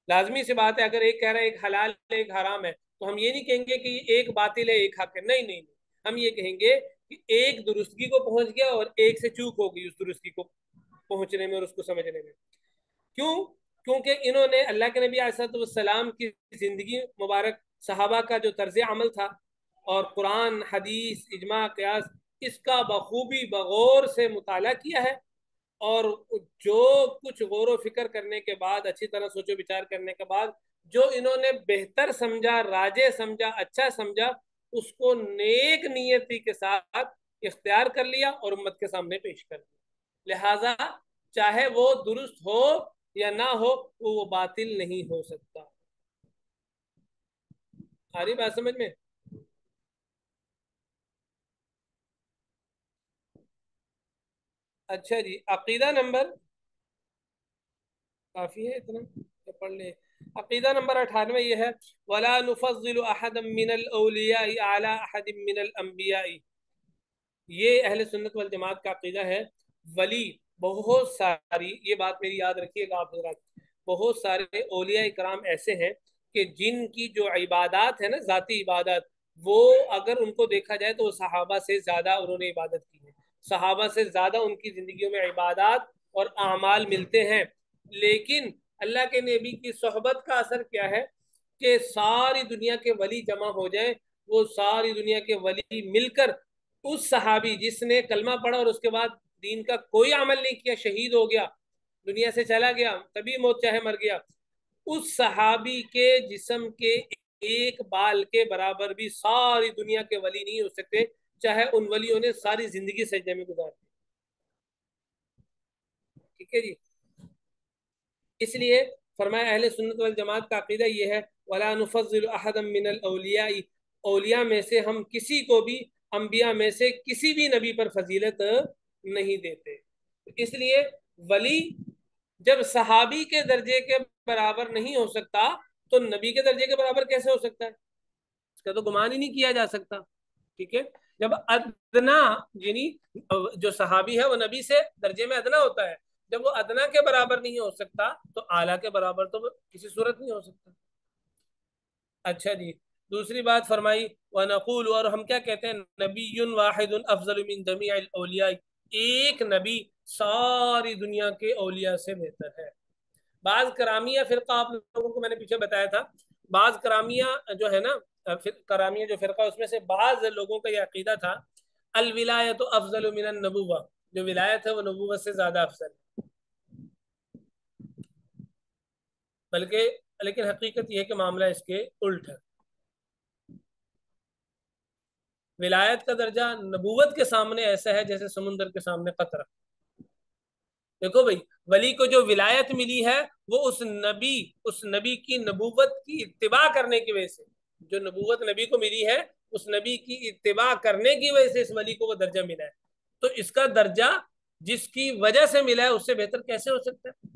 لازمی سی بات ہے، اگر ایک کہہ رہا ہے ایک حلال ہے ایک حرام ہے، تو ہم یہ نہیں کہیں گے کہ ایک باطل ہے ایک حق ہے، نہیں نہیں، ہم یہ کہیں گے کہ ایک درستگی کو پہنچ گیا اور ایک سے چوک ہو گئی اس درستگی کو پہنچنے میں اور اس کو سمجھنے میں۔ کیوں؟ کیونکہ انہوں نے اللہ کے نبی علیہ السلام کی زندگی مبارک، صحابہ کا جو طرز عمل تھا، اور قرآن، حدیث، اجماع، قیاس، اس کا بخوبی بغور سے مطالعہ کیا ہے، اور جو کچھ غور و فکر کرنے کے بعد، اچھی طرح سوچ و بچار کرنے کے بعد جو انہوں نے بہتر سمجھا، راجے سمجھا، اچھا سمجھا، اس کو نیک نیتی کے ساتھ اختیار کر لیا اور امت کے سامنے پیش کر دیا۔ لہذا چاہے وہ درست ہو یا نہ ہو، وہ باطل نہیں ہو سکتا۔ آ رہی بات سمجھ میں؟ اچھا جی، عقیدہ نمبر کافی ہے اتنا تو پڑھ لیں۔ عقیدہ نمبر 98 یہ ہے، وَلَا نُفَضِّلُ أَحَدًا مِّنَ الْأَوْلِيَاءِ عَلَىٰ أَحَدٍ مِّنَ الْأَنبِيَاءِ۔ یہ اہل سنت والجماعت کا عقیدہ ہے، ولی بہت ساری، یہ بات میری یاد رکھیے گا آپ حضرات، بہت سارے اولیاء کرام ایسے ہیں کہ جن کی جو عبادات ہے نا، ذاتی عبادات، وہ اگر ان کو دیکھا جائے تو وہ صحابہ سے زیادہ انہوں نے عبادت کی ہے، صحابہ سے زیادہ ان کی زندگیوں میں عبادات اور اعمال ملتے ہیں، لیکن اللہ کے نبی کی صحبت کا اثر کیا ہے کہ ساری دنیا کے ولی جمع ہو جائیں، وہ ساری دنیا کے ولی مل کر اس صحابی جس نے کلمہ پڑھا اور اس کے بعد دین کا کوئی عمل نہیں کیا، شہید ہو گیا، دنیا سے چلا گیا، تبھی موت چاہے مر گیا، اس صحابی کے جسم کے ایک بال کے برابر بھی ساری دنیا کے ولی نہیں ہو سکتے، چاہے ان ولیوں نے ساری زندگی سجدے میں گزار دی، ٹھیک ہے جی۔ اس لیے فرمایا اہل سنت والجماعت کا عقیدہ یہ ہے، وَلَا نُفَضِّلُ أَحَدًا مِّنَ الْأَوْلِيَاءِ، اولیاء میں سے ہم کسی کو بھی، انبیاء میں سے کسی بھی نبی پر فضیلت نہیں دیتے۔ اس لیے ولی جب صحابی کے درجے کے برابر نہیں ہو سکتا تو نبی کے درجے کے برابر کیسے ہو سکتا ہے؟ اس کا تو گمان ہی نہیں کیا جا سکتا، ٹھیک ہے۔ جب ادنا، یعنی جو صحابی ہے وہ نبی سے درجے میں ادنا ہوتا ہے، جب وہ ادنا کے برابر نہیں ہو سکتا تو اعلیٰ کے برابر تو کسی صورت نہیں ہو سکتا۔ اچھا جی، دوسری بات فرمائی، وَنَقُولُ، اور ہم کیا کہتے ہیں، نَبِيٌّ وَاحِدٌ أَفْضَلُ مِن جَمِيعِ الْأَوْلِيَاءِ، ایک نبی ساری دنیا کے اولیاء سے بہتر ہے۔ بعض کرامیہ فرقہ، آپ لوگوں کو میں نے پیچھے بتایا تھا، بعض کرامیہ جو ہے نا، کرامیہ جو فرقہ، اس میں سے بعض لوگوں کا یہ عقیدہ تھا، الولایۃ افضل من النبوہ، جو ولایت ہے وہ نبوت سے زیادہ افضل ہے، بلکہ لیکن حقیقت یہ ہے کہ معاملہ اس کے الٹ ہے۔ ولایت کا درجہ نبوت کے سامنے ایسا ہے جیسے سمندر کے سامنے قطرہ، دیکھو بھائی، ولی کو جو ولایت ملی ہے وہ اس نبی کی نبوت کی اتباع کرنے کی وجہ سے، جو نبوت نبی کو ملی ہے اس نبی کی اتباع کرنے کی وجہ سے اس ولی کو وہ درجہ ملا ہے. تو اس کا درجہ جس کی وجہ سے ملا ہے اس سے بہتر کیسے ہو سکتا ہے؟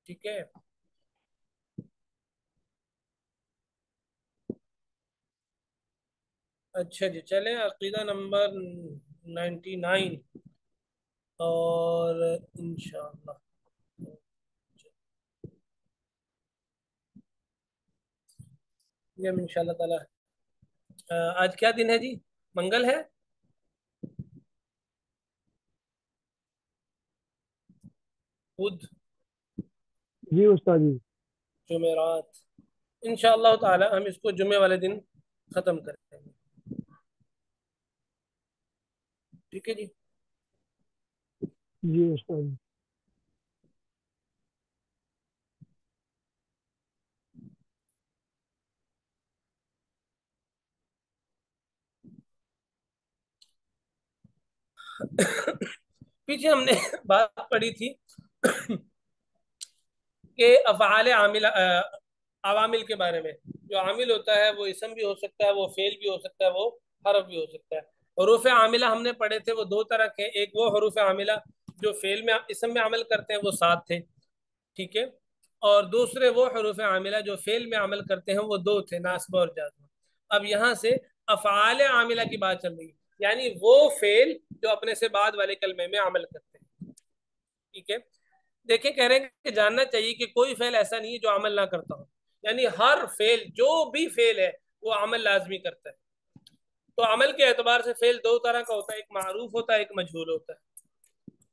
ٹھیک ہے. اچھا جی، چلیں عقیدہ نمبر 99 اور انشاءاللہ یہ ہم انشاءاللہ تعالی آج کیا دن ہے جی؟ منگل ہے؟ بدھ؟ جی استاد جی. جمعرات؟ انشاءاللہ تعالی ہم اس کو جمعے والے دن ختم کرتے ہیں. ٹھیک ہے جی. جی استاد جی. پیچھے ہم نے بات پڑھی تھی کہ افعال عوامل کے بارے میں. جو عامل ہوتا ہے وہ اسم بھی ہو سکتا ہے، وہ فعل بھی ہو سکتا ہے، وہ حرف بھی ہو سکتا ہے. حروف عاملہ ہم نے پڑھے تھے وہ دو طرح کے. ایک وہ حروف عاملہ جو فعل میں اسم میں عمل کرتے ہیں وہ 7 تھے، ٹھیک ہے. اور دوسرے وہ حروف عاملہ جو فعل میں عمل کرتے ہیں وہ 2 تھے، ناصبہ اور جازمہ. اب یہاں سے افعال عاملہ کی بات چل رہی ہے، یعنی وہ فعل جو اپنے سے بعد والے کلمے میں عمل کرتے ہیں. ٹھیک ہے. دیکھیں کہہ رہے ہیں کہ جاننا چاہیے کہ کوئی فعل ایسا نہیں ہے جو عمل نہ کرتا ہو، یعنی ہر فعل جو بھی فعل ہے وہ عمل لازمی کرتا ہے. تو عمل کے اعتبار سے فعل 2 طرح کا ہوتا ہے، ایک معروف ہوتا ہے، ایک مجہول ہوتا ہے.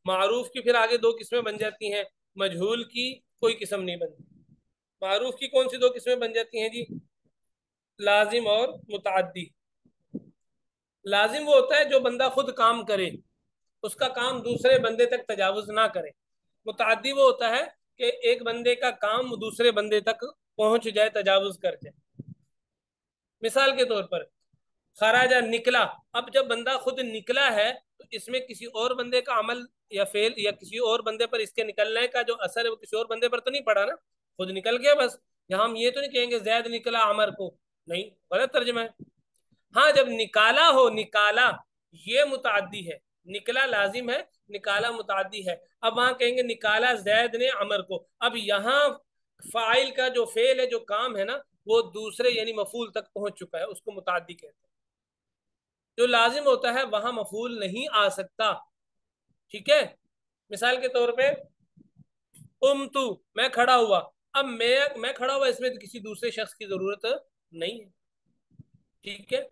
معروف کی پھر آگے 2 قسمیں بن جاتی ہیں، مجہول کی کوئی قسم نہیں بنتی. معروف کی کون سی 2 قسمیں بن جاتی ہیں جی؟ لازم اور متعدی. لازم وہ ہوتا ہے جو بندہ خود کام کرے، اس کا کام دوسرے بندے تک تجاوز نہ کرے. متعدی وہ ہوتا ہے کہ ایک بندے کا کام دوسرے بندے تک پہنچ جائے، تجاوز کر جائے. مثال کے طور پر خراجہ نکلا. اب جب بندہ خود نکلا ہے تو اس میں کسی اور بندے کا عمل یا فعل یا کسی اور بندے پر اس کے نکلنے کا جو اثر ہے وہ کسی اور بندے پر تو نہیں پڑا نا، خود نکل گیا بس. یہاں ہم یہ تو نہیں کہیں گے زید نکلا عمر کو، نہیں، غلط ترجمہ ہے. ہاں جب نکالا ہو، نکالا یہ متعدی ہے، نکلا لازم ہے، نکالا متعدی ہے. اب وہاں کہیں گے نکالا زید نے عمر کو. اب یہاں فاعل کا جو فعل ہے، جو کام ہے نا، وہ دوسرے یعنی مفعول تک پہنچ چکا ہے، اس کو متعدی کہتے ہیں. جو لازم ہوتا ہے وہاں مفعول نہیں آ سکتا. ٹھیک ہے. مثال کے طور پہ قمت، میں کھڑا ہوا. اب میں کھڑا ہوا، اس میں کسی دوسرے شخص کی ضرورت نہیں ہے. ٹھیک ہے.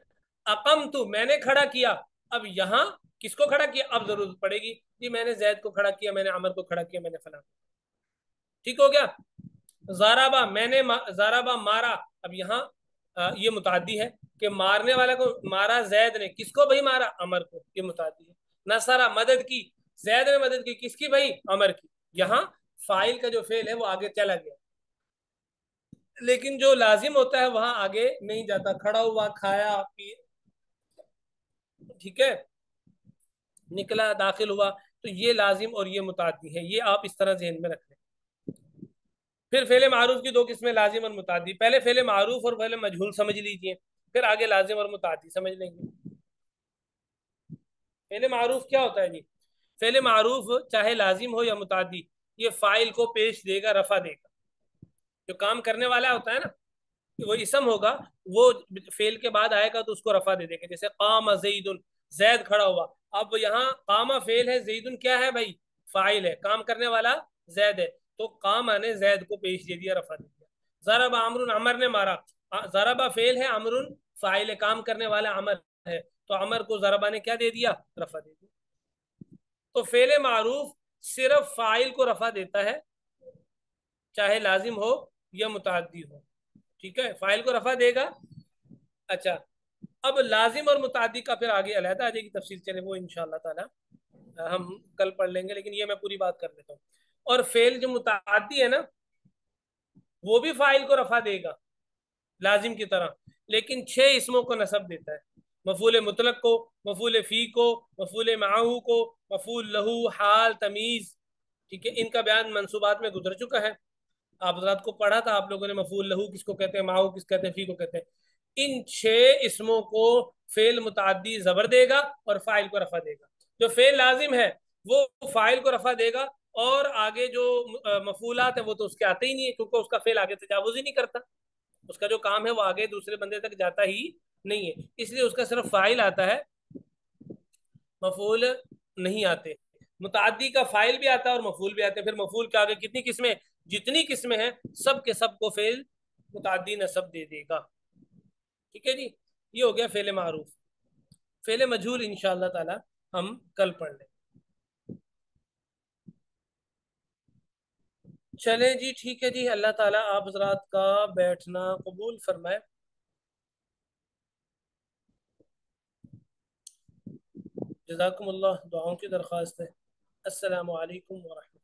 اقمت، میں نے کھڑا کیا. اب یہاں کس کو کھڑا کیا اب ضرورت پڑے گی، جی میں نے زید کو کھڑا کیا، میں نے عمر کو کھڑا کیا، میں نے فلاں. ٹھیک ہو گیا. ضربا، میں نے ضربا مارا. اب یہاں یہ متعدی ہے کہ مارنے والا کو مارا زید نے، کس کو بھائی مارا؟ عمر کو، یہ متعدی ہے. نصرہ، مدد کی. زید نے مدد کی، کس کی بھائی؟ عمر کی. یہاں فاعل کا جو فعل ہے وہ آگے چلا گیا، لیکن جو لازم ہوتا ہے وہاں آگے نہیں جاتا. کھڑا ہوا، کھایا، پی. ٹھیک ہے. نکلا، داخل ہوا. تو یہ لازم اور یہ متعدی ہے، یہ آپ اس طرح ذہن میں رکھ لیں. پھر فعل معروف کی 2 قسمیں، لازم اور متعدی. پہلے فعل معروف اور فعل مجہول سمجھ لیجئے، پھر آگے لازم اور متعدی سمجھ لیں گے. فعل معروف کیا ہوتا ہے جی؟ فعل معروف چاہے لازم ہو یا متعدی، یہ فاعل کو پیش دے گا، رفع دے گا. جو کام کرنے والا ہوتا ہے نا، وہ اسم ہوگا، وہ فعل کے بعد آئے گا تو اس کو رفع دے دے گا. جیسے قام زید، زید کھڑا ہوا. اب یہاں قام فعل ہے، زید کیا ہے بھائی؟ فاعل ہے، کام کرنے والا زید ہے، تو قام نے زید کو پیش دے دیا، رفع دے دیا. ضرب عمرو، عمر نے مارا. ضرب فعل ہے، عمرو فاعل ہے، کام کرنے والا عمر ہے، تو عمر کو ضربہ نے کیا دے دیا؟ رفع دے دیا. تو فعل معروف صرف فاعل کو رفع دیتا ہے، چاہے لازم ہو یا متعدی ہو. ٹھیک ہے، فاعل کو رفع دے گا. اچھا، اب لازم اور متعدی کا پھر آگے علیحدہ آ جائے گی تفصیل، چلے وہ انشاءاللہ تعالی ہم کل پڑھ لیں گے، لیکن یہ میں پوری بات کر لیتا ہوں. اور فعل جو متعدی ہے نا، وہ بھی فاعل کو رفع دے گا لازم کی طرح، لیکن 6 اسموں کو نصب دیتا ہے. مفعول مطلق کو، مفعول فی کو، مفعول معہو کو، مفعول لہو، حال، تمیز، ٹھیک ہے، ان کا بیان منصوبات میں گزر چکا ہے، آپ حضرات کو پڑھا تھا آپ لوگوں نے، مفعول لہو کس کو کہتے ہیں، معہو کس کہتے ہیں، فی کو کہتے ہیں۔ ان 6 اسموں کو فعل متعدی زبر دے گا اور فاعل کو رفع دے گا۔ جو فعل لازم ہے وہ فاعل کو رفع دے گا، اور آگے جو مفعولات ہیں وہ تو اس کے آتے ہی نہیں ہے، کیونکہ اس کا فعل آگے تجاوز ہی نہیں کرتا، اس کا جو کام ہے وہ آگے دوسرے بندے تک جاتا ہی نہیں ہے، اس لیے اس کا صرف فاعل آتا ہے، مفعول نہیں آتے۔ متعدی کا فاعل بھی آتا ہے اور مفعول بھی آتے ہیں۔ پھر مفعول کے آگے کتنی قسمیں، جتنی قسمیں ہیں سب کے سب کو فعل متعدی نصب دے دے گا، ٹھیک ہے جی۔ یہ ہو گیا فعل معروف۔ فعل مجہول انشاءاللہ تعالی ہم کل پڑھ لیں۔ چلیں جی ٹھیک ہے جی، اللہ تعالیٰ آپ حضرات کا بیٹھنا قبول فرمائے۔ جزاکم اللہ، دعاؤں کی درخواست ہے۔ السلام علیکم ورحمۃ اللہ۔